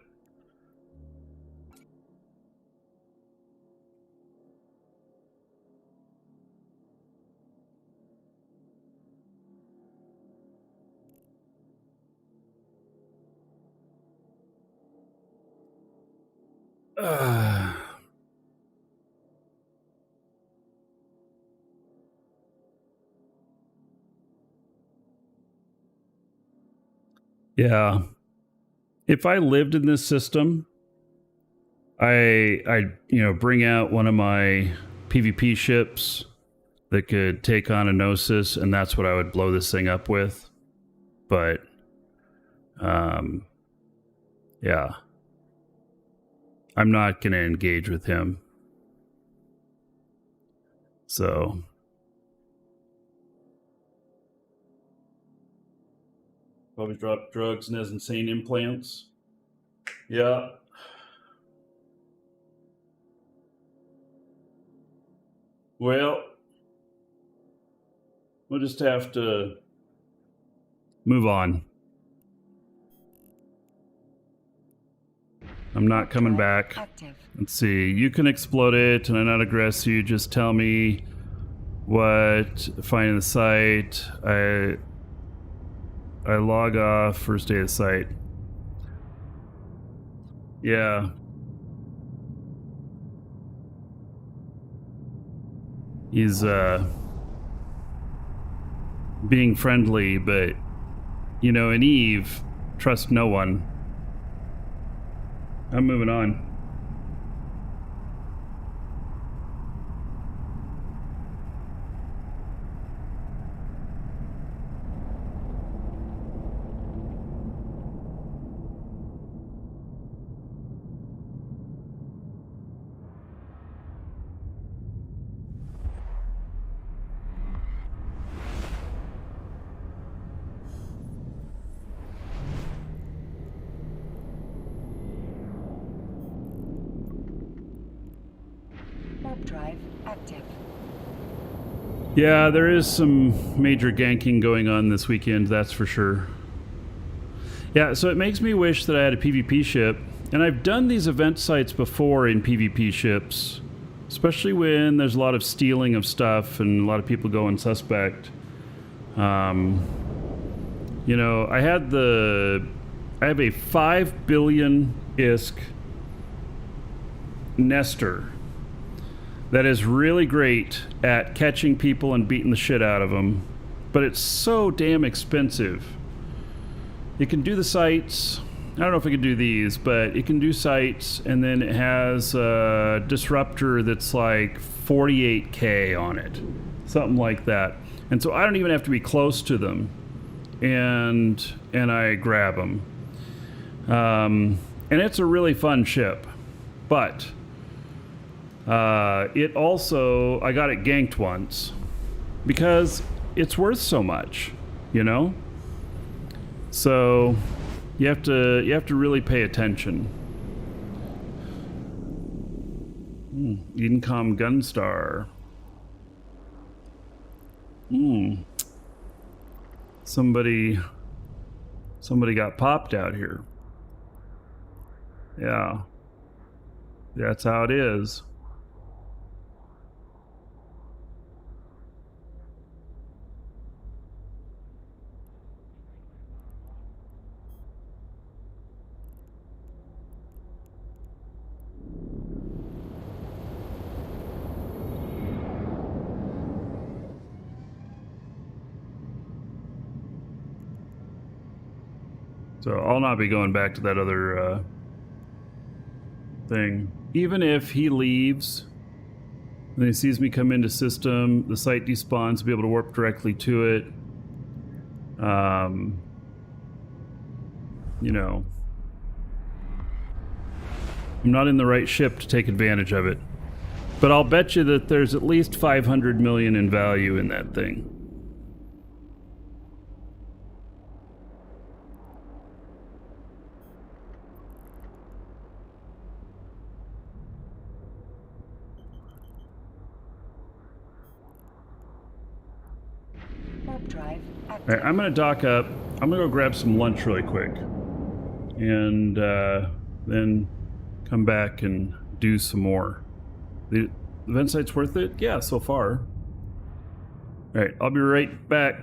Yeah. If I lived in this system, I bring out one of my PvP ships that could take on a Gnosis, and that's what I would blow this thing up with. But yeah. I'm not going to engage with him. So Probably dropped drugs and has insane implants. Yeah. Well, we'll just have to move on. I'm not coming back. Active. Let's see. You can explode it, and I not aggress you. Just tell me what. Finding the site. I log off. First day of the site. Yeah. He's being friendly, but you know, in Eve, trust no one. I'm moving on. Warp drive active. Yeah, there is some major ganking going on this weekend, that's for sure. Yeah, so it makes me wish that I had a PvP ship, and I've done these event sites before in PvP ships, especially when there's a lot of stealing of stuff and a lot of people going suspect. You know, I have a 5 billion ISK Nestor that is really great at catching people and beating the shit out of them, but it's so damn expensive. It can do the sites. I don't know if it can do these, but it can do sites, and then it has a disruptor that's like 48K on it, something like that. And so I don't even have to be close to them, and I grab them. And it's a really fun ship, but it also, I got it ganked once because it's worth so much, you know? So you have to really pay attention. Edencom Gunstar. Somebody got popped out here. Yeah. That's how it is. So I'll not be going back to that other thing. Even if he leaves and he sees me come into system, the site despawns to be able to warp directly to it. You know, I'm not in the right ship to take advantage of it. But I'll bet you that there's at least 500 million in value in that thing. Warp drive active. All right, I'm going to dock up. I'm going to go grab some lunch really quick. And then come back and do some more. The event site's worth it? Yeah, so far. All right, I'll be right back.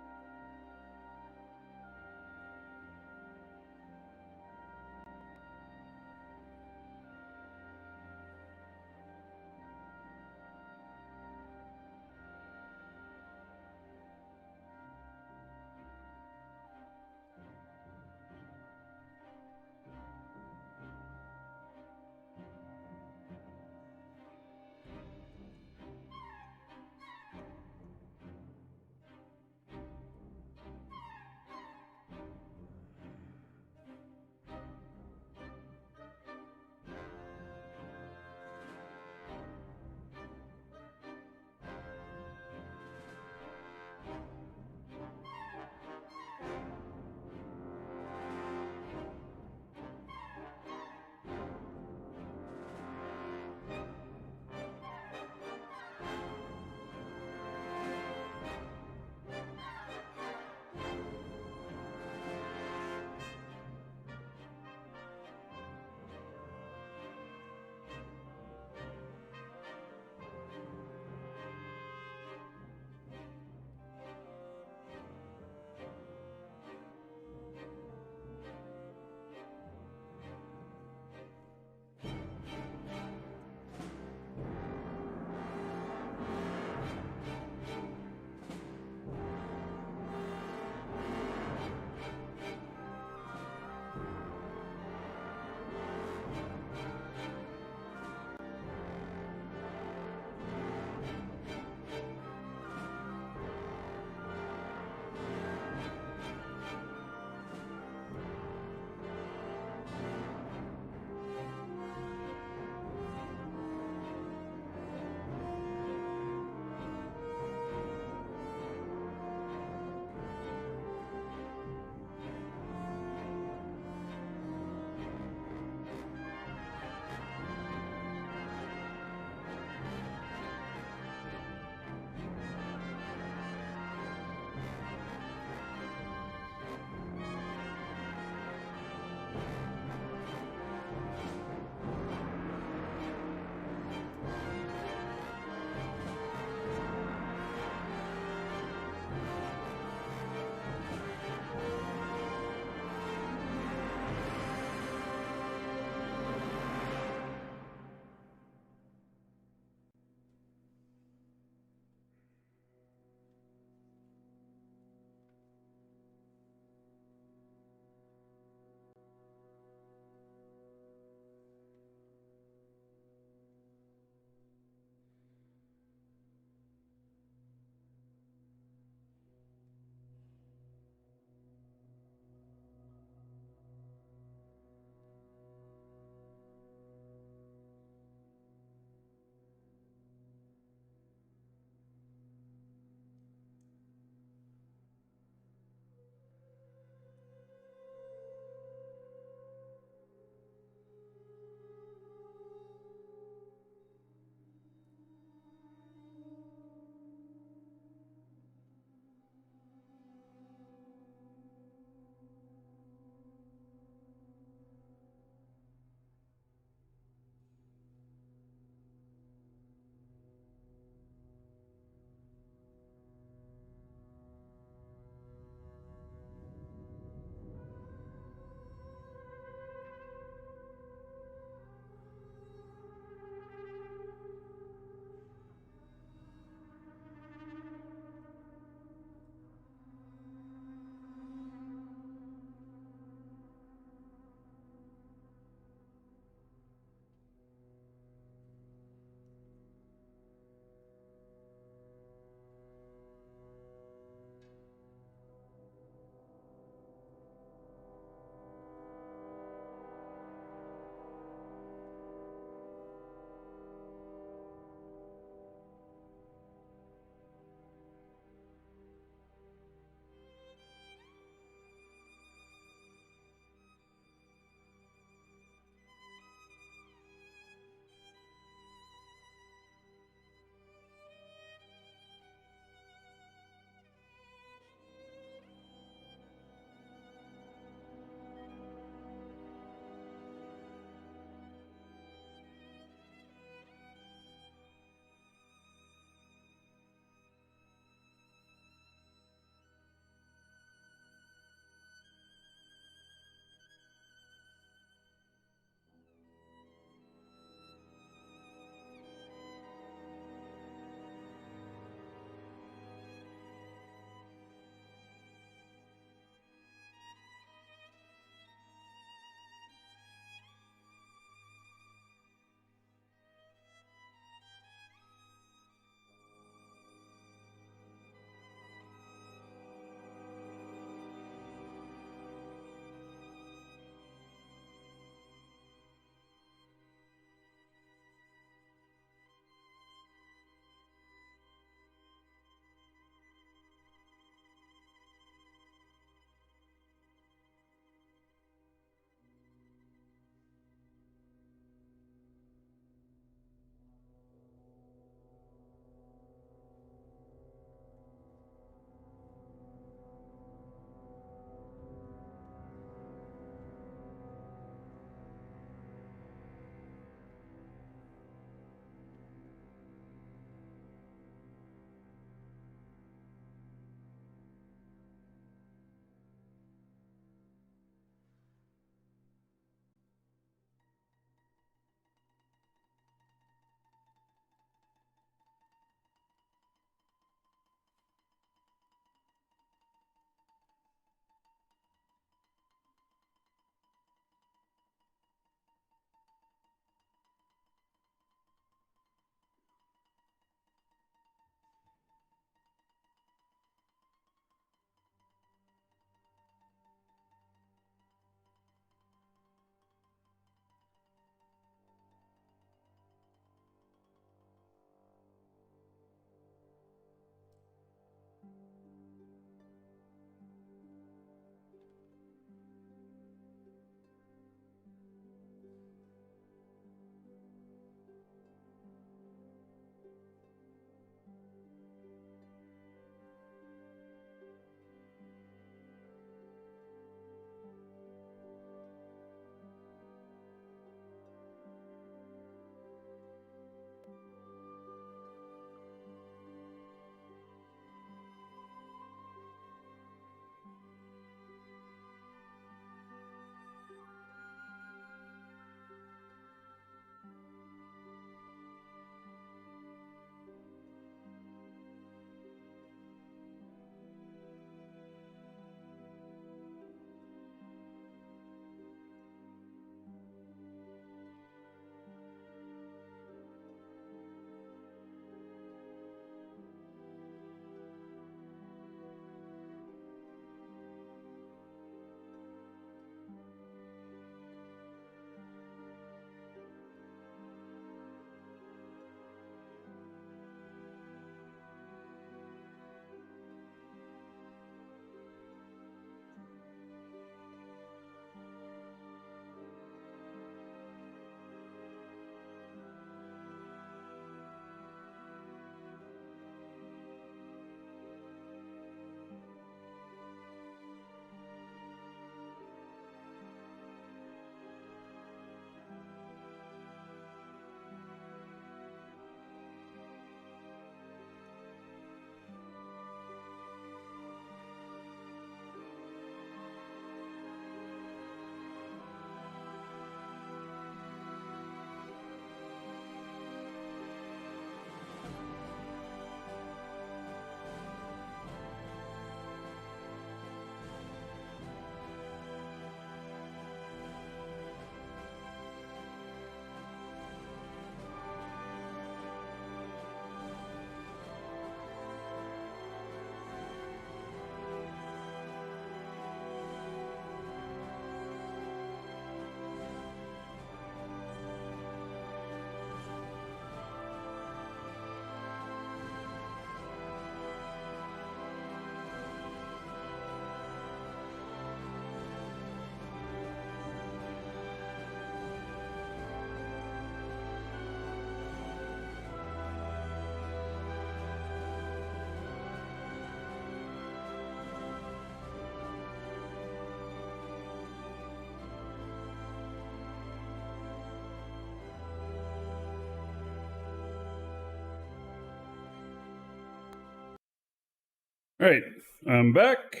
All right, I'm back.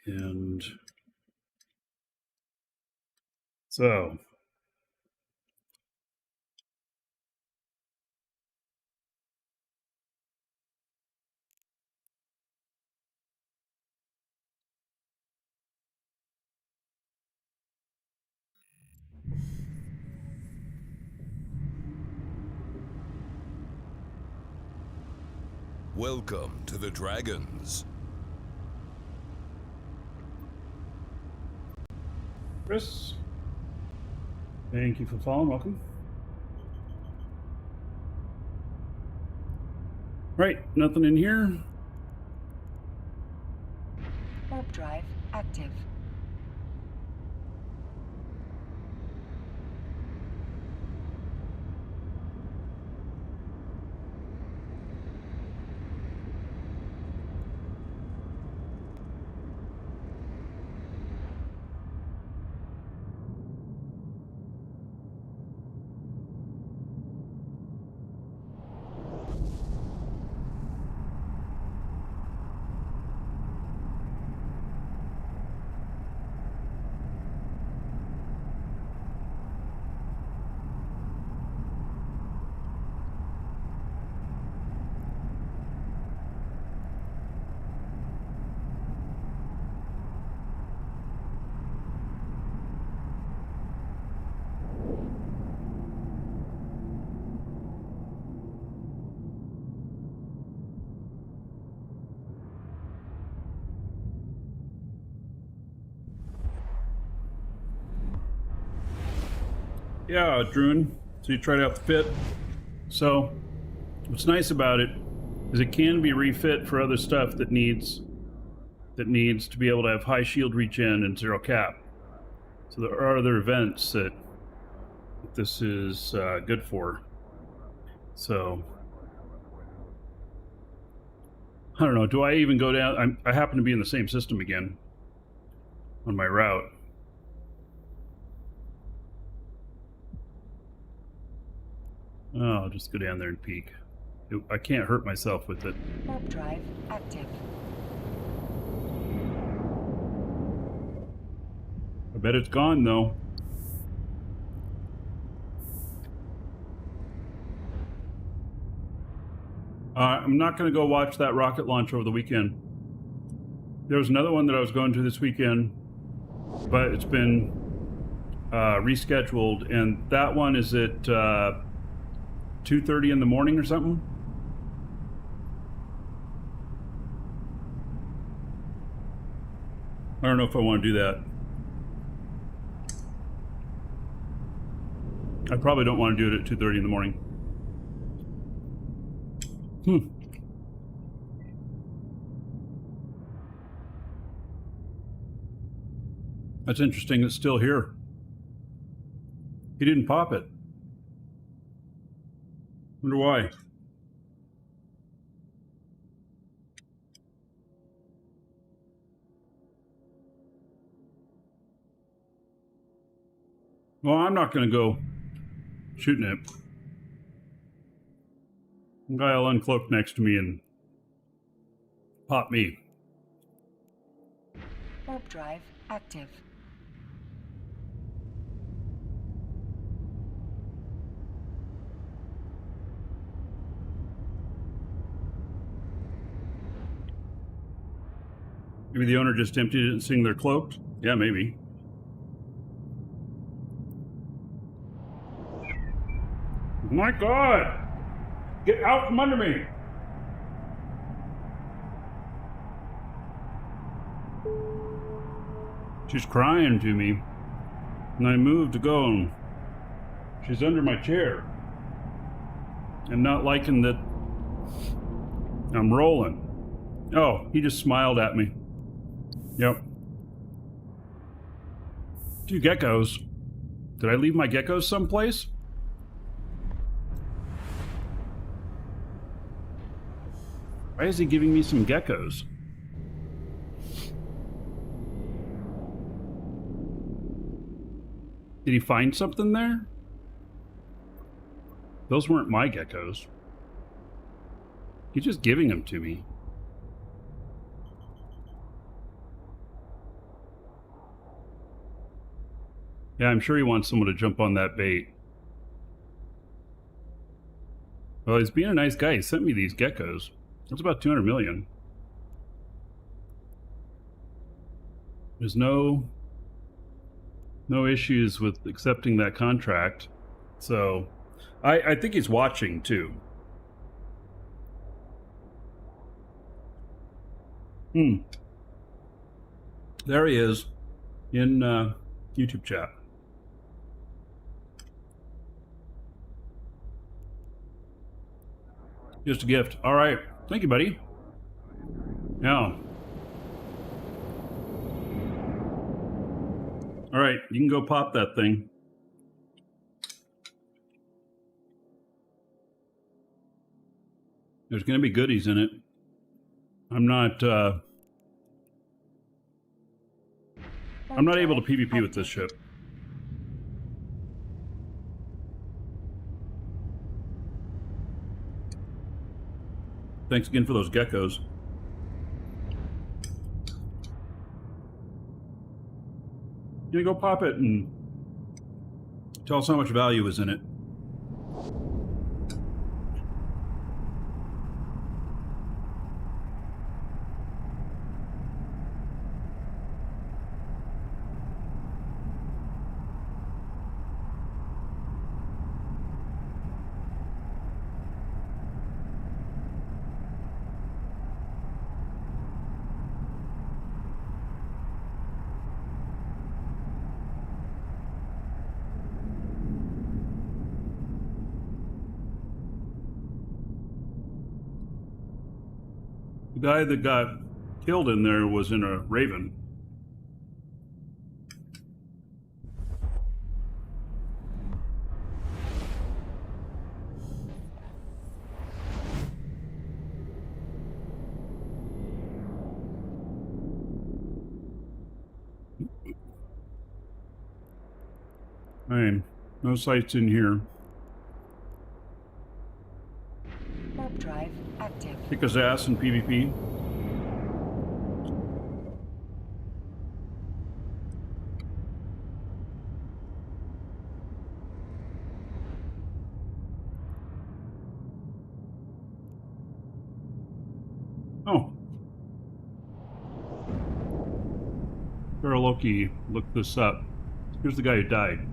And so Welcome to the Dragons. Chris, thank you for following. Welcome. Right, nothing in here. Warp drive active. Yeah, Druin. So you tried out the fit. So what's nice about it is it can be refit for other stuff that needs to be able to have high shield regen and 0 cap. So there are other events that this is good for. So I don't know. Do I even go down? I happen to be in the same system again on my route. Oh, I'll just go down there and peek. I can't hurt myself with it. Warp drive active. I bet it's gone, though. I'm not going to go watch that rocket launch over the weekend. There was another one that I was going to this weekend, but it's been rescheduled, and that one is at 2:30 in the morning or something. I don't know if I want to do that. I probably don't want to do it at 2:30 in the morning. That's interesting. It's still here. He didn't pop it. Wonder why. Well, I'm not going to go shooting it. Some guy will uncloak next to me and pop me. Warp drive active. Maybe the owner just emptied it and seeing they're cloaked? Yeah, maybe. My God! Get out from under me! She's crying to me, and I move to go, and she's under my chair. I'm not liking that I'm rolling. Oh, he just smiled at me. Yep. 2 geckos. Did I leave my geckos someplace? Why is he giving me some geckos? Did he find something there? Those weren't my geckos. He's just giving them to me. Yeah, I'm sure he wants someone to jump on that bait. Well, he's being a nice guy. He sent me these geckos. That's about 200 million. There's no issues with accepting that contract. So I think he's watching too. There he is in YouTube chat. Just a gift. All right. Thank you, buddy. Now. All right. You can go pop that thing. There's going to be goodies in it. I'm not able to PvP with this ship. Thanks again for those geckos. You go pop it and tell us how much value is in it. The guy that got killed in there was in a Raven. Alright, no sights in here. Warp drive active. Kick his ass in PvP. Oh. Loki looked this up. Here's the guy who died.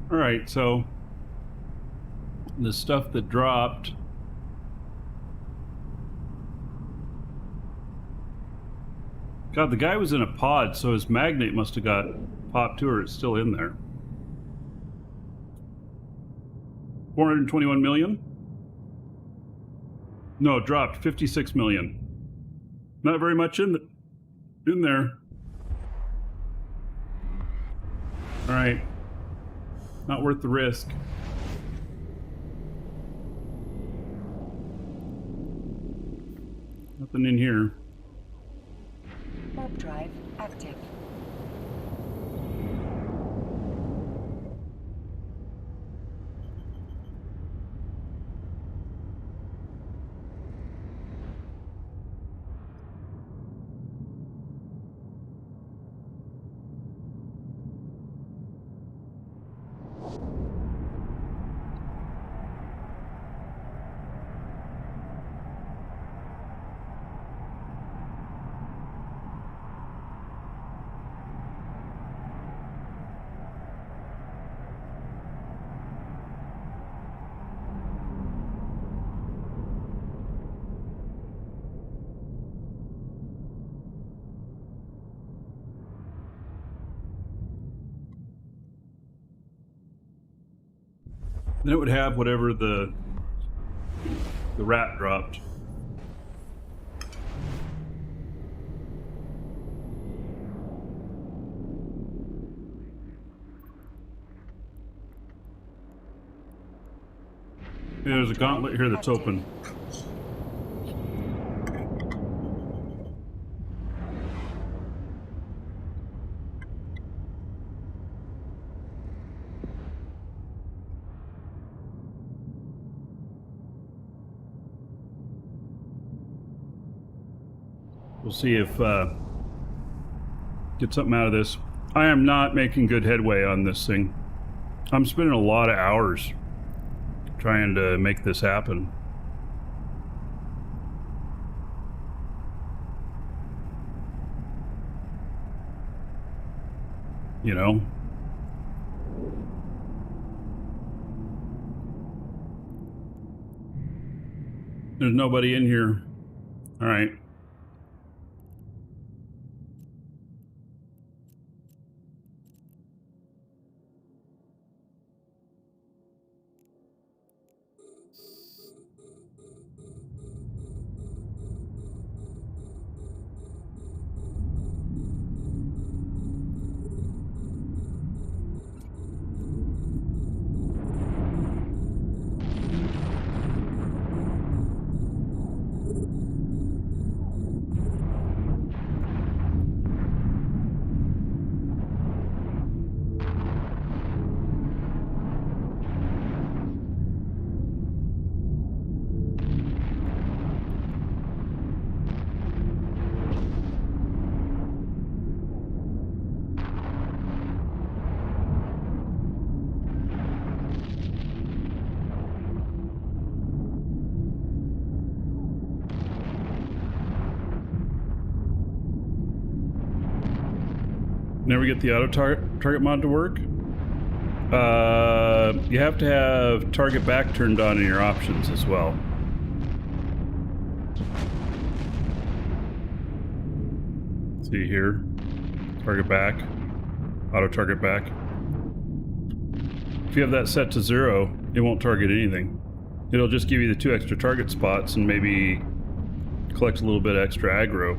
Alright, so the stuff that dropped. God, the guy was in a pod, so his magnet must have got popped too, or it's still in there. 421 million? No, it dropped 56 million. Not very much in there. All right. Not worth the risk. Nothing in here. Warp drive active. Then it would have whatever the rat dropped. Yeah, there's a gauntlet here that's open. We'll see if get something out of this. I am not making good headway on this thing. I'm spending a lot of hours trying to make this happen. You know? There's nobody in here. All right. Never get the auto target mod to work. You have to have target back turned on in your options as well. See here, target back, auto target back. If you have that set to 0, it won't target anything. It'll just give you the 2 extra target spots and maybe collect a little bit extra aggro.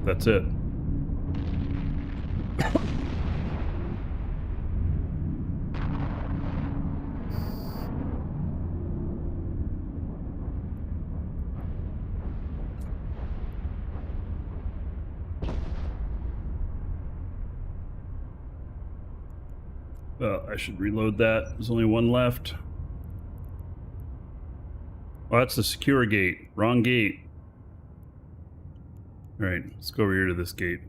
That's it. I should reload that. There's only one left. Oh, that's the secure gate. Wrong gate. Alright, let's go over here to this gate.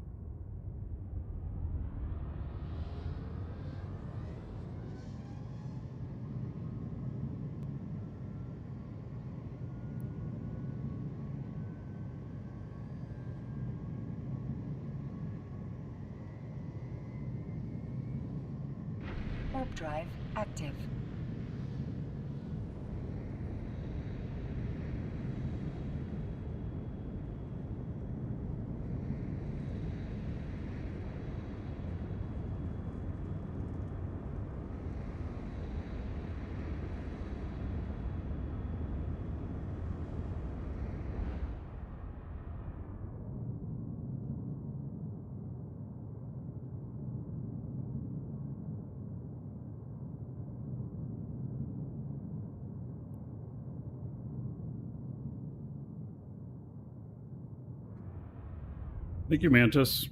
Warp drive active. Thank you, Mantis.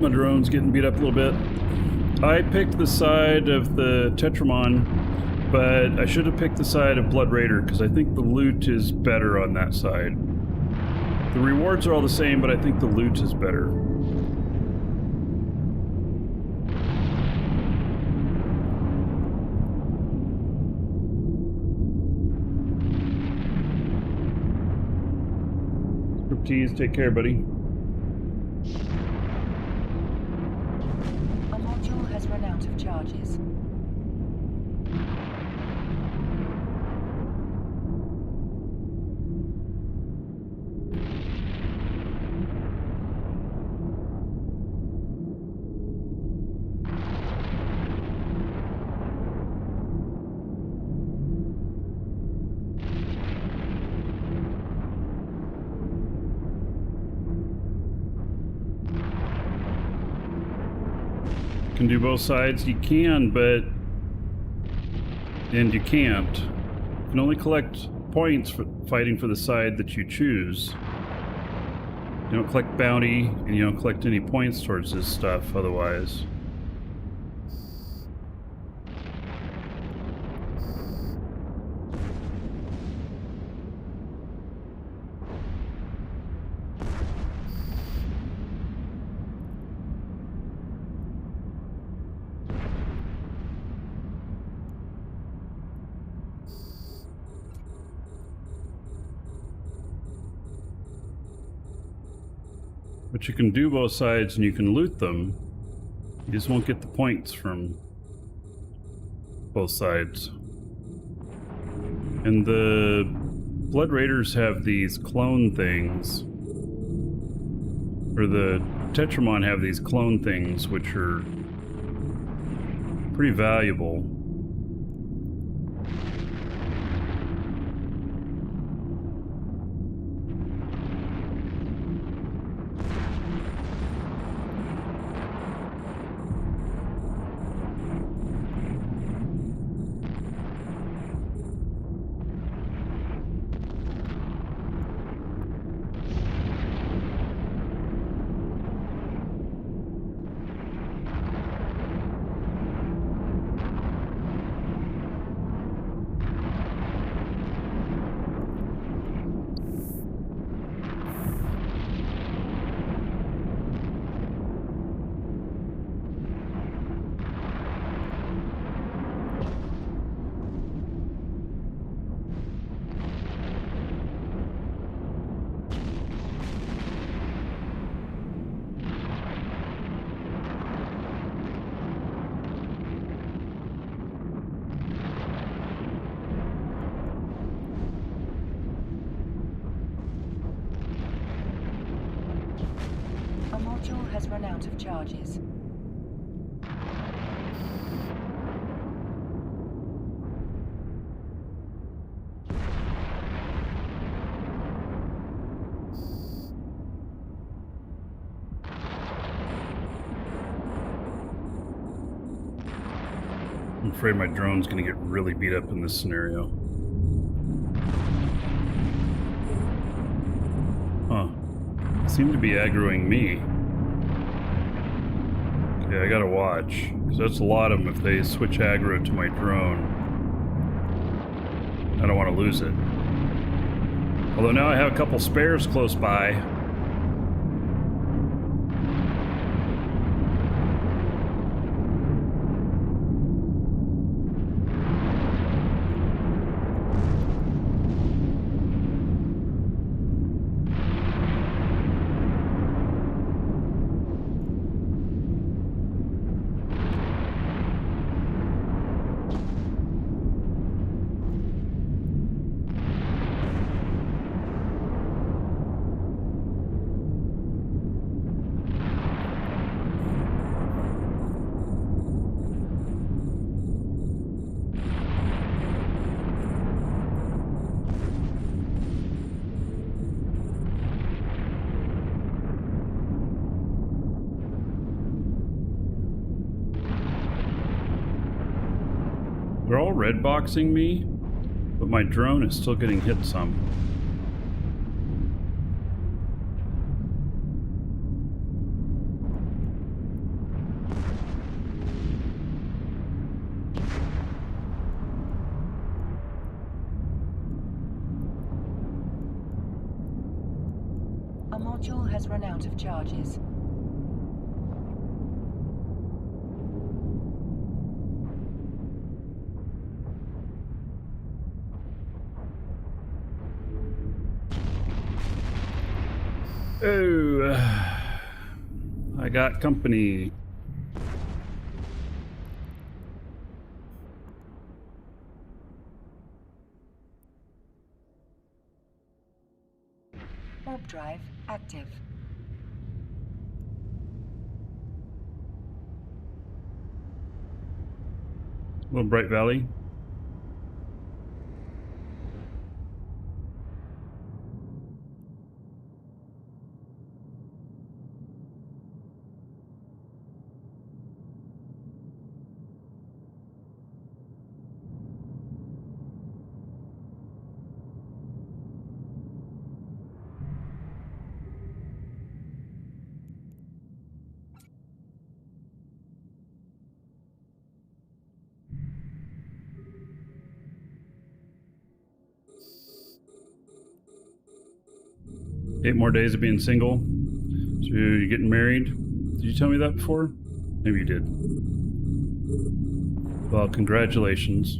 My drone's getting beat up a little bit. I picked the side of the Tetramon, but I should have picked the side of Blood Raider because I think the loot is better on that side. The rewards are all the same, but I think the loot is better. Tease. Take care, buddy. A module has run out of charges. Can do both sides. You can, but and you can't. You can only collect points for fighting for the side that you choose. You don't collect bounty, and you don't collect any points towards this stuff otherwise. But you can do both sides and you can loot them. You just won't get the points from both sides. And the Blood Raiders have these clone things. Or the Tetramon have these clone things which are pretty valuable. A module has run out of charges. I'm afraid my drone's gonna get really beat up in this scenario. Huh. Seem to be aggroing me. Okay, I gotta watch. Because that's a lot of them if they switch aggro to my drone. I don't want to lose it. Although now I have a couple spares close by. They're all red boxing me, but my drone is still getting hit some. A module has run out of charges. I got company. Warp drive active. Little Bright Valley. Eight more days of being single. So you're getting married? Did you tell me that before? Maybe you did. Well, congratulations.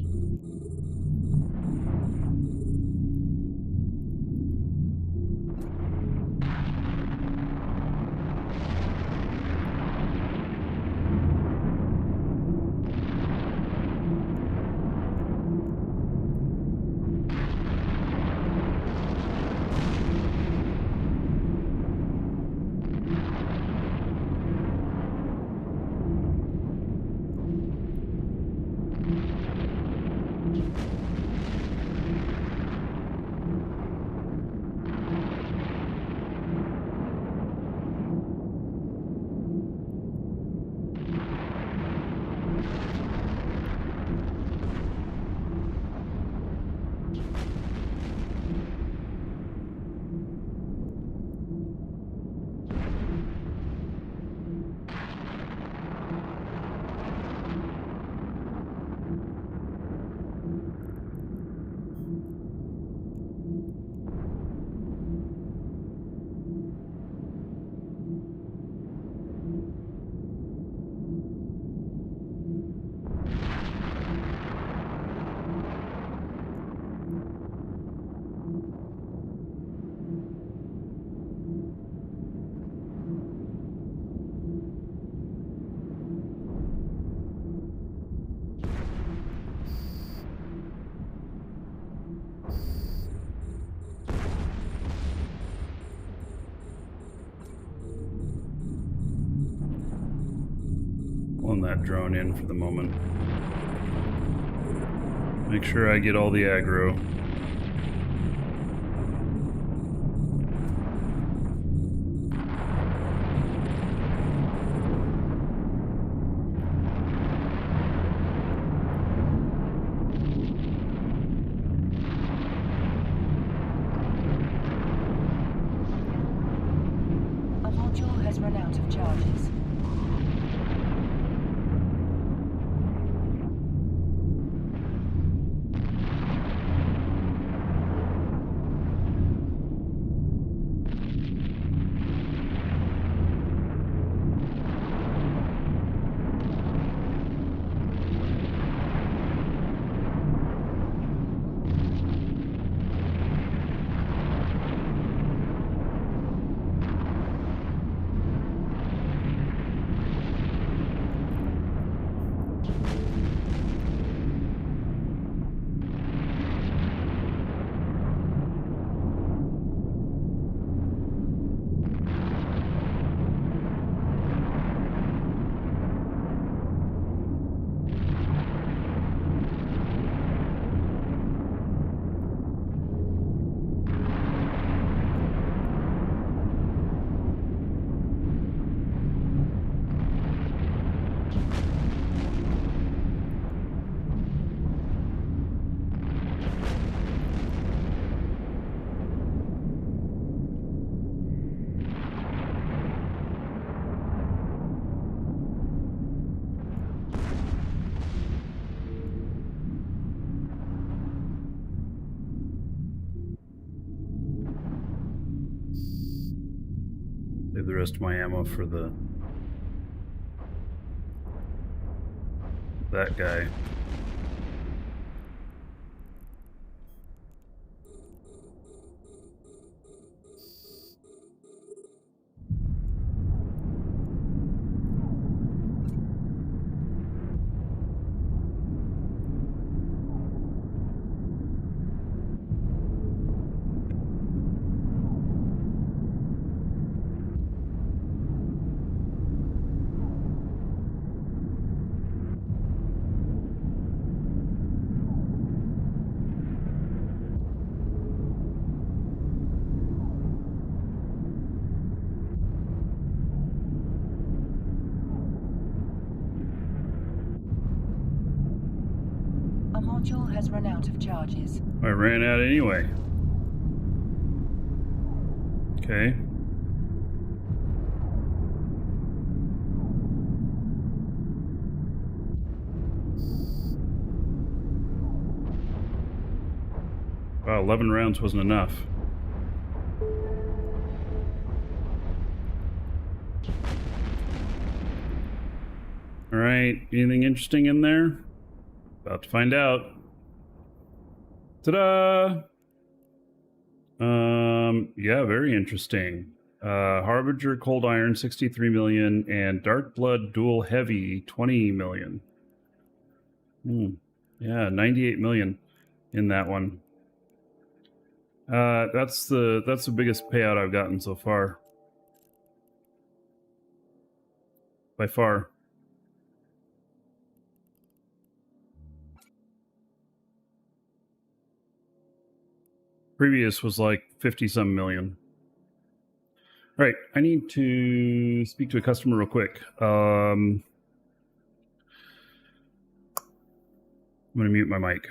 Pulling that drone in for the moment. Make sure I get all the aggro. A module has run out of charges. Save the rest of my ammo for that guy. A module has run out of charges. I ran out anyway. Okay. Wow, 11 rounds wasn't enough. All right, anything interesting in there? About to find out. Ta-da! Yeah, very interesting. Harbinger Cold Iron, 63 million, and Dark Blood Dual Heavy, 20 million. Yeah, 98 million in that one. That's the biggest payout I've gotten so far. By far. Previous was like 50-some million. All right, I need to speak to a customer real quick. I'm going to mute my mic.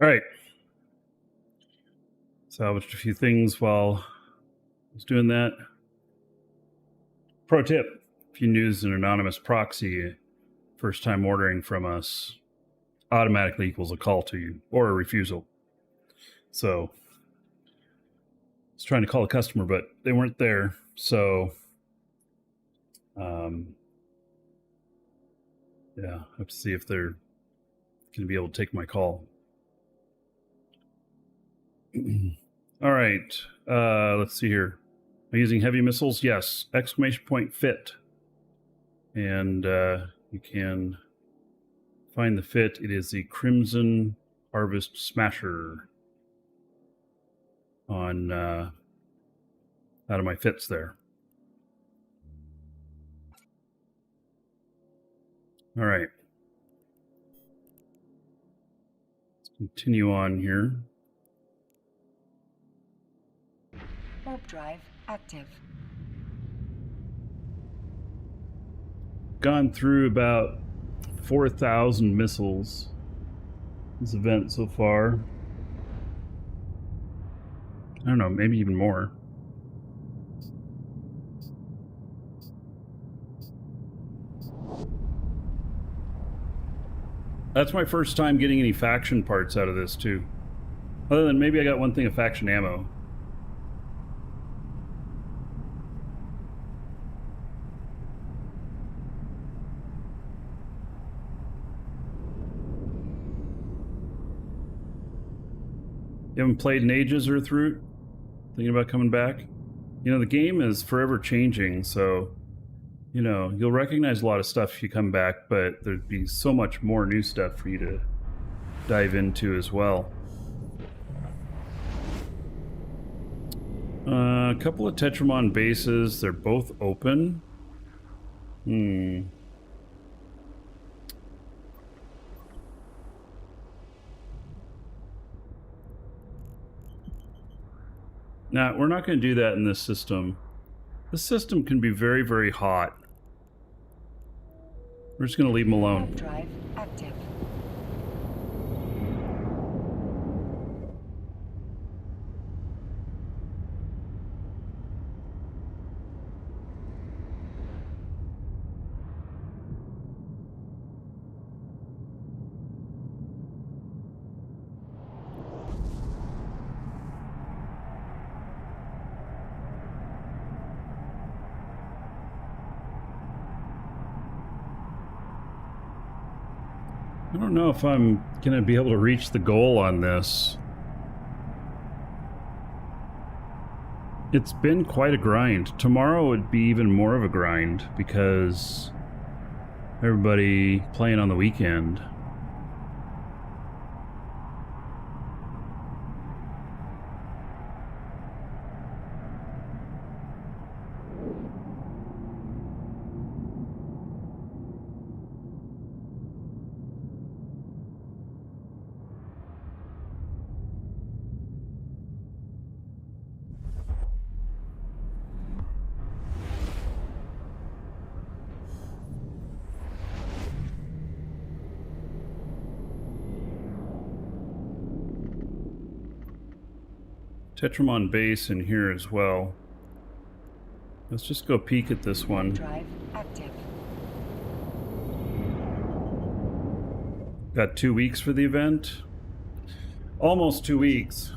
All right. Salvaged a few things while I was doing that. Pro tip, if you use an anonymous proxy, first time ordering from us automatically equals a call to you or a refusal. So I was trying to call a customer, but they weren't there. So yeah, I have to see if they're going to be able to take my call. All right, let's see here. Am I using heavy missiles? Yes. Exclamation point fit. And you can find the fit. It is the Crimson Harvest Smasher on out of my fits there. All right. Let's continue on here. Warp drive active. Gone through about 4,000 missiles this event so far. I don't know, maybe even more. That's my first time getting any faction parts out of this, too. Other than maybe I got one thing of faction ammo. You haven't played in ages, Earthroot? Thinking about coming back? You know, the game is forever changing, so, you know, you'll recognize a lot of stuff if you come back, but there'd be so much more new stuff for you to dive into as well. A couple of Tetramon bases, they're both open. Nah, we're not going to do that in this system. This system can be very, very hot. We're just going to leave them alone. Drive active. I don't know if I'm going to be able to reach the goal on this. It's been quite a grind. Tomorrow would be even more of a grind because everybody playing on the weekend. Tetramon base in here as well. Let's just go peek at this one. Drive active. Got 2 weeks for the event. Almost 2 weeks.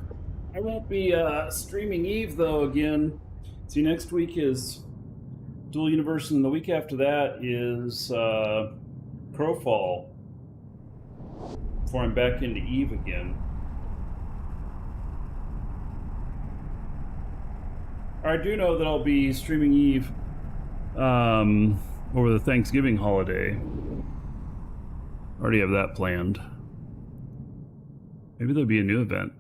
I won't be streaming Eve though again. See, next week is Dual Universe, and the week after that is Crowfall. Before I'm back into Eve again. I do know that I'll be streaming Eve over the Thanksgiving holiday. Already have that planned. Maybe there'll be a new event.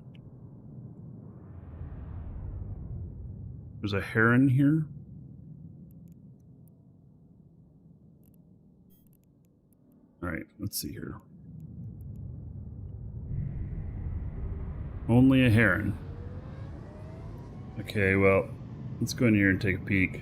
There's a heron here. Alright, let's see here. Only a heron. Okay, well, let's go in here and take a peek.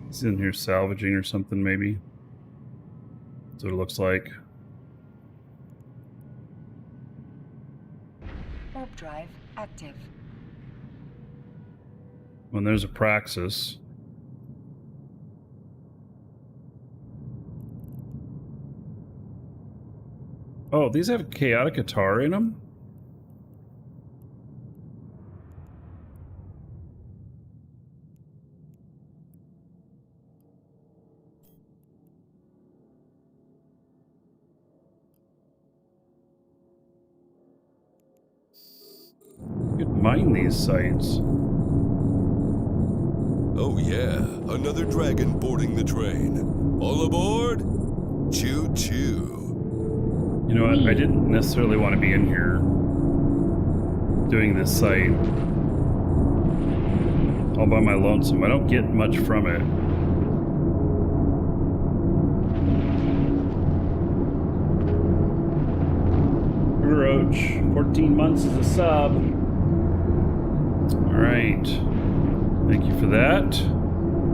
He's in here salvaging or something, maybe. That's what it looks like. Warp drive active. When there's a Praxis. Oh, these have Chaotic Atar in them? You could mine these sites. Oh yeah, another dragon boarding the train. All aboard? Choo choo. You know what? I didn't necessarily want to be in here doing this site all by my lonesome. I don't get much from it. Roach, 14 months as a sub. Alright. Thank you for that.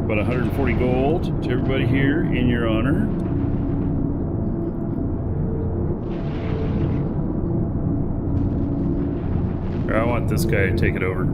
About 140 gold to everybody here in your honor. I want this guy to take it over.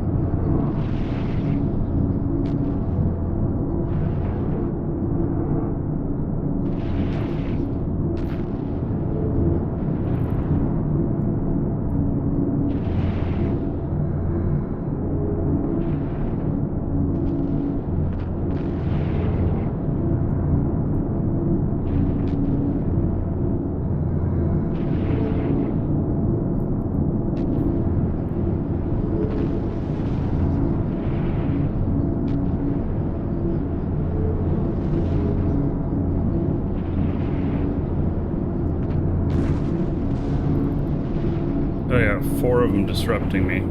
Oh yeah, 4 of them disrupting me.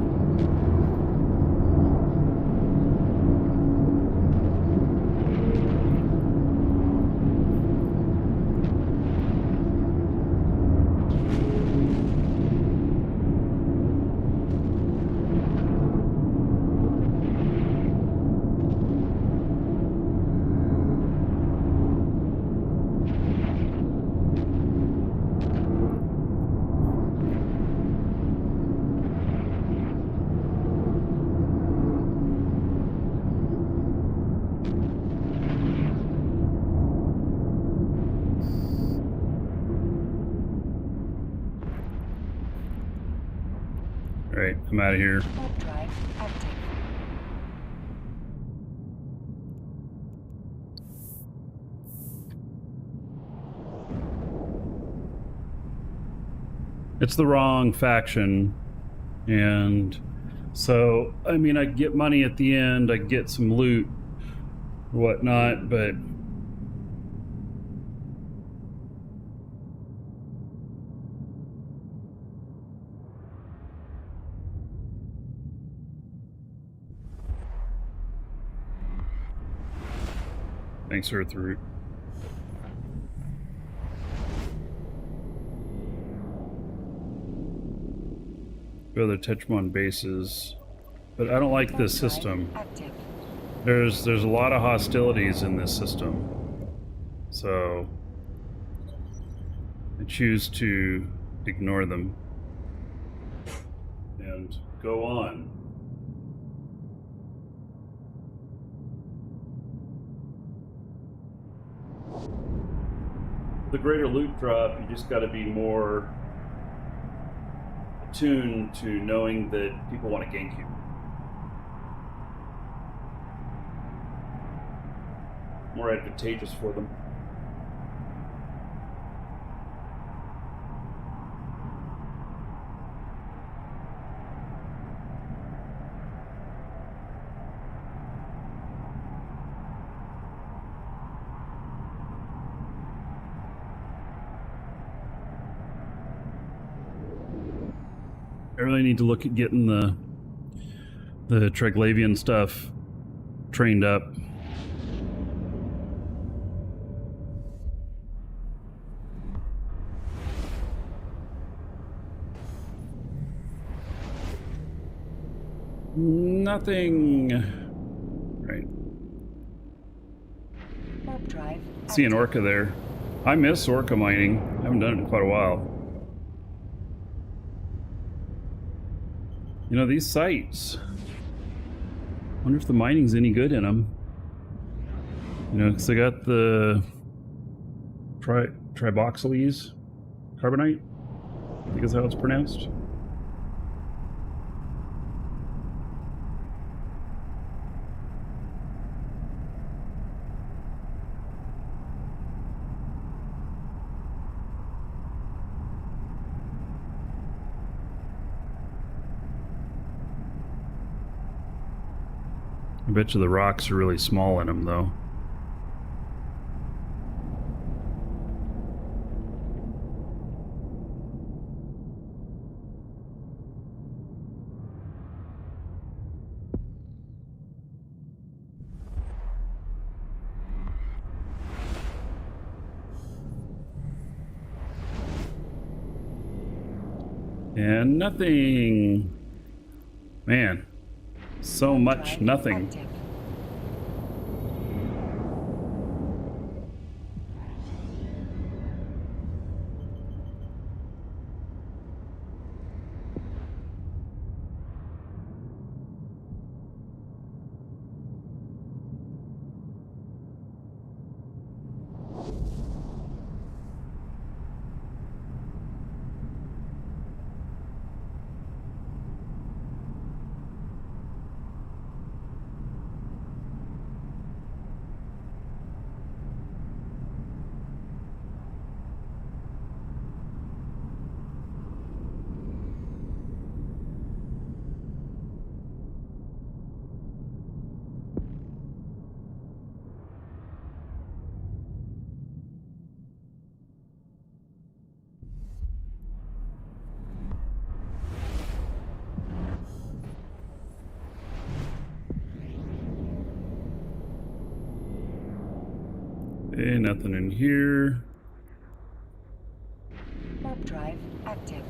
Alright, I'm out of here. Warp drive active. It's the wrong faction, and so, I mean, I get money at the end, I get some loot or whatnot, but thanks, Earthroot. Go to the Tetramon bases, but I don't like this system. Active. There's a lot of hostilities in this system, so I choose to ignore them and go on. The greater loot drop, you just got to be more attuned to knowing that people want to gank you. More advantageous for them. I really need to look at getting the Triglavian stuff trained up. Nothing. Right. Warp drive. See an orca there. I miss orca mining. I haven't done it in quite a while. You know, these sites, wonder if the mining's any good in them. You know, because they got the triboxylase carbonite, I think is how it's pronounced. I bet you the rocks are really small in them, though. And nothing. Man, So much Drive nothing. active. Eh, nothing in here. Warp drive active.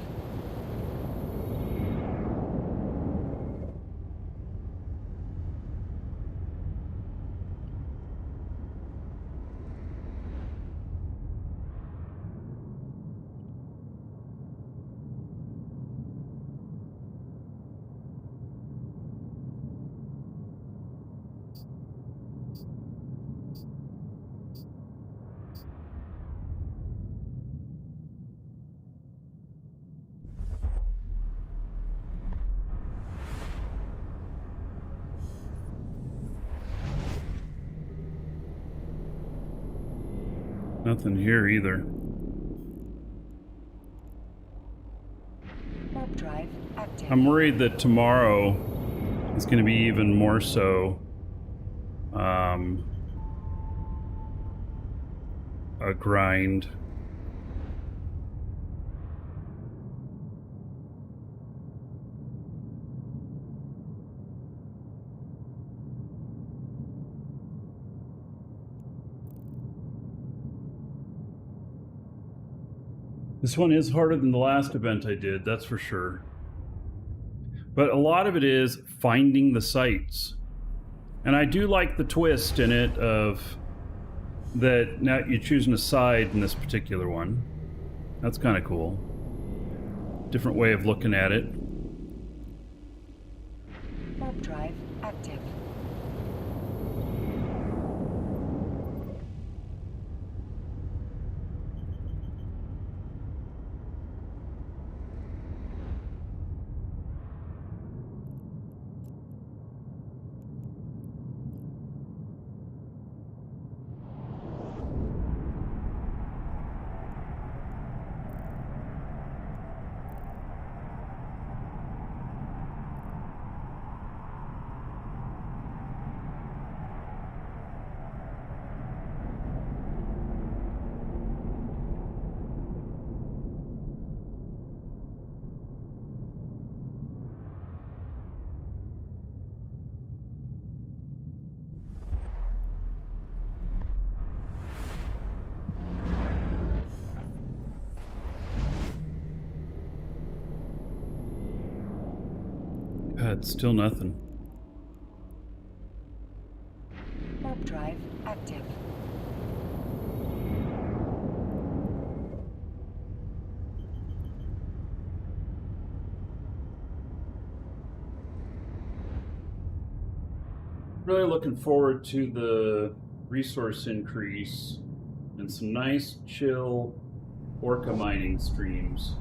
Nothing here either. Warp drive active. I'm worried that tomorrow is going to be even more so a grind. This one is harder than the last event I did, that's for sure. But a lot of it is finding the sites. And I do like the twist in it of that now you're choosing a side in this particular one. That's kind of cool. Different way of looking at it. Warp drive active. God, still nothing. Warp drive active. Really looking forward to the resource increase and some nice, chill orca mining streams.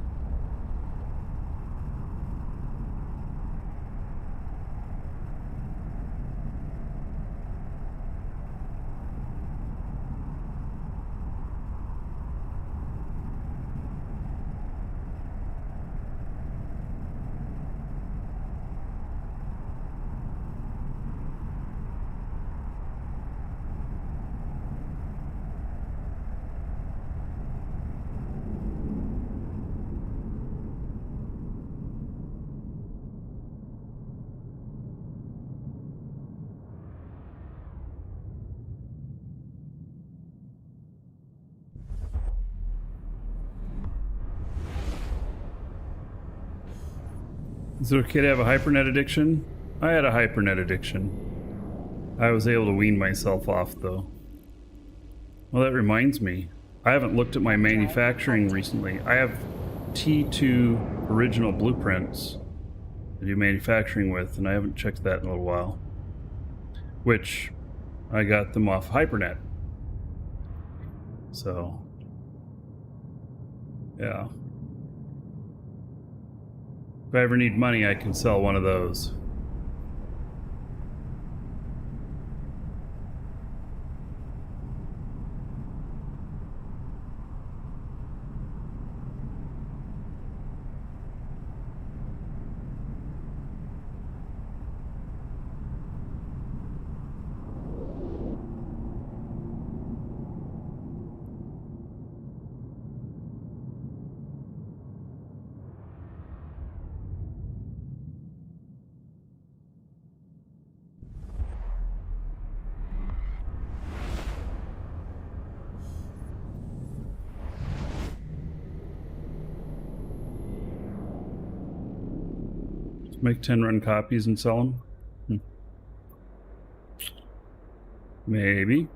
Is it okay to have a hypernet addiction? I had a hypernet addiction. I was able to wean myself off, though. Well, that reminds me. I haven't looked at my manufacturing recently. I have T2 original blueprints to do manufacturing with, and I haven't checked that in a little while. Which, I got them off hypernet. So, yeah. If I ever need money, I can sell one of those. Make 10-run copies and sell them? Maybe.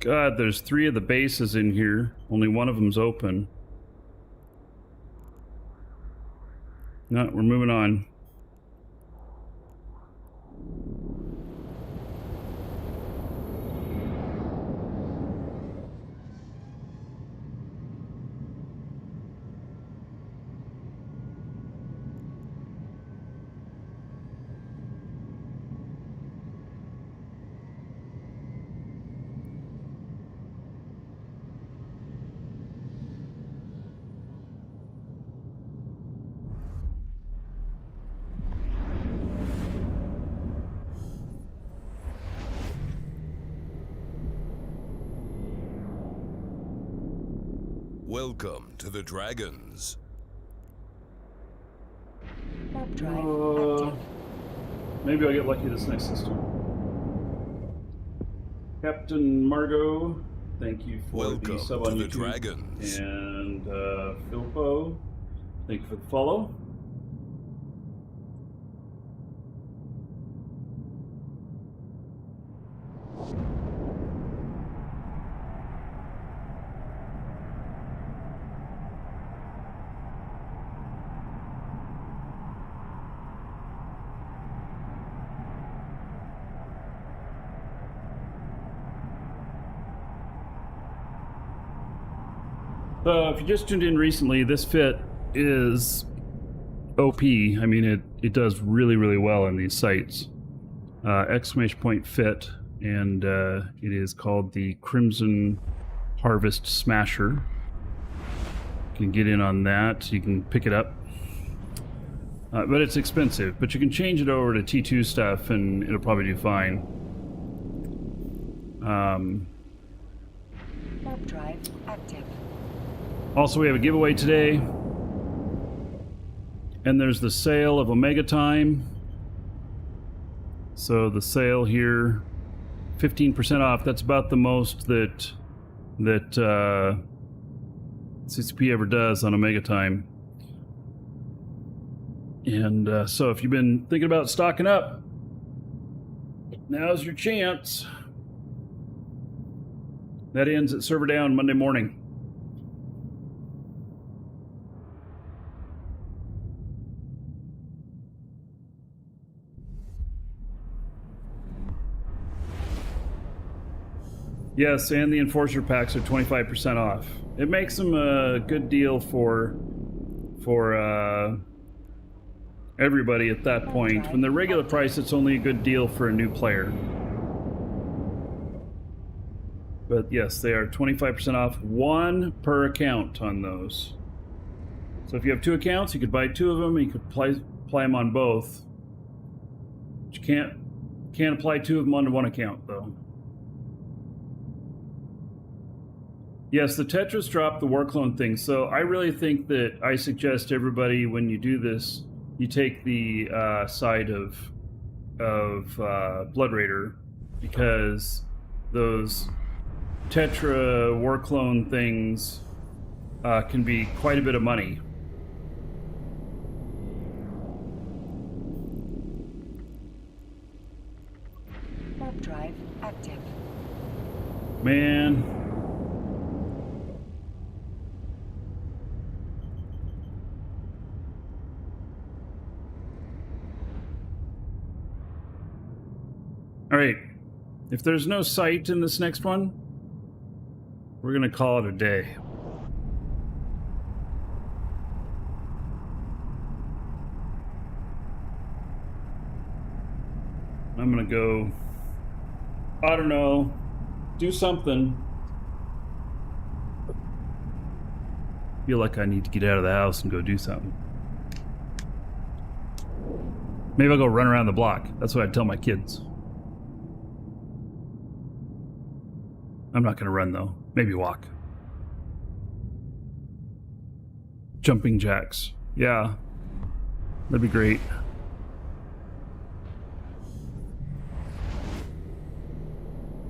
God, there's 3 of the bases in here. Only one of them's open. No, we're moving on. Welcome to the Dragons. Warp drive active. Maybe I'll get lucky this next system. Captain Margot, thank you for Welcome the sub to on the YouTube. Dragons. And Philpo, thank you for the follow. If you just tuned in recently, this fit is OP. I mean, it does really, really well in these sites. Exclamation point fit, and it is called the Crimson Harvest Smasher. You can get in on that. You can pick it up. But it's expensive. But you can change it over to T2 stuff, and it'll probably do fine. Warp drive active. Also, we have a giveaway today. And there's the sale of Omega Time. So the sale here, 15% off. That's about the most that CCP ever does on Omega Time. And so if you've been thinking about stocking up, now's your chance. That ends at server down Monday morning. Yes, and the Enforcer packs are 25% off. It makes them a good deal for everybody at that point. When the regular price, it's only a good deal for a new player. But yes, they are 25% off, 1 per account on those. So if you have 2 accounts, you could buy 2 of them. You could apply them on both. But you can't apply 2 of them onto 1 account though. Yes, the Tetris dropped the war clone thing, so I really think that I suggest everybody, when you do this, you take the side of Blood Raider, because those Tetra war clone things can be quite a bit of money. active. Man. All right. If there's no sight in this next one, we're going to call it a day. I'm going to go, I don't know, do something. Feel like I need to get out of the house and go do something. Maybe I'll go run around the block. That's what I tell my kids. I'm not going to run, though. Maybe walk. Jumping jacks. Yeah. That'd be great.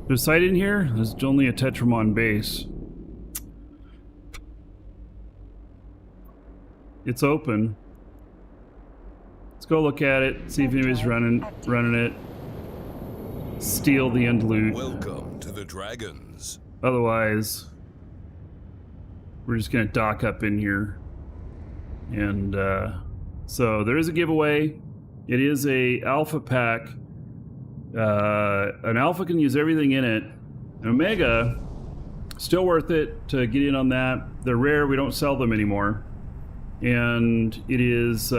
There's a sight in here? There's only a Tetramon base. It's open. Let's go look at it, see if anybody's running it. Steal the end loot. Welcome to the Dragons. Otherwise, we're just gonna dock up in here. And so there is a giveaway. It is a alpha pack. An alpha can use everything in it. An omega, still worth it to get in on that. They're rare. We don't sell them anymore. And it is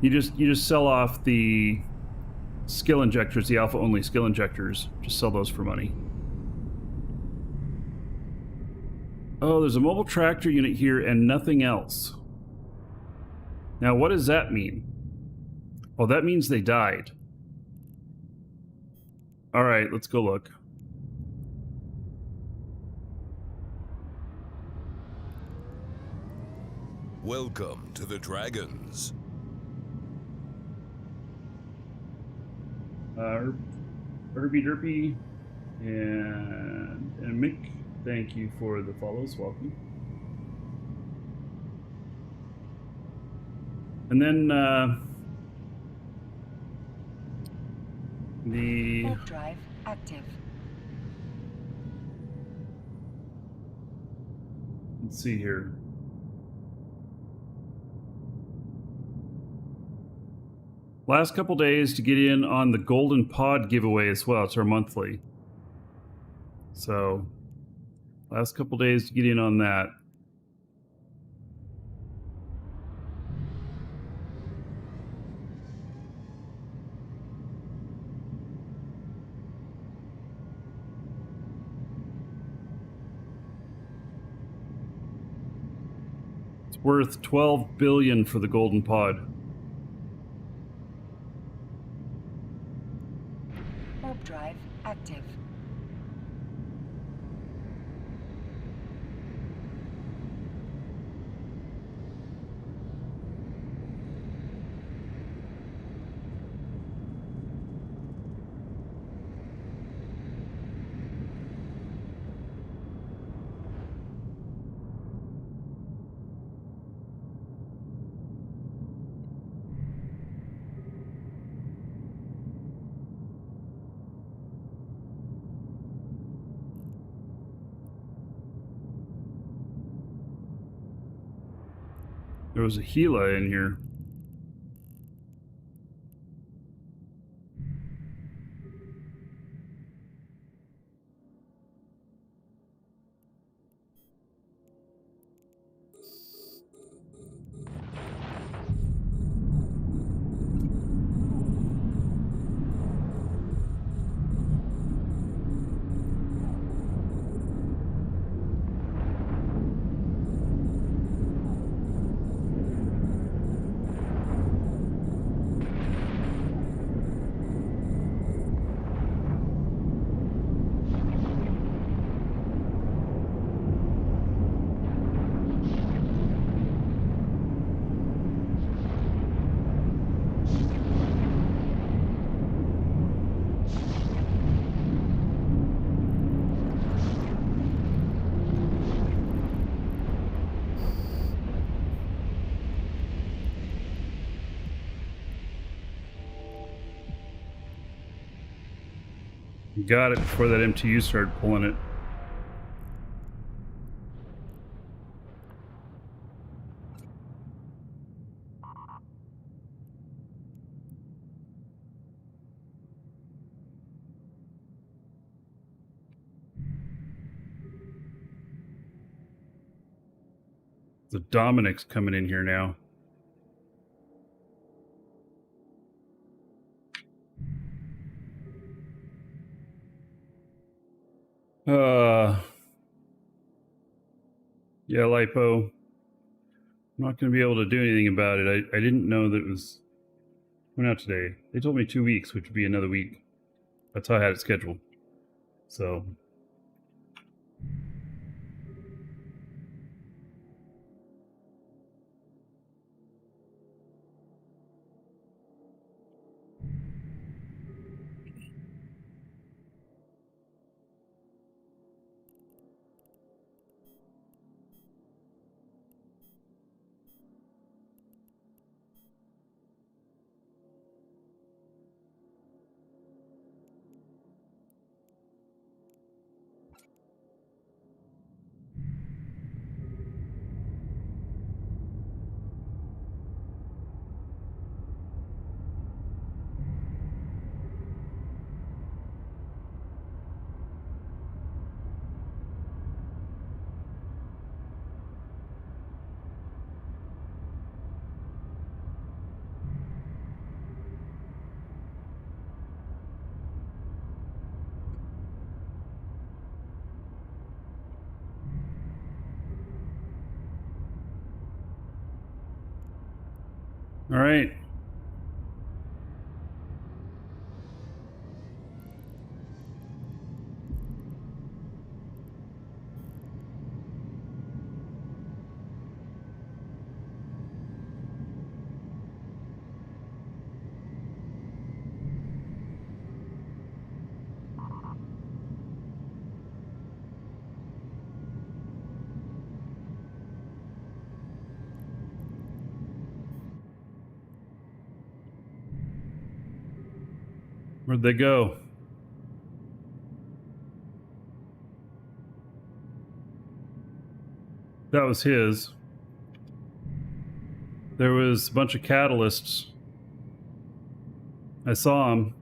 you just sell off the skill injectors, the alpha only skill injectors. Just sell those for money. Oh, there's a mobile tractor unit here and nothing else. Now, what does that mean? Oh, that means they died. All right, let's go look. Welcome to the Dragons. Herbie Derpy and Mick, thank you for the follows. Welcome. And then the Warp drive active. let's see here. Last couple days to get in on the Golden Pod giveaway as well. It's our monthly. So, last couple days to get in on that. It's worth $12 billion for the Golden Pod. Warp drive active. There was a Gila in here. Got it before that MTU started pulling it. The Dominic's coming in here now. Yeah, Lipo. I'm not going to be able to do anything about it. I didn't know that it was went out today. They told me 2 weeks, which would be another week. That's how I had it scheduled. So. All right. Where'd they go? That was his. There was a bunch of catalysts. I saw them.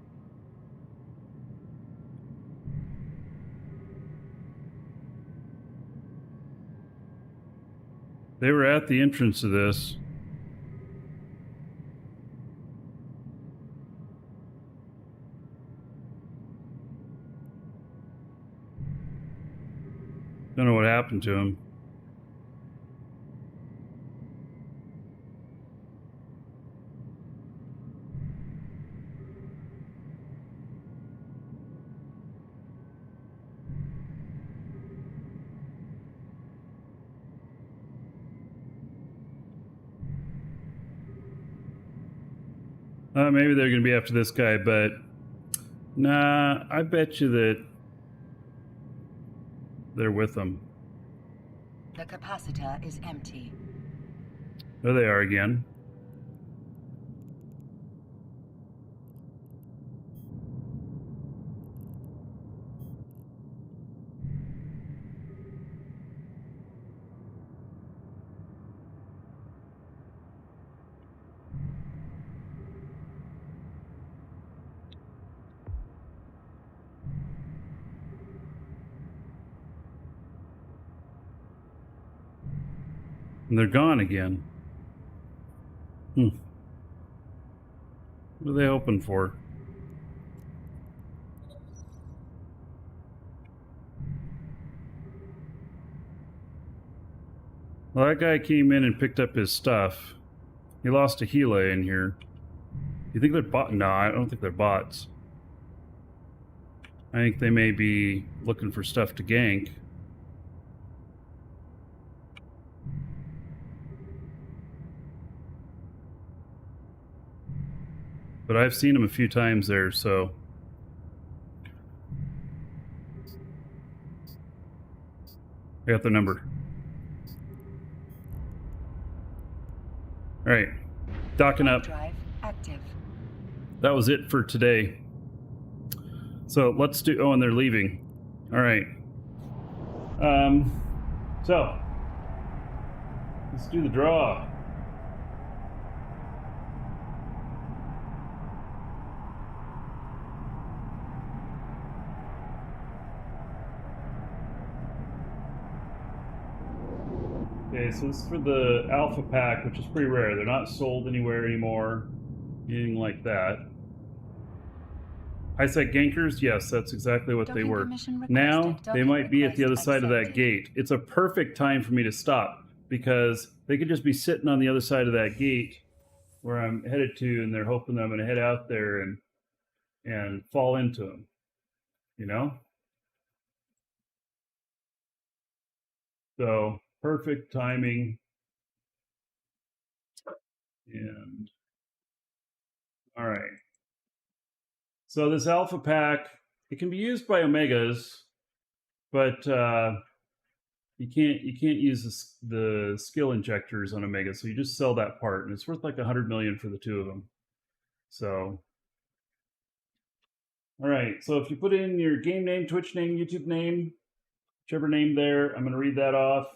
They were at the entrance of this. Don't know what happened to him. Maybe they're going to be after this guy, but nah, I bet you that they're with them. The capacitor is empty. There they are again. And they're gone again. What are they hoping for? Well, that guy came in and picked up his stuff. He lost a Hele in here. You think they're bots? No, I don't think they're bots. I think they may be looking for stuff to gank. But I've seen him a few times there, so... I got the number. Alright. Docking up. Drive active. That was it for today. So let's do. Oh, and they're leaving. All right. So let's do the draw. Okay, so this is for the alpha pack, which is pretty rare. They're not sold anywhere anymore, anything like that. I said gankers? Yes, that's exactly what they were. Now, they might be at the other side of that gate. It's a perfect time for me to stop, because they could just be sitting on the other side of that gate where I'm headed to, and they're hoping that I'm going to head out there and fall into them, you know? So, perfect timing. And, all right. So this alpha pack, it can be used by omegas, but you can't use the skill injectors on omega. So you just sell that part, and it's worth like 100 million for the two of them. So, all right. So if you put in your game name, Twitch name, YouTube name, whichever name there, I'm going to read that off.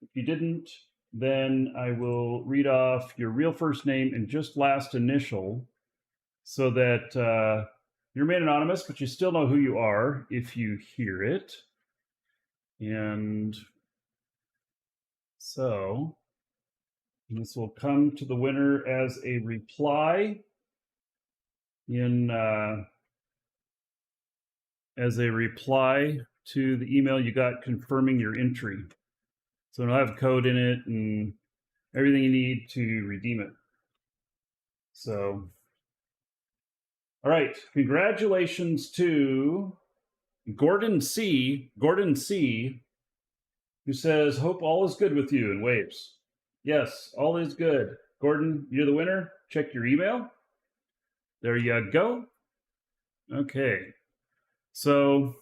If you didn't, then I will read off your real first name and just last initial, so that you remain anonymous, but you still know who you are if you hear it. And so this will come to the winner as a reply to the email you got confirming your entry. So it'll have code in it and everything you need to redeem it. So, all right, congratulations to Gordon C, who says, hope all is good with you, and waves. Yes, all is good. Gordon, you're the winner. Check your email. There you go. Okay. So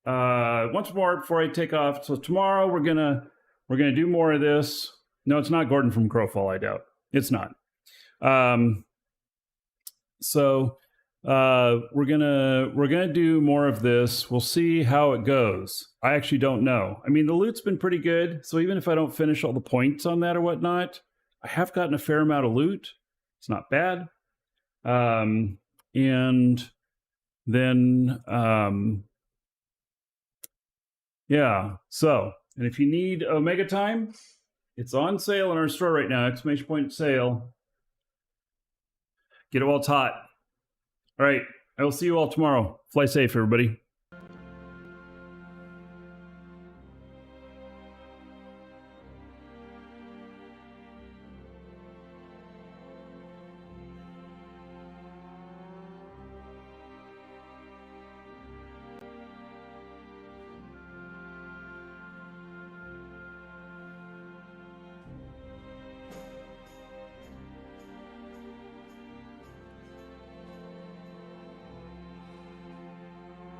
once more before I take off. So tomorrow we're gonna do more of this. No, it's not Gordon from Crowfall, I doubt. It's not. So we're gonna do more of this. We'll see how it goes. I actually don't know. I mean, the loot's been pretty good, so even if I don't finish all the points on that or whatnot, I have gotten a fair amount of loot. It's not bad. And then yeah. So, and if you need Omega Time, it's on sale in our store right now. Exclamation point sale. Get it while it's hot. All right. I will see you all tomorrow. Fly safe, everybody.